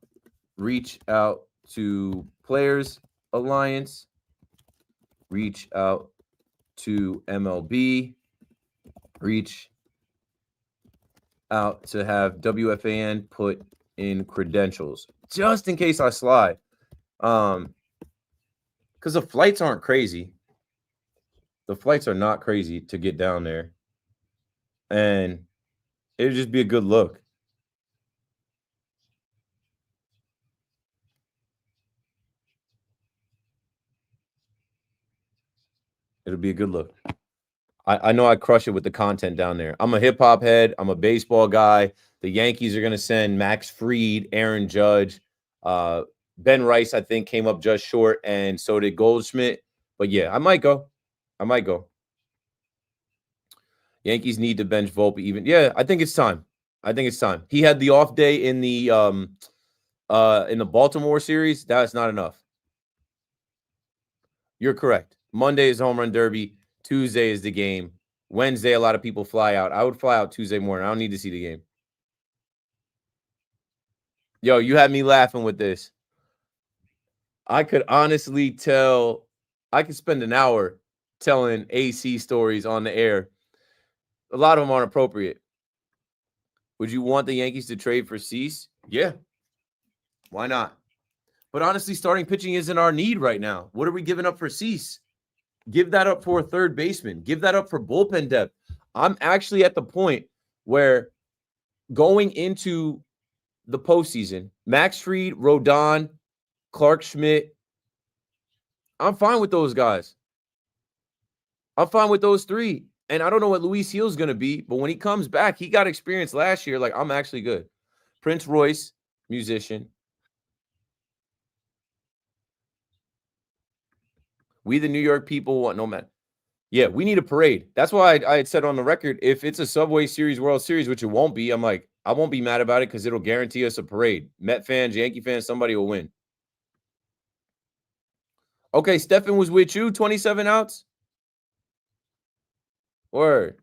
Reach out to Players Alliance. Reach out to MLB. Reach out to have WFAN put in credentials, just in case I slide. Because the flights aren't crazy. The flights are not crazy to get down there. And it would just be a good look. It'll be a good look. I know I crush it with the content down there. I'm a hip hop head. I'm a baseball guy. The Yankees are going to send Max Fried, Aaron Judge, Ben Rice, I think, came up just short, and so did Goldschmidt. But yeah, I might go. Yankees need to bench Volpe even. Yeah, I think it's time. He had the off day in the Baltimore series. That's not enough. You're correct. Monday is home run derby. Tuesday is the game. Wednesday, a lot of people fly out. I would fly out Tuesday morning. I don't need to see the game. Yo, you had me laughing with this. I could honestly tell, I could spend an hour telling AC stories on the air. A lot of them aren't appropriate. Would you want the Yankees to trade for Cease? Yeah. Why not? But honestly, starting pitching isn't our need right now. What are we giving up for Cease? Give that up for a third baseman. Give that up for bullpen depth. I'm actually at the point where going into the postseason, Max Fried, Rodon, Clark Schmidt, I'm fine with those guys. I'm fine with those three. And I don't know what Luis Gil's going to be, but when he comes back, he got experience last year. Like, I'm actually good. Prince Royce, musician. We, the New York people, want no man. Yeah, we need a parade. That's why I had said on the record, if it's a Subway Series, World Series, which it won't be, I'm like, I won't be mad about it because it'll guarantee us a parade. Met fans, Yankee fans, somebody will win. Okay, Stefan was with you, 27 outs? Word.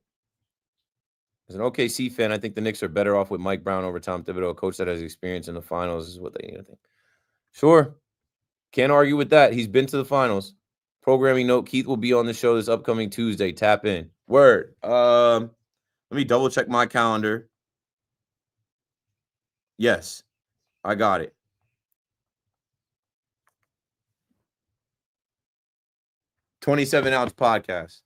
As an OKC fan, I think the Knicks are better off with Mike Brown over Tom Thibodeau, a coach that has experience in the finals is what they need, I think. Sure. Can't argue with that. He's been to the finals. Programming note, Keith will be on the show this upcoming Tuesday. Tap in. Word. Let me double check my calendar. Yes, I got it. "27 Ounce Podcast."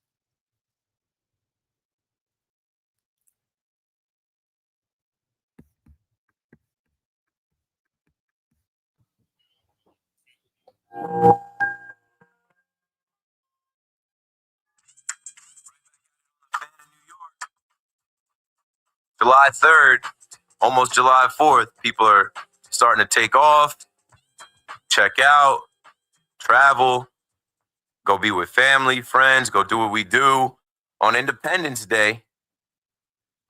July 3rd, almost July 4th, people are starting to take off, check out, travel, go be with family, friends, go do what we do on Independence Day.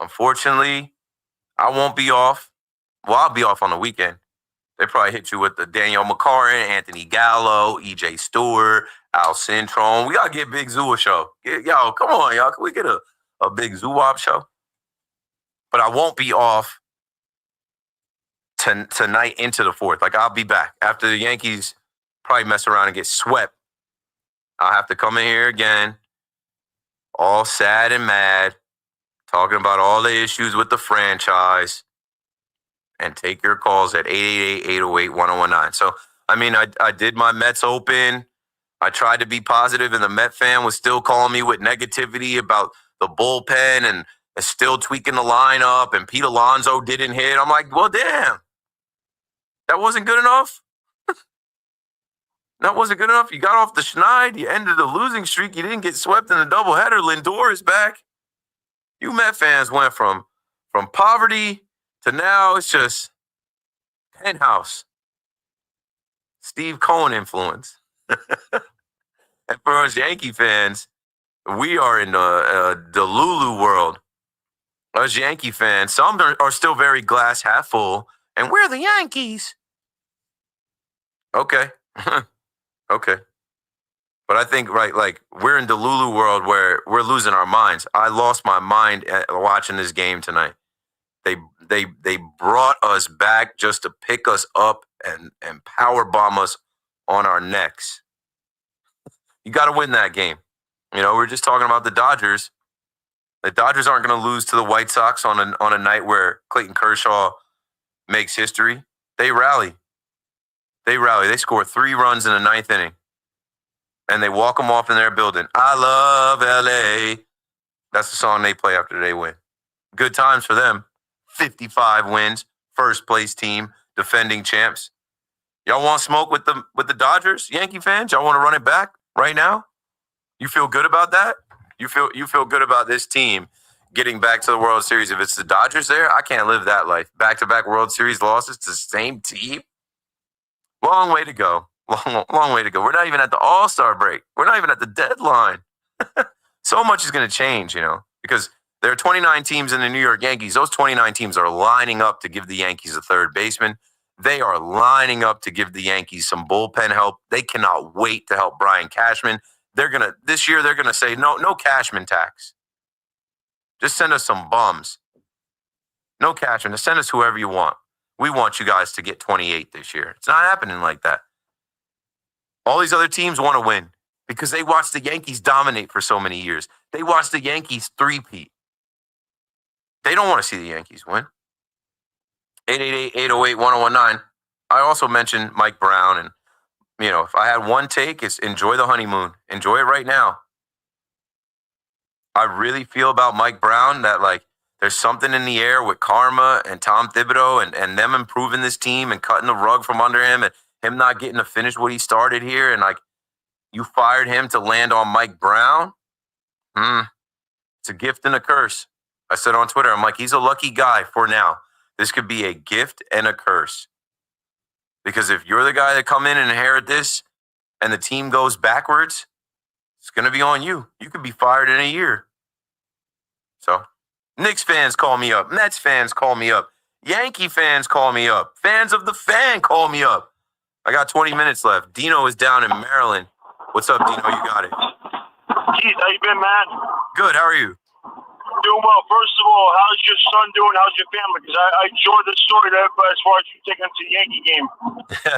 Unfortunately, I won't be off. Well, I'll be off on the weekend. They probably hit you with the Daniel McCarran, Anthony Gallo, EJ Stewart, Al Centron. We got to get Big Zoo a show. Yo, come on, y'all. Can we get a big Zoo-Wop show? But I won't be off tonight into the 4th. Like, I'll be back. After the Yankees probably mess around and get swept, I'll have to come in here again, all sad and mad, talking about all the issues with the franchise, and take your calls at 888-808-1019. So, I mean, I did my Mets Open. I tried to be positive, and the Met fan was still calling me with negativity about the bullpen and still tweaking the lineup, and Pete Alonso didn't hit. I'm like, well, damn. That wasn't good enough? That wasn't good enough? You got off the schneid. You ended the losing streak. You didn't get swept in the doubleheader. Lindor is back. You Met fans went from poverty to now it's just penthouse. Steve Cohen influence. And for us Yankee fans, we are in the Delulu world. Us Yankee fans, some are still very glass half full, and we're the Yankees. Okay. Okay. But I think, right, like, we're in Delulu world where we're losing our minds. I lost my mind at watching this game tonight. They brought us back just to pick us up and power bomb us on our necks. You got to win that game. You know, we're just talking about the Dodgers. The Dodgers aren't going to lose to the White Sox on a night where Clayton Kershaw makes history. They rally. They score 3 runs in the 9th inning. And they walk them off in their building. I love LA. That's the song they play after they win. Good times for them. 55 wins, first place team, defending champs. Y'all want smoke with the Dodgers, Yankee fans? Y'all want to run it back right now? You feel good about that? You feel good about this team getting back to the World Series. If it's the Dodgers there, I can't live that life. Back-to-back World Series losses to the same team. Long way to go. Long way to go. We're not even at the All-Star break. We're not even at the deadline. So much is going to change, because there are 29 teams in the New York Yankees. Those 29 teams are lining up to give the Yankees a third baseman. They are lining up to give the Yankees some bullpen help. They cannot wait to help Brian Cashman. This year they're gonna say no Cashman tax. Just send us some bums. No Cashman. Just send us whoever you want. We want you guys to get 28 this year. It's not happening like that. All these other teams want to win because they watched the Yankees dominate for so many years. They watched the Yankees three-peat. They don't want to see the Yankees win. 888-808-1019. I also mentioned Mike Brown, and if I had one take, it's enjoy the honeymoon. Enjoy it right now. I really feel about Mike Brown that there's something in the air with karma and Tom Thibodeau and them improving this team and cutting the rug from under him and him not getting to finish what he started here. And you fired him to land on Mike Brown. It's a gift and a curse. I said on Twitter, I'm like, he's a lucky guy for now. This could be a gift and a curse. Because if you're the guy that come in and inherit this and the team goes backwards, it's going to be on you. You could be fired in a year. So, Knicks fans call me up. Mets fans call me up. Yankee fans call me up. Fans of the fan call me up. I got 20 minutes left. Dino is down in Maryland. What's up, Dino? You got it. Keith, how you been, man? Good. How are you? Doing well. First of all, how's your son doing? How's your family? Because I enjoyed the story there, but as far as you taking them to the Yankee game.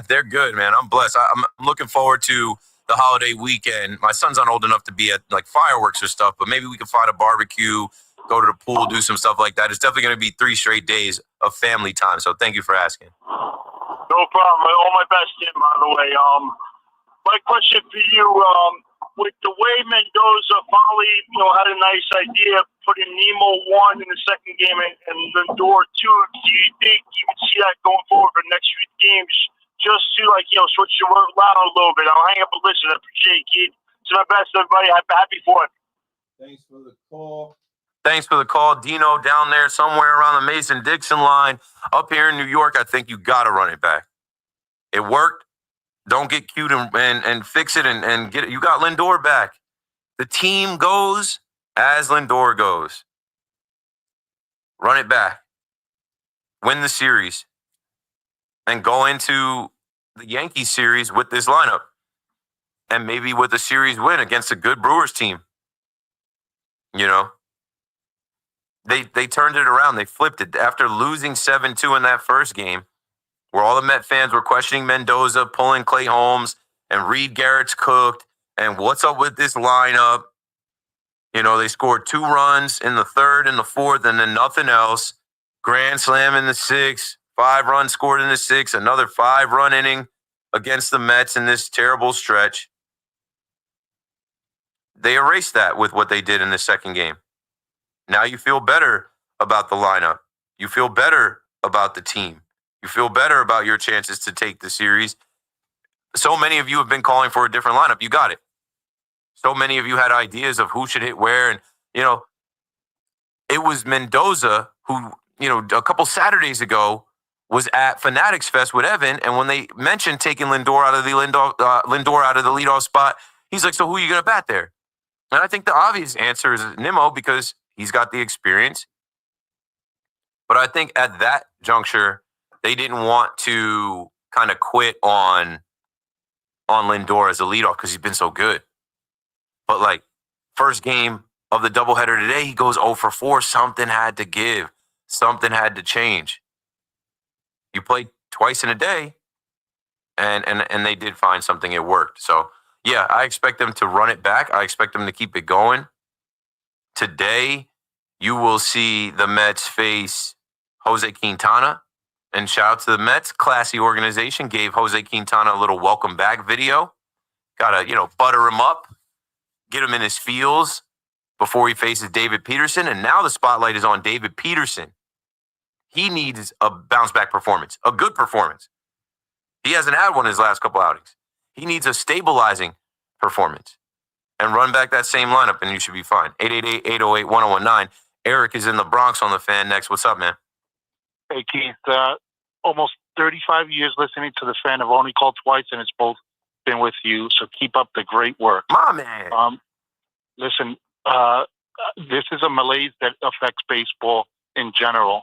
They're good, man. I'm blessed. I'm looking forward to the holiday weekend. My son's not old enough to be at fireworks or stuff, but maybe we can find a barbecue, go to the pool, do some stuff like that. It's definitely going to be 3 straight days of family time. So thank you for asking. No problem. All my best, Tim, by the way. My question for you, with the way Mendoza finally, had a nice idea, putting Nemo 1 in the second game and Lindor 2, do you think you can see that going forward for the next few games? Just to switch your word around a little bit. I'll hang up and listen. I appreciate it, Keith. To my best, everybody. Happy 4th. Thanks for the call. Thanks for the call, Dino, down there somewhere around the Mason-Dixon line. Up here in New York, I think you got to run it back. It worked. Don't get cute and fix it and get it. You got Lindor back. The team goes as Lindor goes. Run it back. Win the series. And go into the Yankees series with this lineup. And maybe with a series win against a good Brewers team. They turned it around. They flipped it. After losing 7-2 in that first game, where all the Met fans were questioning Mendoza, pulling Clay Holmes, and Reed Garrett's cooked, and what's up with this lineup? They scored 2 runs in the third and the fourth, and then nothing else. Grand slam in the 6th, 5 runs scored in the 6th, another 5-run inning against the Mets in this terrible stretch. They erased that with what they did in the second game. Now you feel better about the lineup. You feel better about the team. You feel better about your chances to take the series. So many of you have been calling for a different lineup. You got it. So many of you had ideas of who should hit where. And, it was Mendoza who, a couple Saturdays ago was at Fanatics Fest with Evan. And when they mentioned taking Lindor out of the leadoff spot, he's like, so who are you going to bat there? And I think the obvious answer is Nimmo because he's got the experience. But I think at that juncture, they didn't want to kind of quit on Lindor as a leadoff because he's been so good. But first game of the doubleheader today, he goes 0 for 4. Something had to give. Something had to change. You played twice in a day, and they did find something. It worked. So, yeah, I expect them to run it back. I expect them to keep it going. Today, you will see the Mets face Jose Quintana. And shout out to the Mets. Classy organization. Gave Jose Quintana a little welcome back video. Got to, butter him up. Get him in his feels before he faces David Peterson. And now the spotlight is on David Peterson. He needs a bounce back performance. A good performance. He hasn't had one in his last couple outings. He needs a stabilizing performance. and run back that same lineup, and you should be fine. 888-808-1019. Eric is in the Bronx on the Fan next. What's up, man? Hey, Keith. Almost 35 years listening to the Fan. I've only called twice, and it's both been with you. So keep up the great work. My man. Listen, this is a malaise that affects baseball in general.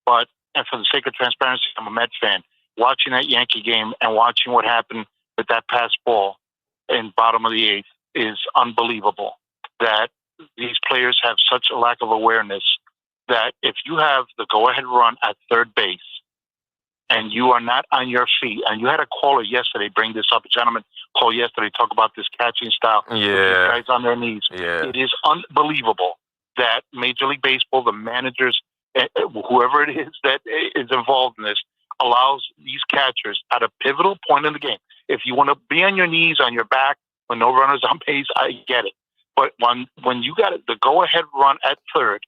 But, and for the sake of transparency, I'm a Mets fan. Watching that Yankee game and watching what happened with that pass ball in bottom of the eighth is unbelievable. That these players have such a lack of awareness that if you have the go-ahead run at third base and you are not on your feet, and you had a caller yesterday bring this up, a gentleman called yesterday, talk about this catching style. Yeah. These guys on their knees. Yeah. It is unbelievable that Major League Baseball, the managers, whoever it is that is involved in this, allows these catchers at a pivotal point in the game. If you want to be on your knees, on your back, when no runners on base, I get it. But when you got the go-ahead run at third,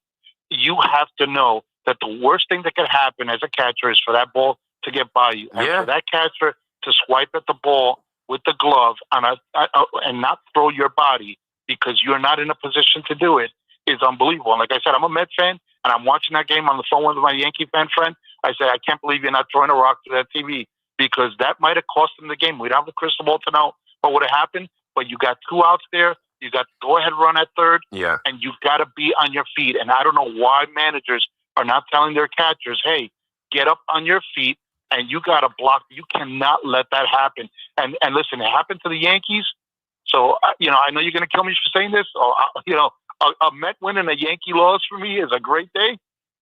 you have to know that the worst thing that could happen as a catcher is for that ball to get by you. And for that catcher to swipe at the ball with the glove and not throw your body because you're not in a position to do it is unbelievable. And like I said, I'm a Mets fan, and I'm watching that game on the phone with my Yankee fan friend. I said, I can't believe you're not throwing a rock to that TV, because that might have cost them the game. We don't have the crystal ball to know what would have happened, but you got 2 outs there. You got to go ahead run at third, and you got to be on your feet. And I don't know why managers are not telling their catchers, hey, get up on your feet, and you got to block. You cannot let that happen. And listen, it happened to the Yankees. So, I know you're going to kill me for saying this. Or, a Met win and a Yankee loss for me is a great day.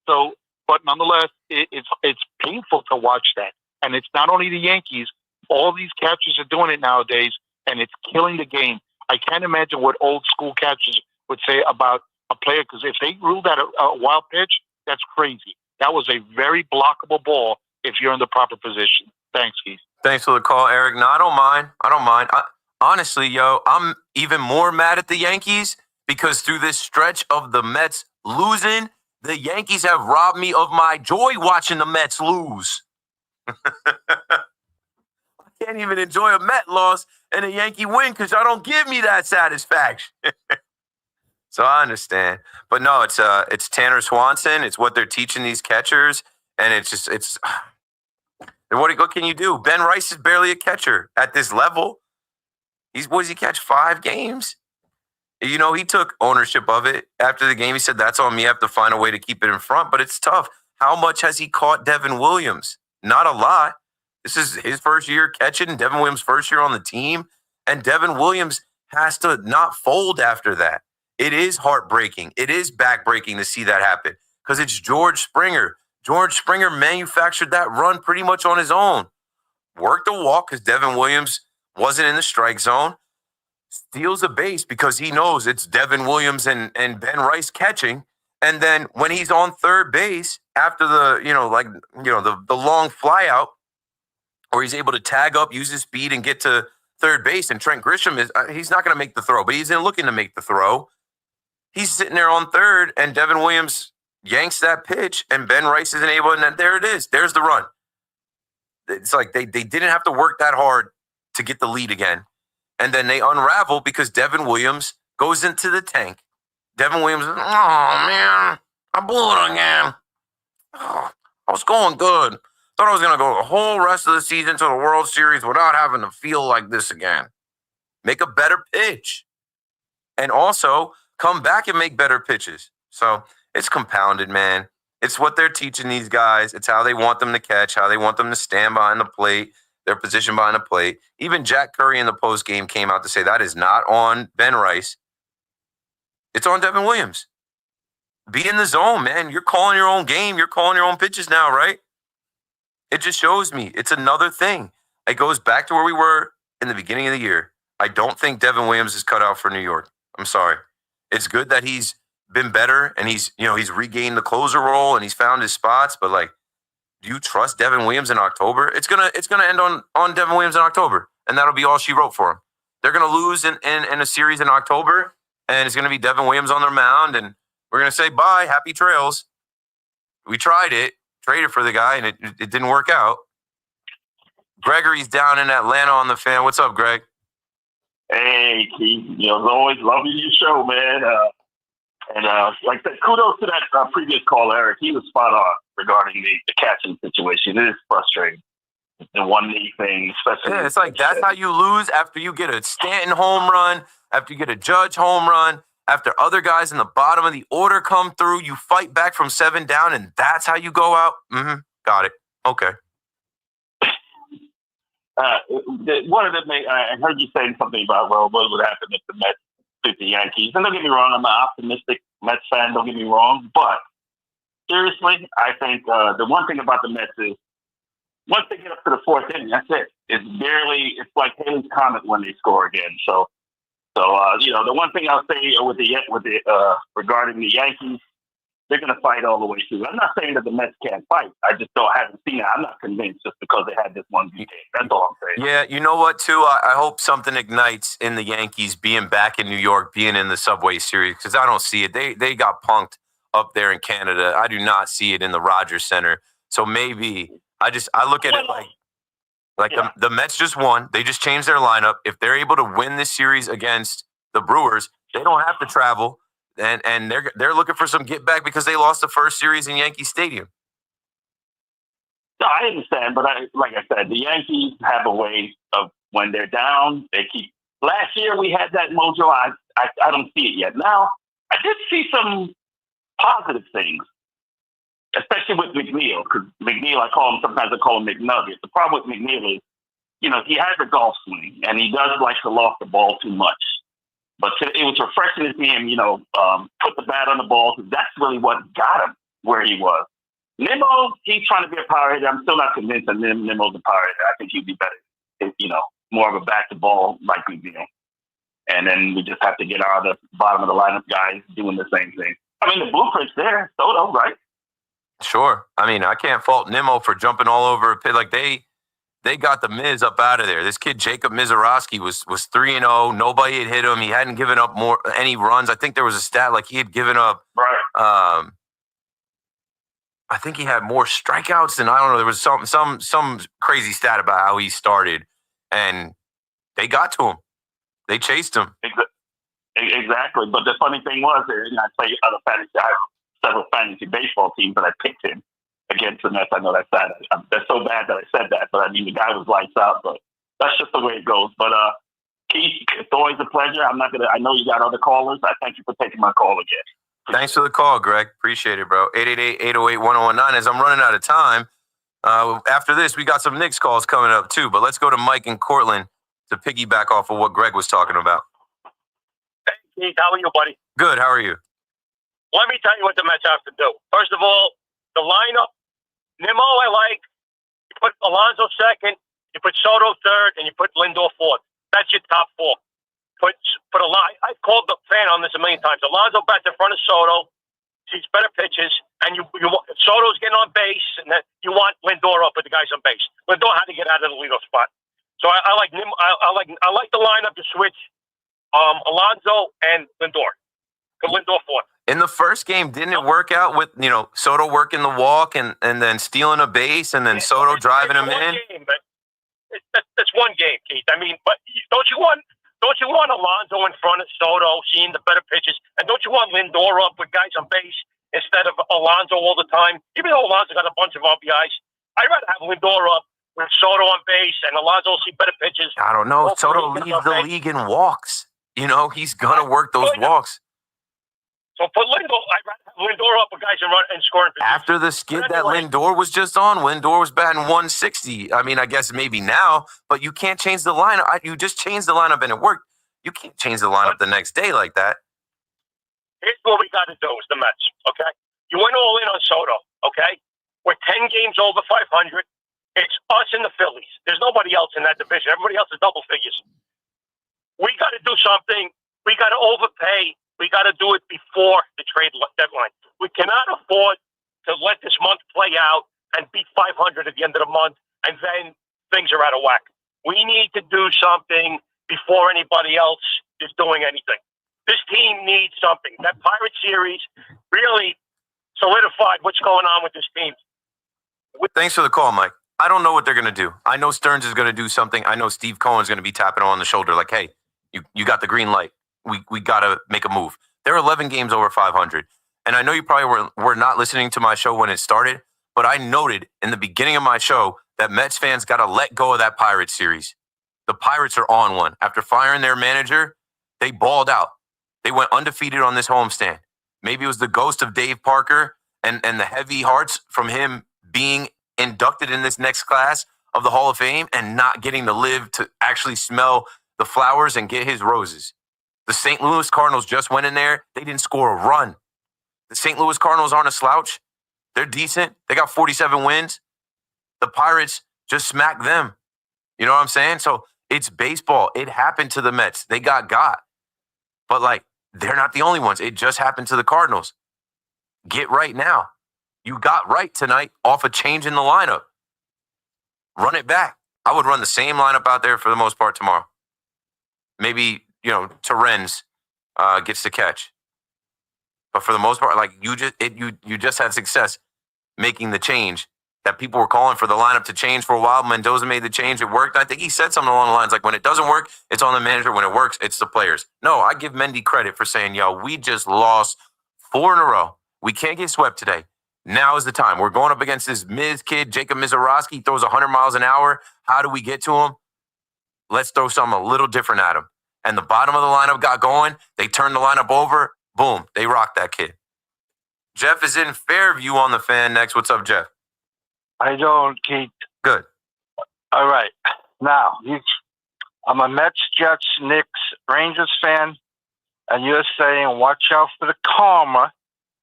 So, but nonetheless, it's painful to watch that. And it's not only the Yankees. All these catchers are doing it nowadays, and it's killing the game. I can't imagine what old school catchers would say about a player, because if they ruled that a wild pitch, that's crazy. That was a very blockable ball if you're in the proper position. Thanks, Keith. Thanks for the call, Eric. No, I don't mind. Honestly, I'm even more mad at the Yankees because through this stretch of the Mets losing, the Yankees have robbed me of my joy watching the Mets lose. I can't even enjoy a Met loss and a Yankee win because y'all don't give me that satisfaction. So I understand. But no, it's Tanner Swanson. It's what they're teaching these catchers. And what can you do? Ben Rice is barely a catcher at this level. What does he catch? 5 games? He took ownership of it. After the game, he said, that's on me. I have to find a way to keep it in front. But it's tough. How much has he caught Devin Williams? Not a lot. This is his first year catching. Devin Williams' first year on the team. And Devin Williams has to not fold after that. It is heartbreaking. It is backbreaking to see that happen because it's George Springer. George Springer manufactured that run pretty much on his own. Worked a walk because Devin Williams wasn't in the strike zone. Steals a base because he knows it's Devin Williams and Ben Rice catching. And then when he's on third base after the long fly out, or he's able to tag up, use his speed, and get to third base. And Trent Grisham he's not going to make the throw, but he's looking to make the throw. He's sitting there on third, and Devin Williams yanks that pitch, and Ben Rice isn't able, and then there it is. There's the run. It's like they didn't have to work that hard to get the lead again. And then they unravel because Devin Williams goes into the tank. Devin Williams, oh, man, I blew it again. Oh, I was going good. Thought I was going to go the whole rest of the season to the World Series without having to feel like this again. Make a better pitch. And also come back and make better pitches. So it's compounded, man. It's what they're teaching these guys. It's how they want them to catch, how they want them to stand behind the plate, their position behind the plate. Even Jack Curry in the post game came out to say that is not on Ben Rice. It's on Devin Williams. Be in the zone, man. You're calling your own game. You're calling your own pitches now, right? It just shows me it's another thing. It goes back to where we were in the beginning of the year. I don't think Devin Williams is cut out for New York. I'm sorry. It's good that he's been better and he's regained the closer role and he's found his spots. But do you trust Devin Williams in October? It's gonna end on Devin Williams in October, and that'll be all she wrote for him. They're gonna lose in a series in October, and it's gonna be Devin Williams on their mound, and we're gonna say bye, happy trails. We tried it, traded for the guy, and it didn't work out. Gregory's down in Atlanta on the Fan. What's up, Greg? Hey, Keith. As always, loving your show, man. Like I said, kudos to that previous caller, Eric. He was spot on regarding the catching situation. It is frustrating. The one knee thing, especially. Yeah, it's like that's how you lose after you get a Stanton home run, after you get a Judge home run, after other guys in the bottom of the order come through, you fight back from 7 down, and that's how you go out? Mm-hmm. Got it. Okay. One of the I heard you saying something about, what would happen if the Mets beat the Yankees. And don't get me wrong, I'm an optimistic Mets fan, don't get me wrong. But seriously, I think the one thing about the Mets is once they get up to the 4th inning, that's it. It's like Haley's Comet when they score again. So the one thing I'll say with the regarding the Yankees, they're going to fight all the way through. I'm not saying that the Mets can't fight. I just haven't seen it. I'm not convinced just because they had this one game. That's all I'm saying. Yeah, you know what, too? I hope something ignites in the Yankees being back in New York, being in the Subway Series, because I don't see it. They got punked up there in Canada. I do not see it in the Rogers Center. So maybe I look at it like the Mets just won. They just changed their lineup. If they're able to win this series against the Brewers, they don't have to travel. And they're looking for some get back because they lost the first series in Yankee Stadium. No, I understand, but like I said, the Yankees have a way of when they're down, they keep. Last year we had that mojo. I don't see it yet. Now I did see some positive things, especially with McNeil, because McNeil, sometimes I call him McNugget. The problem with McNeil is, he has a golf swing and he does like to loft the ball too much. But it was refreshing to see him, put the bat on the ball, because that's really what got him where he was. Nimmo, he's trying to be a power hitter. I'm still not convinced that Nimmo's a power hitter. I think he'd be better, more of a back-to-ball like McNeil. And then we just have to get out of the bottom of the lineup guys doing the same thing. I mean, the blueprint's there, Soto, right? Sure. I mean, I can't fault Nimmo for jumping all over a pit. Like, they got the Miz up out of there. This kid, Jacob Mizorowski, was 3-0. Nobody had hit him. He hadn't given up any runs. I think there was a stat like he had given up. Right. I think he had more strikeouts than, I don't know. There was some crazy stat about how he started, and they got to him. They chased him. Exactly. But the funny thing was, I play other fantasy. I have several fantasy baseball teams, and I picked him against the Mets. I know that's bad. That's so bad that I said that, but I mean, the guy was lights out, but that's just the way it goes. But Keith, it's always a pleasure. I know you got other callers. I thank you for taking my call again. Thanks for the call, Greg. Appreciate it, bro. 888-808-1019. As I'm running out of time, after this, we got some Knicks calls coming up too, but let's go to Mike in Cortland to piggyback off of what Greg was talking about. Hey, Keith, how are you, buddy? Good. How are you? Let me tell you what the Mets have to do. First of all, the lineup, Nimmo, I like. You put Alonso second, you put Soto third, and you put Lindor fourth. That's your top 4. Put a line. I've called the fan on this a million times. Alonso back in front of Soto, sees better pitches, and Soto's getting on base, and then you want Lindor up with the guys on base. Lindor had to get out of the leadoff spot. So I like Nimmo. I like the lineup to switch Alonso and Lindor. Lindor fourth. In the first game, didn't it work out with, Soto working the walk and then stealing a base and then Soto driving him in? That's one game, Keith. I mean, but don't you want Alonso in front of Soto, seeing the better pitches, and don't you want Lindor up with guys on base instead of Alonso all the time? Even though Alonso got a bunch of RBIs, I'd rather have Lindor up with Soto on base and Alonso see better pitches. I don't know. Soto leads the league in walks. He's gonna work those walks. So put Lindor. I'd rather have Lindor up with guys and scoring position. After the skid that Lindor was just on, Lindor was batting 160. I mean, I guess maybe now, but you can't change the lineup. You just changed the lineup and it worked. You can't change the lineup the next day like that. Here's what we got to do is the Mets, okay? You went all in on Soto, okay? We're 10 games over 500. It's us and the Phillies. There's nobody else in that division. Everybody else is double figures. We got to do something. We got to overpay. We got to do it before the trade deadline. We cannot afford to let this month play out and beat 500 at the end of the month, and then things are out of whack. We need to do something before anybody else is doing anything. This team needs something. That Pirate series really solidified what's going on with this team. Thanks for the call, Mike. I don't know what they're going to do. I know Stearns is going to do something. I know Steve Cohen's going to be tapping him on the shoulder like, hey, You got the green light. We got to make a move. They're 11 games over 500. And I know you probably were not listening to my show when it started, but I noted in the beginning of my show that Mets fans got to let go of that Pirates series. The Pirates are on one. After firing their manager, they balled out. They went undefeated on this homestand. Maybe it was the ghost of Dave Parker and the heavy hearts from him being inducted in this next class of the Hall of Fame and not getting to live to actually smell the flowers and get his roses. The St. Louis Cardinals just went in there. They didn't score a run. The St. Louis Cardinals aren't a slouch. They're decent. They got 47 wins. The Pirates just smacked them. You know what I'm saying? So it's baseball. It happened to the Mets. They got. But, like, they're not the only ones. It just happened to the Cardinals. Get right now. You got right tonight off a change in the lineup. Run it back. I would run the same lineup out there for the most part tomorrow. Maybe, Terrence gets the catch. But for the most part, like you just had success making the change that people were calling for the lineup to change for a while. Mendoza made the change. It worked. I think he said something along the lines like, when it doesn't work, it's on the manager. When it works, it's the players. No, I give Mendy credit for saying, we just lost 4 in a row. We can't get swept today. Now is the time. We're going up against this Miz kid, Jacob Mizorowski, throws 100 miles an hour. How do we get to him? Let's throw something a little different at him. And the bottom of the lineup got going. They turned the lineup over. Boom. They rocked that kid. Jeff is in Fairview on the Fan next. What's up, Jeff? I don't, Keith. Good. All right. Now, I'm a Mets, Jets, Knicks, Rangers fan, and you're saying watch out for the karma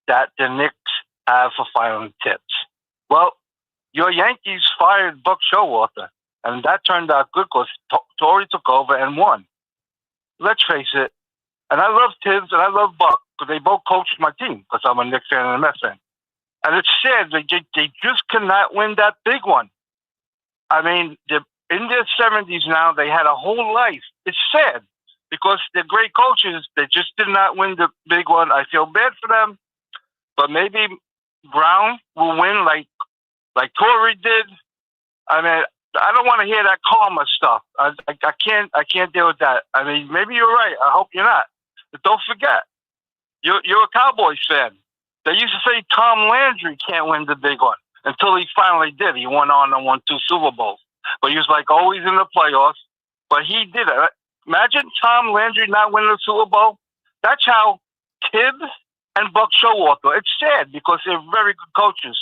that the Knicks have for filing tips. Well, your Yankees fired Buck Showalter, and that turned out good because Torrey took over and won. Let's face it, and I love Tibbs and I love Buck because they both coached my team because I'm a Knicks fan and a Mets fan. And it's sad they just cannot win that big one. I mean, they're in their 70s now. They had a whole life. It's sad because they're great coaches. They just did not win the big one. I feel bad for them, but maybe Brown will win like Torrey did. I mean, I don't want to hear that karma stuff. I can't deal with that. I mean, maybe you're right. I hope you're not. But don't forget, you're a Cowboys fan. They used to say Tom Landry can't win the big one until he finally did. He went on and won 2 Super Bowls. But he was like always in the playoffs. But he did it. Imagine Tom Landry not winning the Super Bowl. That's how Tibbs and Buck Showalter. It's sad because they're very good coaches.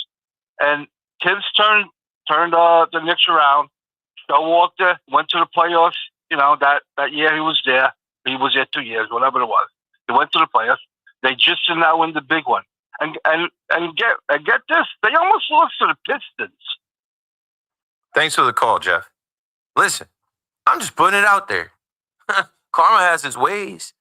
And Tibbs turned the Knicks around. Showalter went to the playoffs. That year he was there. He was there 2 years, whatever it was. They went to the playoffs. They just did not win the big one. And get this, they almost lost to the Pistons. Thanks for the call, Jeff. Listen, I'm just putting it out there. Karma has its ways.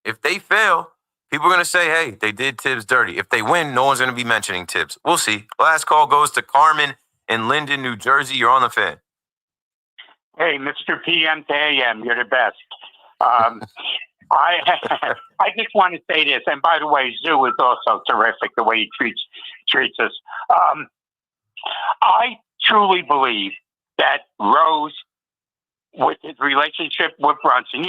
If they fail, people are going to say, hey, they did Tibbs dirty. If they win, no one's going to be mentioning Tibbs. We'll see. Last call goes to Carmen in Linden, New Jersey. You're on the Fan. Hey, Mr. PM to AM, you're the best. I just want to say this, and by the way, Zoo is also terrific the way he treats us. I truly believe that Rose, with his relationship with Brunson,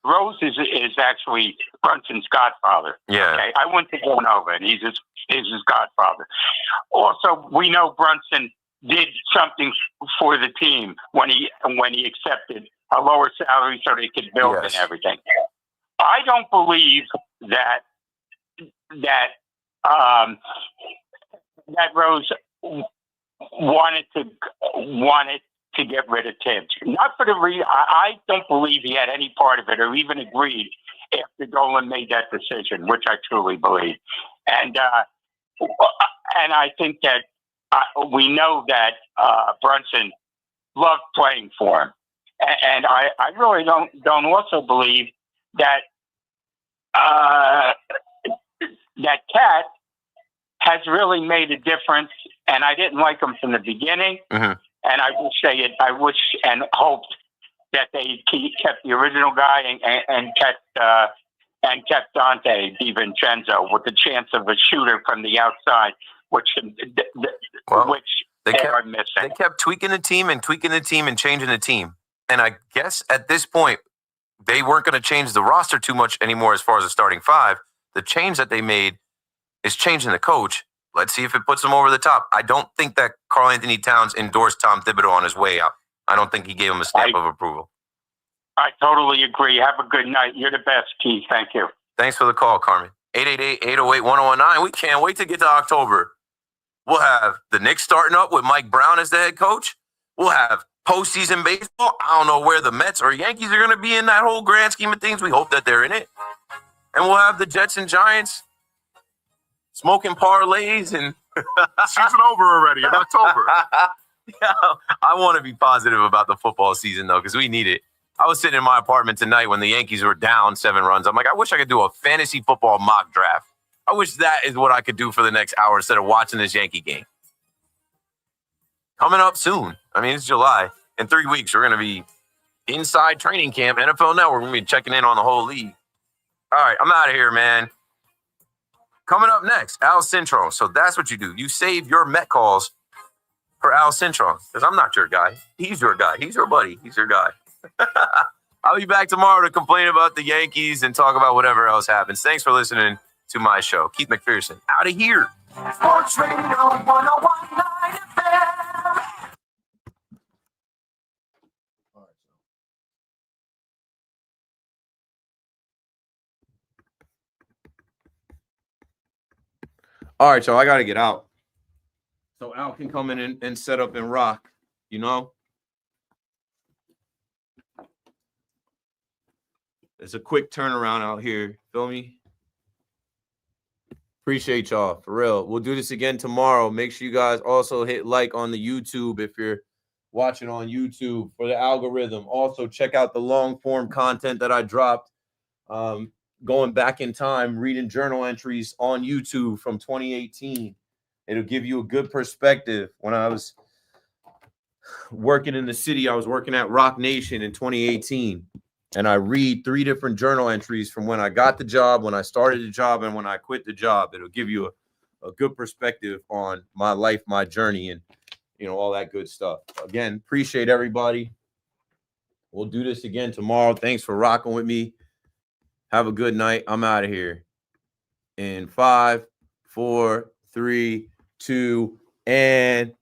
Rose is actually Brunson's godfather. Yeah. Okay? I went to Villanova, and he's his godfather. Also, we know Brunson did something for the team when he accepted a lower salary so they could build and everything. I don't believe that Rose wanted to get rid of Tibbs. Not for the reason I don't believe he had any part of it or even agreed after Dolan made that decision, which I truly believe. And I think that we know that Brunson loved playing for him. And I really don't also believe that that Cat has really made a difference. And I didn't like him from the beginning. Mm-hmm. And I wish and hoped that they kept the original guy and kept Dante DiVincenzo with the chance of a shooter from the outside, which they are missing. They kept tweaking the team and changing the team. And I guess at this point, they weren't going to change the roster too much anymore as far as the starting five. The change that they made is changing the coach. Let's see if it puts them over the top. I don't think that Karl Anthony Towns endorsed Tom Thibodeau on his way out. I don't think he gave him a stamp of approval. I totally agree. Have a good night. You're the best, Keith. Thank you. Thanks for the call, Carmen. 888-808-1019. We can't wait to get to October. We'll have the Knicks starting up with Mike Brown as the head coach. We'll have postseason baseball. I don't know where the Mets or Yankees are going to be in that whole grand scheme of things. We hope that they're in it. And we'll have the Jets and Giants smoking parlays and season over already in October. Yeah, I want to be positive about the football season though, because we need it. I was sitting in my apartment tonight when the Yankees were down 7 runs. I'm like, I wish I could do a fantasy football mock draft. I wish that is what I could do for the next hour instead of watching this Yankee game. Coming up soon. I mean, it's July. In 3 weeks, we're going to be inside training camp, NFL Network. We're going to be checking in on the whole league. All right, I'm out of here, man. Coming up next, Al Cintron. So that's what you do. You save your Met calls for Al Cintron, because I'm not your guy. He's your guy. He's your buddy. He's your guy. I'll be back tomorrow to complain about the Yankees and talk about whatever else happens. Thanks for listening to my show. Keith McPherson, out of here. Sports Radio 101.9 FM. All right, so I got to get out. So Al can come in and set up and rock, you know? It's a quick turnaround out here. Feel me? Appreciate y'all, for real. We'll do this again tomorrow. Make sure you guys also hit like on the YouTube if you're watching on YouTube for the algorithm. Also, check out the long-form content that I dropped going back in time, reading journal entries on YouTube from 2018. It'll give you a good perspective. When I was working in the city, I was working at Rock Nation in 2018. And I read 3 different journal entries from when I got the job, when I started the job, and when I quit the job. It'll give you a good perspective on my life, my journey, and, you know, all that good stuff. Again, appreciate everybody. We'll do this again tomorrow. Thanks for rocking with me. Have a good night. I'm out of here. In 5, 4, 3, 2, and...